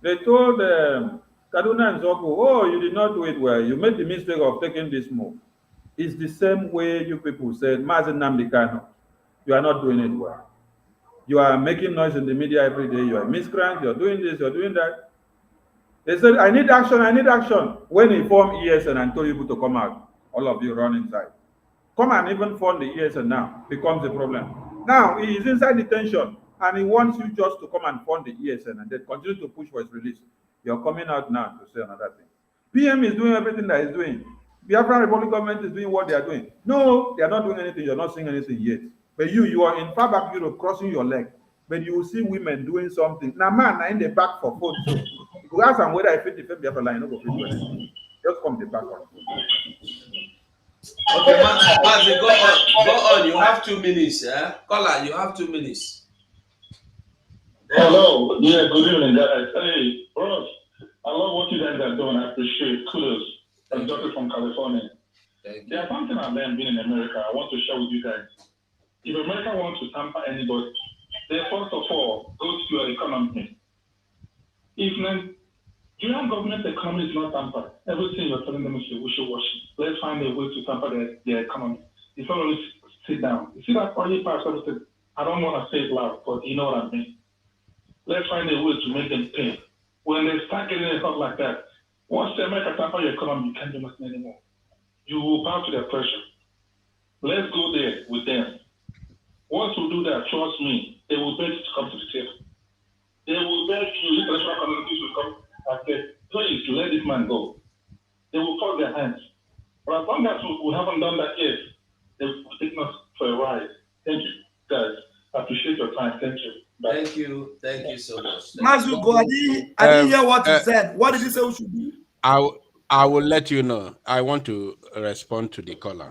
They told Kaduna and Zoku, oh, you did not do it well. You made the mistake of taking this move. It's the same way you people said, Mazen Nnamdi Kanu, you are not doing it well. You are making noise in the media every day. You are a miscreant. You're doing this. You're doing that. They said, I need action. I need action. When he formed ESN and told people to come out, all of you run inside. Come and even form the ESN now becomes a problem. Now he is inside detention and he wants you just to come and form the ESN and then continue to push for his release. You're coming out now to say another thing. PM is doing everything that he's doing. Biafra Republic government is doing what they are doing. No, they are not doing anything. You're not seeing anything yet. But you are in far back Europe crossing your leg. But you will see women doing something. Now, man, in the back for phone. So if you ask them whether I fit the Biafra line, no go fit. Just come the back on. Okay, Mazi, go on. Go on. You have 2 minutes. Caller, you have 2 minutes. Hello. Yeah, good evening, guys. Hey, bros. I love what you guys are doing. I appreciate. Kudos. I'm Joseph from California. There's something I've learned being in America. I want to share with you guys. If America wants to tamper anybody, they first of all go to your economy. If Nigerian government economy is not tampered, everything you're telling them is wishy-washy. Let's find a way to tamper their economy. It's not only sit down. You see that oil price, everything. I don't want to say it loud, but you know what I mean. Let's find a way to make them pay. When they start getting stuff like that, once they make a tamper your economy, you can't do nothing anymore. You will bow to their pressure. Let's go there with them. Once we do that, trust me, they will beg you to come to the table. They will beg you, international communities will come and say, please let this man go. They will fold their hands. But as long as we haven't done that yet, they will take us for a ride. Thank you, guys. I appreciate your time. Thank you. Bye. Thank you. Thank you so much. Mazuko, I didn't hear what you said. What did you say we should do? I will let you know. I want to respond to the caller.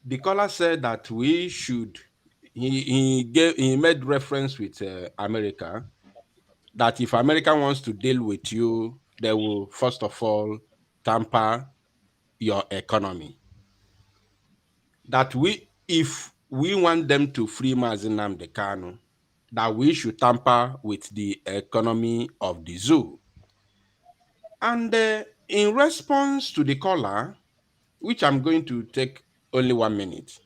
The caller said that we should. He made reference with America, that if America wants to deal with you, they will first of all tamper your economy. That if we want them to free Mazi Nnamdi Kanu, that we should tamper with the economy of the zoo. And in response to the caller, which I'm going to take only 1 minute,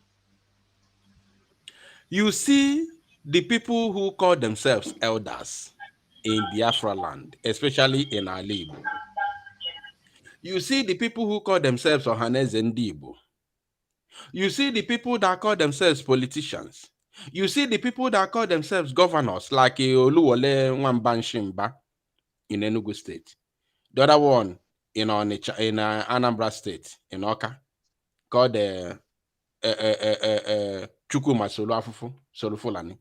you see the people who call themselves elders in Biafra land, especially in Alibo. You see the people who call themselves Ohaneze Ndibo. You see the people that call themselves politicians. You see the people that call themselves governors, like Oluwole Nwambanshimba in Enugu State. The other one in Anambra State, in Oka, called Chukuma Solufulani.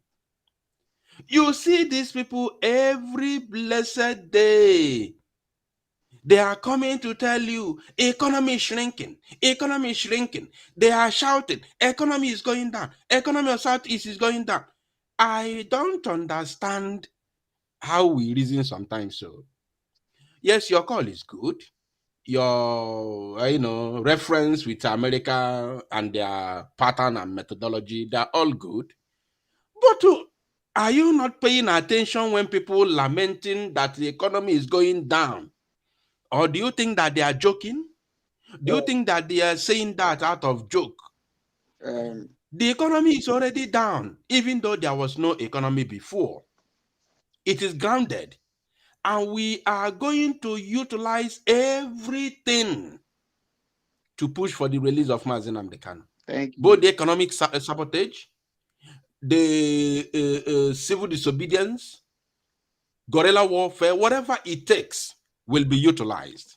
You see these people every blessed day. They are coming to tell you, economy is shrinking, economy is shrinking. They are shouting, economy is going down, economy of Southeast is going down. I don't understand how we reason sometimes. So, yes, your call is good. Your, reference with America and their pattern and methodology, they're all good. But are you not paying attention when people lamenting that the economy is going down? Or do you think that they are joking? Do you think that they are saying that out of joke? The economy is already down, even though there was no economy before. It is grounded. And we are going to utilize everything to push for the release of Mazi Nnamdi Kanu. Thank you. Both the economic sabotage, the civil disobedience, guerrilla warfare, whatever it takes will be utilized.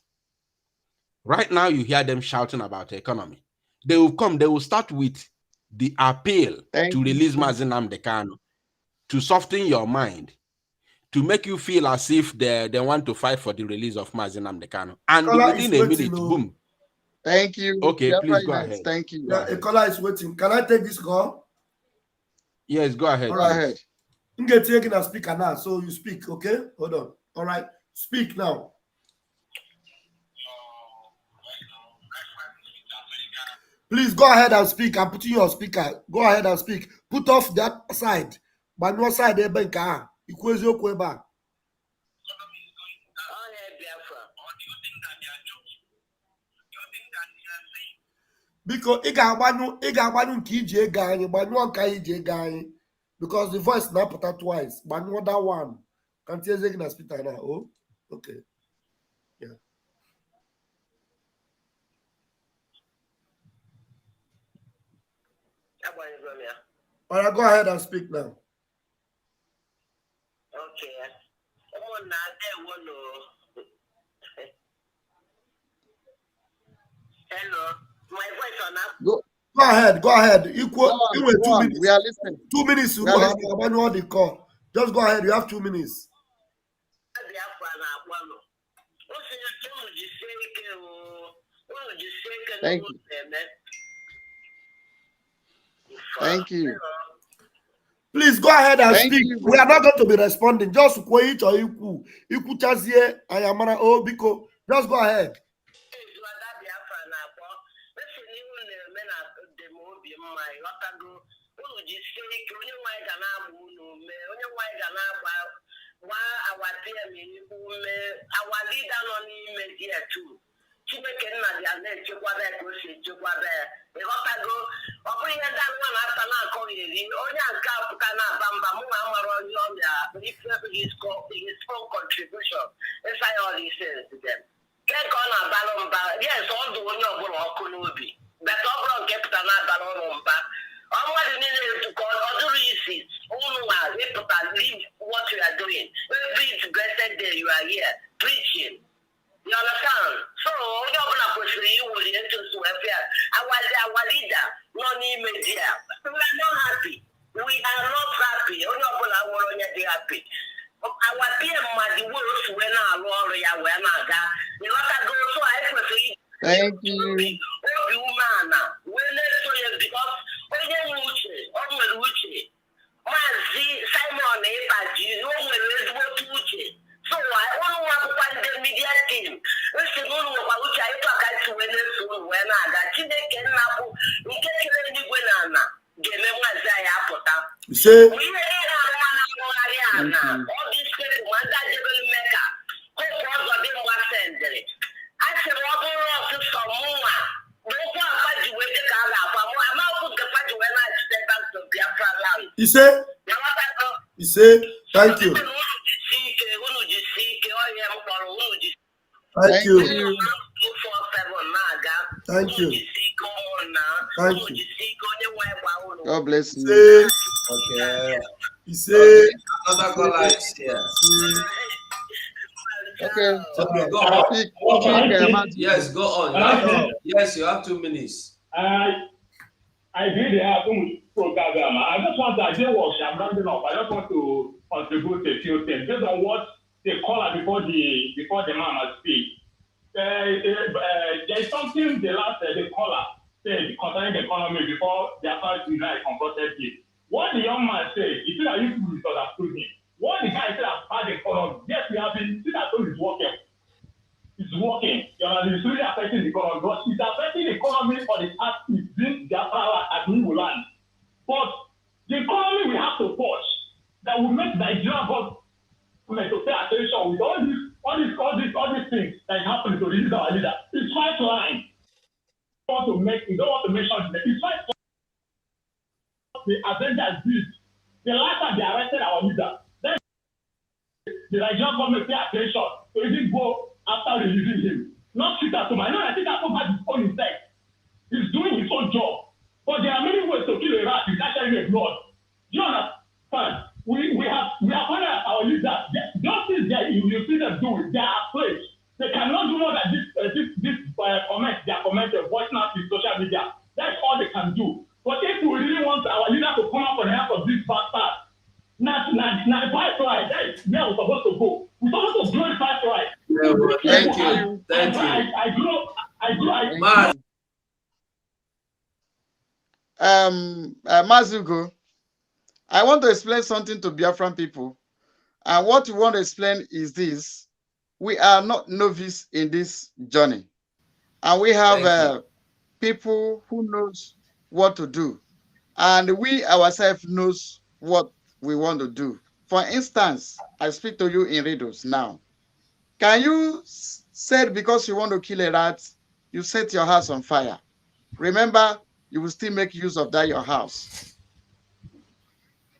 Right now, you hear them shouting about the economy. They will come, they will start with the appeal to release Mazi Nnamdi Kanu, to soften your mind, to make you feel as if they want to fight for the release of Mazi Nnamdi Kanu. And within a minute, boom. Thank you. Okay, please go ahead. Thank you. Yeah, a caller is waiting. Can I take this call? Yes, go ahead. Go ahead. I'm going to take a speaker now, so you speak, okay? Hold on. All right, speak now. Please go ahead and speak. I'm putting you on speaker. Go ahead and speak. Put off that side. But no side there, Benka. Equation Kweba. Because because the voice now put out twice, but not that one. Can't you say na speaker now? Oh, okay. Yeah. All right, go ahead and speak now. Okay. Hello. My voice on up. Go ahead. Equal 2 minutes. We are listening. 2 minutes. You have the call. Just go ahead. You have 2 minutes. Thank you. Thank you. Please go ahead and Thank speak. you. We are not going to be responding. Just wait or equal. Equal chazie ayamara obiko. Just go ahead. Our leader non media too. Chineke nna dị ala echekwaba ya ka o si echekwaba ya ịghọtago ọ bụrụ ihe ndị anụmanụ na-ata na-akọghị eri onye nke apụta na-aba mba mụ na amara onye ọbịa his own contribution inside all these things then ke ka ọ na-abalụ mba yes ọ dị onye ọbụla ọkụ n'obi beta ọ bụrụ nke pụta na-abalụ ụlọ mba ọmụmadụ niile etukọ ọ dụrụ isi ụnụ nwa ịpụta leave what you are doing every blessed day you are here preaching. You understand? So, onye ọbụla kwesịrị iwere etusu welfare. Our leader, non-media. We are not happy. We are not happy. Onye ọbụla nwere onye dị happy. Our PM mmadụ were osu wee na-alụ ọrụ ya wee na-aga. Ịghọtago so anyị kwesịrị Thank you. obi umeala wee na-eso ya because onye nwe uche, o nwere uche. Maazị Simon Ịbaji, o nwere ezigbote uche. So I want the media team. Listen, I to win this when I got Chineke Nabu, we get to any winner. Give me one You say, we all these people, one that devil maker. Who was a bit more sending? I said, what was to some more? Don't want to wait the car up. I'm out of the party when I step back to Biafra land. you say, thank you. Thank you. Thank you. Thank you. God bless you. Okay. You say, Another caller is here. Okay. Okay, go on. Speak, Yes, go on. Yes, you have 2 minutes. I did have program. I just want to, I did work, I'm rounding up. I just want to contribute a few things based on what the caller before the man speak. There's something the caller said concerning the economy before the first unite confronted him. What the young man said, he said that you misunderstood him. What the guy said about the economy, yes, we have been see that is working. It's working. You know, it's really affecting the economy, but it's affecting the economy for the past 15 Biafra at New Land. But the economy we have to push that will make Nigeria government to pay attention with all these things that happen to this our leader. It's right line. We don't want to mention it. It's right the agenda is this. The last time they arrested our leader, then the Nigerian government pay attention to even go after releasing him. Not sit at home. I know I think that has his own effect. He's doing his own job. But there are many ways to kill a rat without sharing a blood. Do you understand? We have honored our leaders. Justice there, you see them do it. They are afraid. They cannot do more than this comment. They are commenting, voicing out in social media. That's all they can do. But if we really want our leader to come up on the help of this bastard, not pipeline, that is where we're supposed to go. We're supposed to glorify right. Thank you. Thank you. I Mazugo, I want to explain something to Biafran people. And what we want to explain is this. We are not novice in this journey. And we have people who knows what to do. And we ourselves knows what we want to do. For instance, I speak to you in riddles now. Can you say because you want to kill a rat, you set your house on fire? Remember, you will still make use of that your house.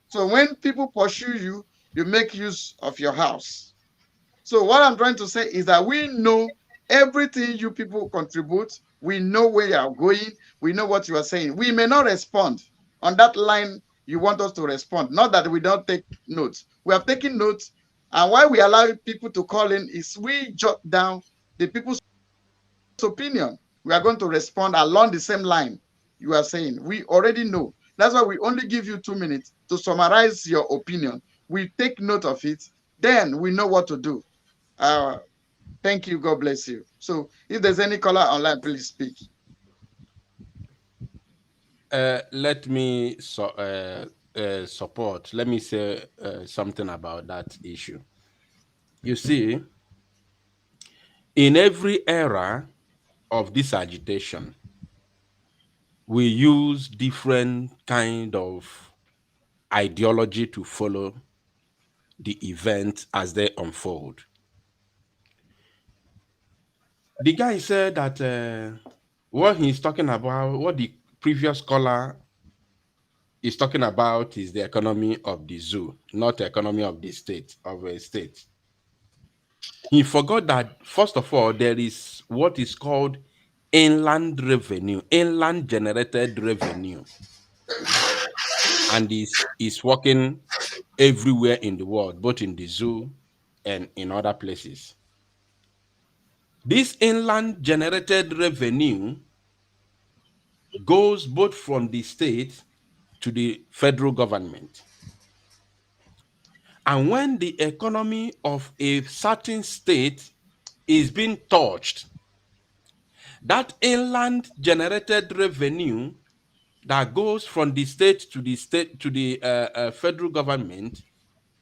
So when people pursue you, you make use of your house. So what I'm trying to say is that we know everything you people contribute. We know where you are going. We know what you are saying. We may not respond on that line you want us to respond. Not that we don't take notes. We have taken notes. And why we allow people to call in is we jot down the people's opinion. We are going to respond along the same line you are saying. We already know. That's why we only give you 2 minutes to summarize your opinion. We take note of it. Then we know what to do. Thank you. God bless you. So if there's any caller online, please speak. Let me support. Let me say something about that issue. You see, in every era of this agitation, we use different kind of ideology to follow the events as they unfold. The guy said that what he's talking about, what the previous caller is talking about, is the economy of the zoo, not the economy of the state, of a state. He forgot that, first of all, there is what is called inland revenue, inland generated revenue, and is working everywhere in the world, both in the zoo and in other places. This inland generated revenue goes both from the state to the federal government. And when the economy of a certain state is being touched, that inland generated revenue that goes from the state to the federal government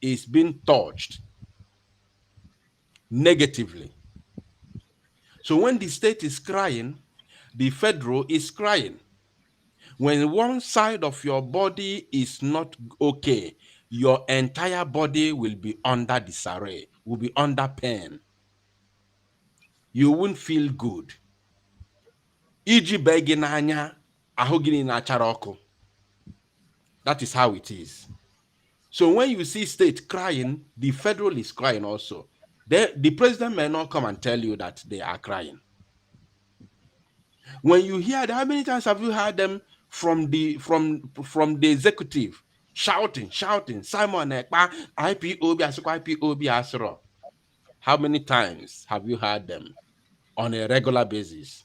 is being touched negatively. So when the state is crying, the federal is crying. When one side of your body is not okay, your entire body will be under disarray, will be under pain. You won't feel good. Iji begi n'anya, ahụ gị na-achara ọkụ. That is how it is. So when you see state crying, the federal is crying also. The president may not come and tell you that they are crying. When you hear that, how many times have you heard them from the executive shouting, Simon Ekpa, IPOB Asukwa, IPOB Asuro? How many times have you heard them on a regular basis?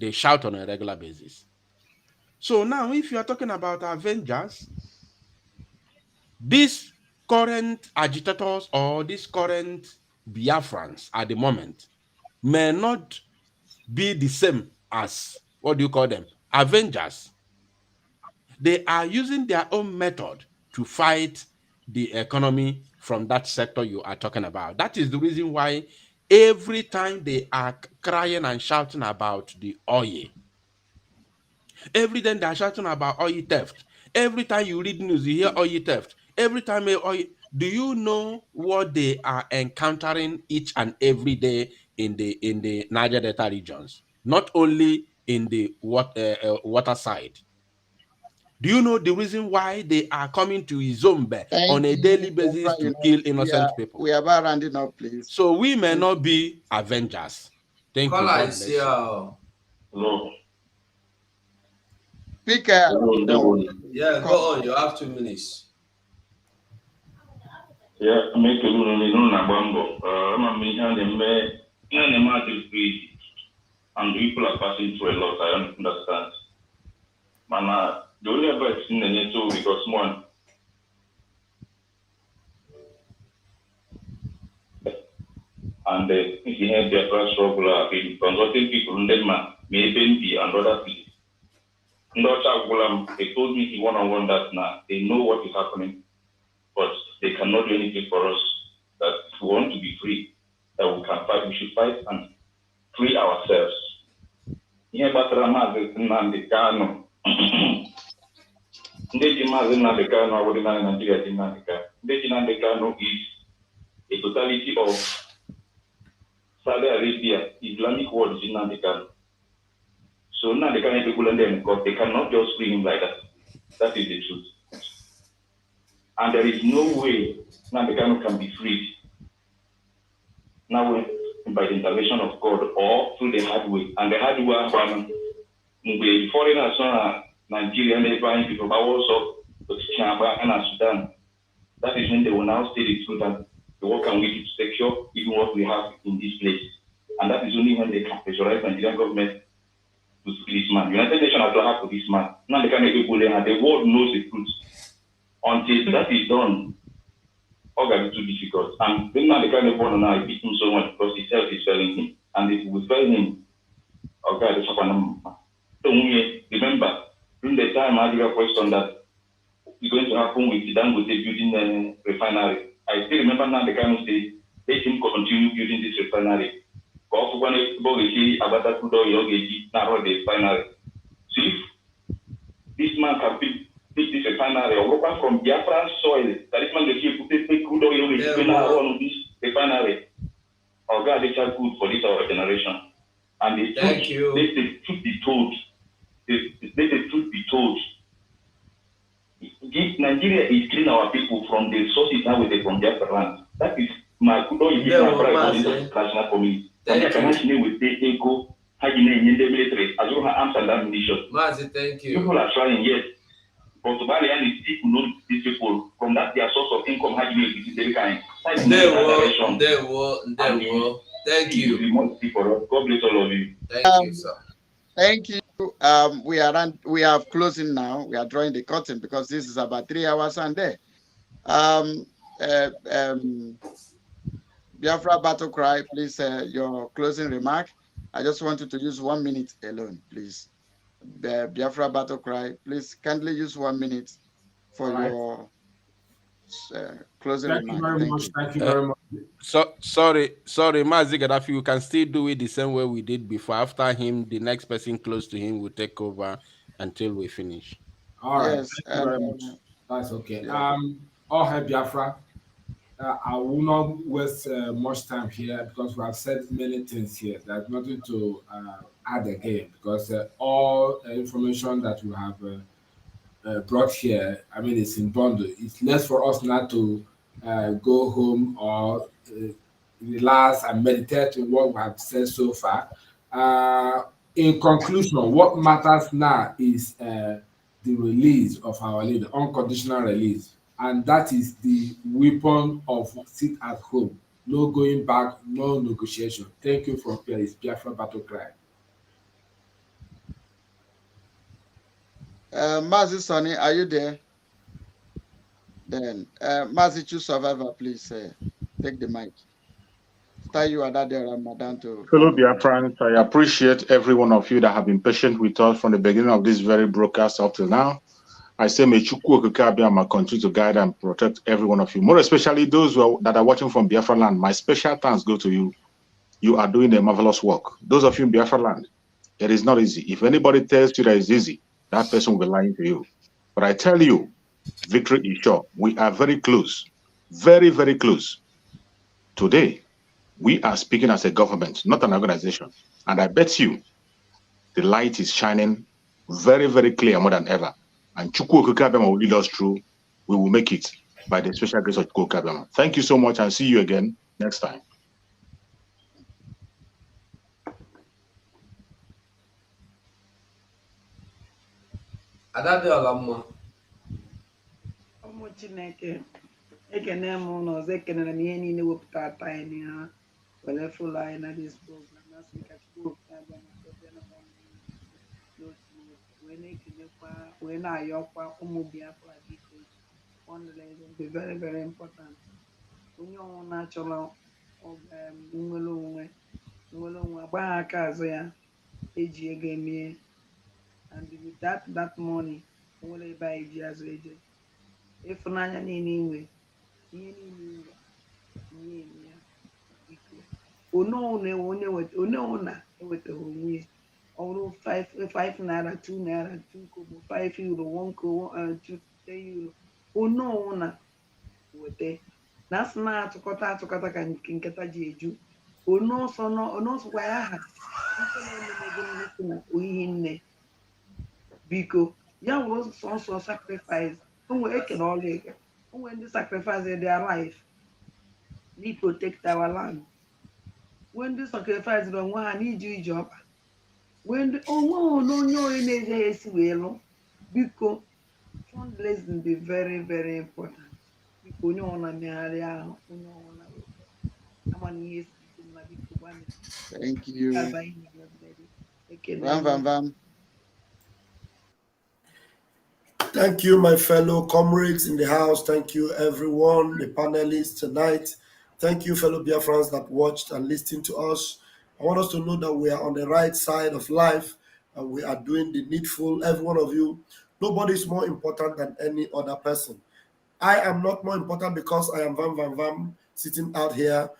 They shout on a regular basis. So now, if you are talking about Avengers, these current agitators or these current Biafrans at the moment may not be the same as, what do you call them, Avengers. They are using their own method to fight the economy from that sector you are talking about. That is the reason why every time they are crying and shouting about the oil, every time they are shouting about oil theft, every time you read news, you hear oil theft, every time oil, do you know what they are encountering each and every day in the Niger Delta regions? Not only in the water side. Do you know the reason why they are coming to Izombe on a daily basis to kill innocent people? We are about rounding up, please. So we may not be Avengers. Thank you. God bless you. No. Speak. Yeah, go on. You have 2 minutes. Yeah, make a little Nabambo. I'm and people are passing through a lot. I understand. Man, the only advice in the network because one, and if you have their first struggle, consulting people in Denmark, maybe and other people. They told me one-on-one that now they know what is happening, but they cannot do anything for us. That if we want to be free, that we can fight, we should fight and free ourselves. Here, but Ramazan is a totality of Saudi Arabia, Islamic world is Nandekano. So now they can't people and them because they cannot just free him like that. That is the truth. And there is no way Nandekano can be freed. Now by the intervention of God or through the hard way. And the hard way from the foreigners, Nigeria, and they find people, but also Chamba and Sudan. That is when they will now say the truth and what can we do to secure even what we have in this place. And that is only when they can pressurize the Nigerian government to free this man. United Nations has to have for this man. Now they can make people and the world knows the truth. Until that is done, all got too difficult. And then now the kind of one now I beat him so much because his health is failing him. And if we fail him, okay, the Sapanam. So remember, during the time I had a question that is going to happen with Dangote building a refinery. I still remember now the kind of say let him continue building this refinery. Because when it's about the refinery. So if this man can build this refinery or work from Biafra soil, that this man can take crude oil on this refinery. Our God, they are good for this our generation. And the truth, let the truth be told. Let the truth be told. Nigeria is killing our people from the resources now with the from Biafra land. That is my good oil international community. And the international with the eco, in the military, as well as arms and ammunition. Thank you. People are trying, yes. But Somalian is people know these people from that their source of income, how you make it kind. They will. Thank you. God bless all of you. Thank you, sir. Thank you. We are closing now. We are drawing the curtain because this is about 3 hours and there. Biafra battle cry, please. Your closing remark. I just want you to use 1 minute alone, please. Biafra battle cry, please kindly use 1 minute for your closing remark. Thank you very much. Sorry, Mazi Gaddafi, you can still do it the same way we did before. After him, the next person close to him will take over until we finish. All right. Yes, Thank you very much. That's okay. Yeah. All hail Biafra. I will not waste much time here because we have said many things here. There's nothing to add again because all information that we have brought here, I mean, it's in bundle. It's less for us not to go home or relax and meditate on what we have said so far. In conclusion, what matters now is the release of our leader, unconditional release. And that is the weapon of sit at home. No going back, no negotiation. Thank you for this Biafra battle cry. Mazi Sonny, are you there? Then, Mazi Chu Survivor, please take the mic. Start you at that there, Ramadan to. Fellow Biafrans, I appreciate every one of you that have been patient with us from the beginning of this very broadcast up till now. I say, may Chukwu Okike Abiyama continue to guide and protect every one of you, more especially those that are watching from Biafra land. My special thanks go to you. You are doing a marvelous work. Those of you in Biafra land, it is not easy. If anybody tells you that it's easy, that person will be lying to you. But I tell you, victory is sure. We are very close, very, very close. Today, we are speaking as a government, not an organization. And I bet you the light is shining very, very clear more than ever. And Chukwu Okike Abiyama will lead us through. We will make it by the special grace of Chukwu Okike Abiyama. Thank you so much and see you again next time. Ụmụ Chineke ekene m ụlọ ọzọ ekenere m ihe niile wepụta ata anyị ha were fụlụ anyị na dis program na sị ka Chukwu Okike abịa na ọbịa na n'otu wee na-ekenekwa wee na-ayọkwa ụmụ Biafra biko fundraising dị very very important. Onye ọnwụ na-achọrọ nnwere onwe agbagha aka azụ ya eji ego emie and with that money nwere ebe anyị ji azụ eje ịfụnanya niile inwe ihe niile inwe nye ya biko onye ọwụna ewetaghị onwe ya ọ bụrụ 5 naira 2 naira 2 kobo 5 euro 1 kobo 2 euro onye ọwụna weta na asị na-atụkọta ka nketa ji eju onye ọsọkwa ya aha nke na-ememego nnukwu na ohihi nne biko ya wụrụ sọnsọ sacrifice onwe ekele ọrụ eke onwe ndị sacrifice their life need protect our land when ndị sacrifice onwe ha n'iji ije ọkpa when onye onye na-eje ya esi wee lụ biko fundraising dị very very important biko onye ọna megharị ahụ onye ọna amana ihe esi mma biko gbanị. Thank you. Vam. Thank you, my fellow comrades in the house. Thank you, everyone, the panelists tonight. Thank you, fellow Biafrans that watched and listened to us. I want us to know that we are on the right side of life and we are doing the needful. Every one of you, nobody is more important than any other person. I am not more important because I am Vam sitting out here.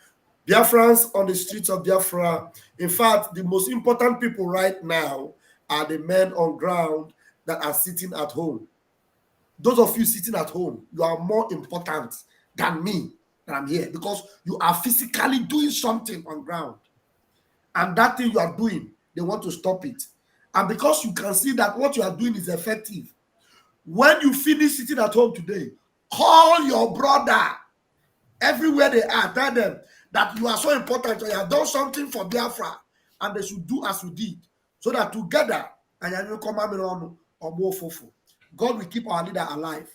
Biafrans on the streets of Biafra. In fact, the most important people right now are the men on ground that are sitting at home. Those of you sitting at home, you are more important than me that I'm here because you are physically doing something on ground. And that thing you are doing, they want to stop it. And because you can see that what you are doing is effective, when you finish sitting at home today, call your brother everywhere they are. Tell them that you are so important, so you have done something for Biafra, and they should do as you did, so that together, and you come or more fofo. God will keep our leader alive,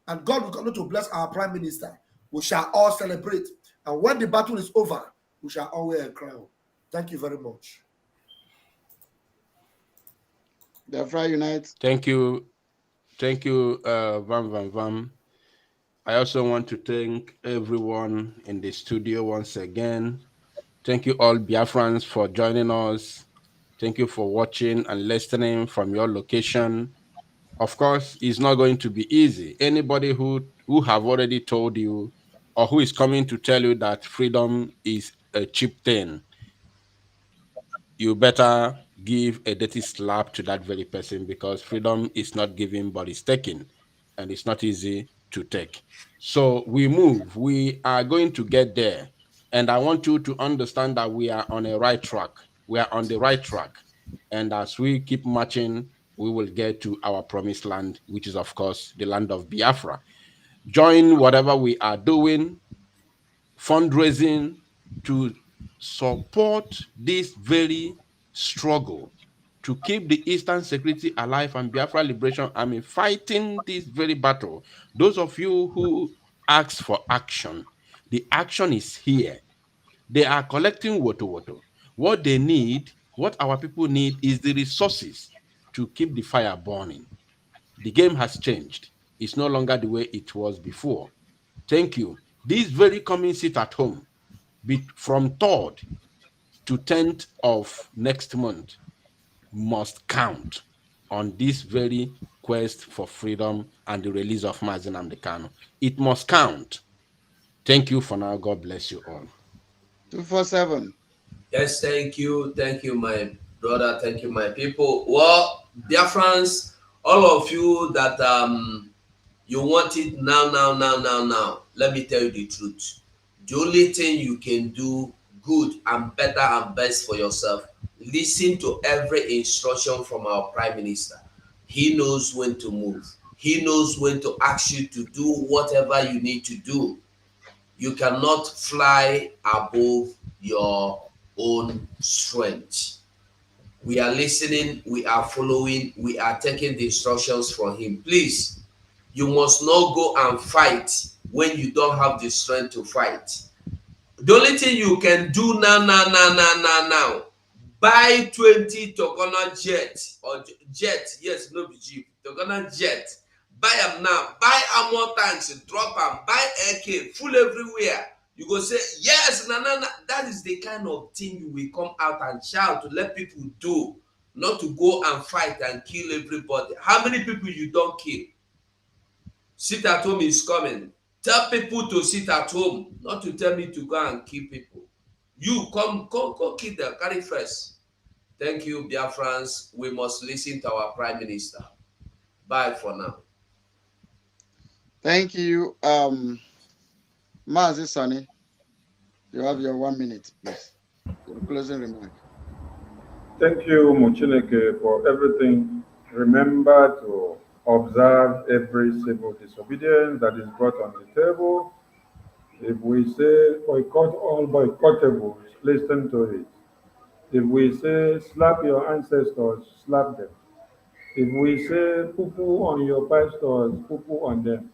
and God will continue to bless our prime minister. We shall all celebrate, and when the battle is over, we shall all wear a crown. Thank you very much. Biafra Unite. Thank you, Vam. I also want to thank everyone in the studio once again. Thank you all Biafrans for joining us. Thank you for watching and listening from your location. Of course, it's not going to be easy. Anybody who have already told you or who is coming to tell you that freedom is a cheap thing, you better give a dirty slap to that very person, because freedom is not given but it's taken, and it's not easy to take. So we move. We are going to get there. And I want you to understand that we are on a right track. We are on the right track. And as we keep marching, we will get to our promised land, which is, of course, the land of Biafra. Join whatever we are doing, fundraising, to support this very struggle to keep the Eastern Security alive and Biafra Liberation Army fighting this very battle. Those of you who ask for action, the action is here. They are collecting woto. What they need, what our people need, is the resources to keep the fire burning. The game has changed. It's no longer the way it was before. Thank you. This very coming sit at home, from 3rd to 10th of next month, must count on this very quest for freedom and the release of Mazi Nnamdi Kanu. It must count. Thank you for now. God bless you all. 247. Yes, thank you, my brother. Thank you, my people. Well, dear friends, all of you that you want it now. Let me tell you the truth. The only thing you can do good and better and best for yourself, listen to every instruction from our prime minister. He knows when to move. He knows when to ask you to do whatever you need to do. You cannot fly above your own strength. We are listening, we are following, we are taking the instructions from him. Please, you must not go and fight when you don't have the strength to fight. The only thing you can do now, buy 20 Togona jet or jet, yes, no be jeep, Togona jet. Buy them now, buy armor tanks, drop them, buy AK, full everywhere. You go say, yes, na. That is the kind of thing you will come out and shout to let people do, not to go and fight and kill everybody. How many people you don't kill? Sit at home is coming. Tell people to sit at home, not to tell me to go and kill people. You come kill them, carry first. Thank you, dear friends. We must listen to our prime minister. Bye for now. Thank you. Mazi Sonny, you have your 1 minute, please. Your closing remark. Thank you, Muchineke, for everything. Remember to observe every civil disobedience that is brought on the table. If we say boycott all boycottables, listen to it. If we say slap your ancestors, slap them. If we say poo-poo on your pastors, poo-poo on them.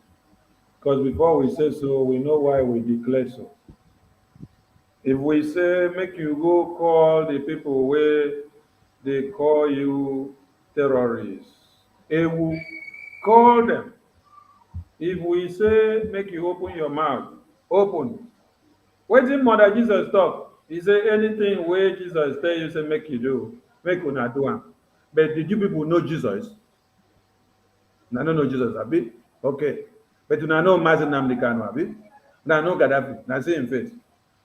Because before we say so, we know why we declare so. If we say make you go call the people where they call you terrorists, ewu, Call them. If we say make you open your mouth, open. Wetin Mother Jesus talk? He say anything wey Jesus tell you say make you do, make una do am. But did you people know Jesus? Una no know Jesus, abi? Okay. But una know Mazi Nnamdi Kanu, abi? Una know Gaddafi, na see him face.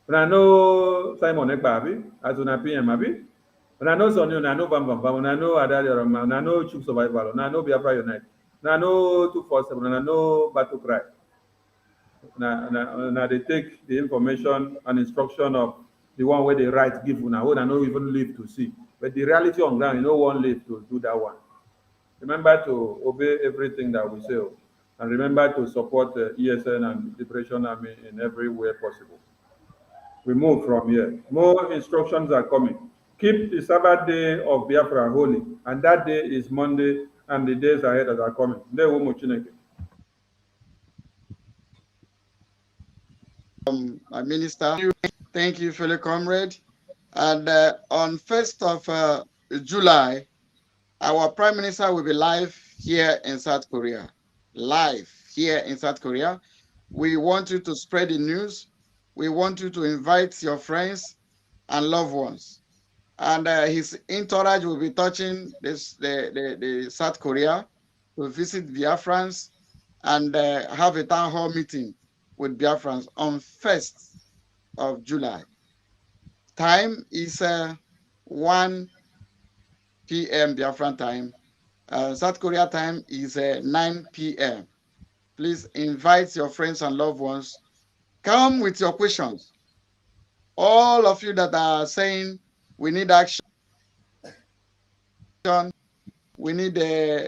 Una know Simon Ekpa, abi? As una PM, abi? Una know Sonny, una know Bam Bam Bam, una know Adali Oroma, una know Troop Survival, una know Biafra Unite, una know 247, una know Battle Cry. Now they take the information and instruction of the one where they write give una no even live to see. But the reality on ground, you no one live to do that one. Remember to obey everything that we say, and remember to support ESN and Liberation Army in every way possible. We move from here. More instructions are coming. Keep the Sabbath day of Biafra holy, and that day is Monday, and the days ahead that are coming. My minister, thank you, fellow comrade. And on 1st of July, our Prime Minister will be live here in South Korea. Live here in South Korea. We want you to spread the news. We want you to invite your friends and loved ones. And his entourage will be touching the South Korea to visit Biafrans and have a town hall meeting with Biafrans on 1st of July. Time is 1 p.m. Biafran time. South Korea time is 9 p.m. Please invite your friends and loved ones. Come with your questions. All of you that are saying we need action, we need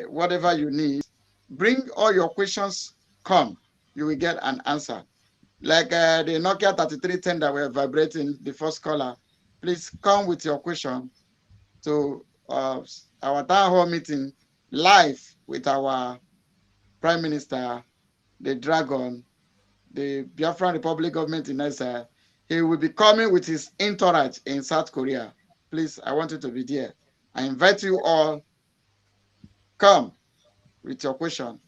whatever you need, bring all your questions, come. You will get an answer. Like the Nokia 3310 that were vibrating, the first caller, please come with your question to our town hall meeting live with our Prime Minister, the Dragon, the Biafran Republic government in Israel. He will be coming with his entourage in South Korea. Please, I want you to be there. I invite you all, come with your question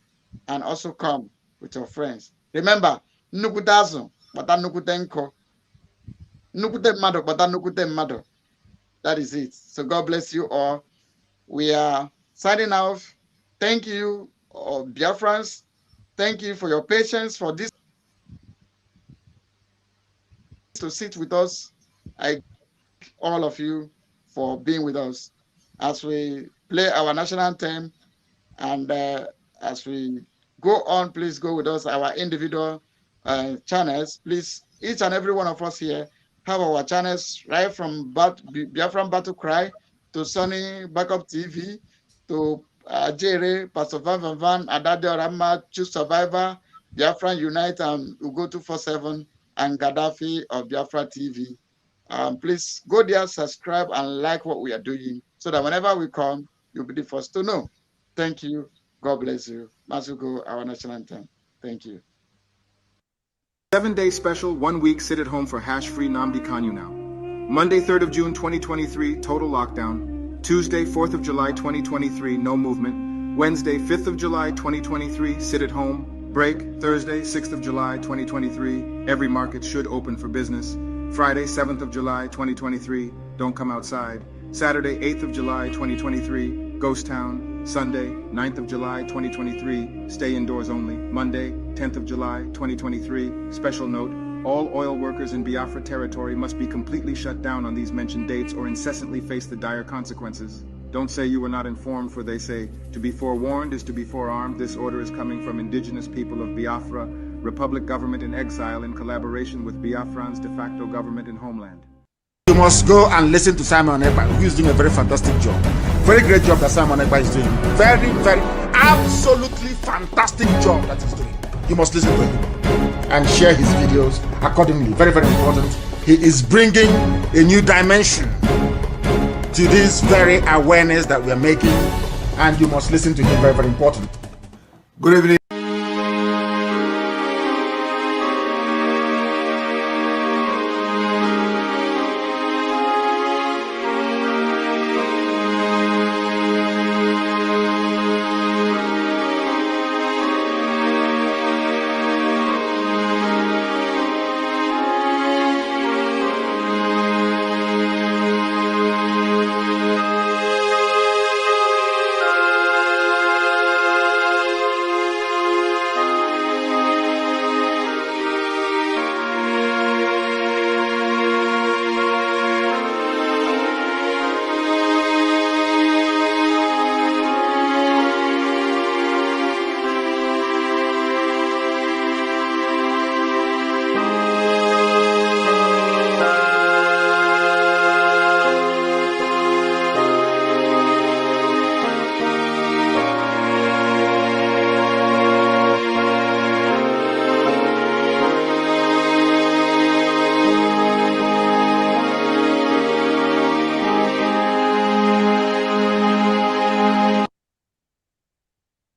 and also come with your friends. Remember, nukutazo, bata nukutenko. Nukute mado, bata nukute mado. That is it. So God bless you all. We are signing off. Thank you, Biafrans. Thank you for your patience for this to sit with us. I thank all of you for being with us as we play our national anthem, and as we go on, please go with us, our individual channels. Please, each and every one of us here have our channels, right from Biafran Battle Cry to Sunny Backup TV to Jere, Pastor Van Van, Adade Orama, Choose Survivor, Biafran Unite, and Ugo 247, and Gaddafi of Biafra TV. Please go there, subscribe, and like what we are doing so that whenever we come, you'll be the first to know. Thank you. God bless you. Masuko, our national anthem. Thank you. 7-day special, 1 week sit at home for hash-free Nnamdi Kanu now. Monday, 3rd of June, 2023, total lockdown. Tuesday, 4th of July, 2023, no movement. Wednesday, 5th of July, 2023, sit at home. Break. Thursday, 6th of July, 2023, every market should open for business. Friday, 7th of July, 2023, don't come outside. Saturday, 8th of July, 2023, ghost town. Sunday, 9th of July, 2023, stay indoors only. Monday, 10th of July, 2023, special note, all oil workers in Biafra territory must be completely shut down on these mentioned dates or incessantly face the dire consequences. Don't say you were not informed, for they say, to be forewarned is to be forearmed. This order is coming from indigenous people of Biafra, Republic government in exile in collaboration with Biafran's de facto government in homeland. You must go and listen to Simon Ekpa, who is doing a very fantastic job. Very great job that Simon Ekpa is doing. Very, very, absolutely fantastic job that he's doing. You must listen to him and share his videos accordingly. Very, very important. He is bringing a new dimension to this very awareness that we are making, and you must listen to him. Very, very important. Good evening.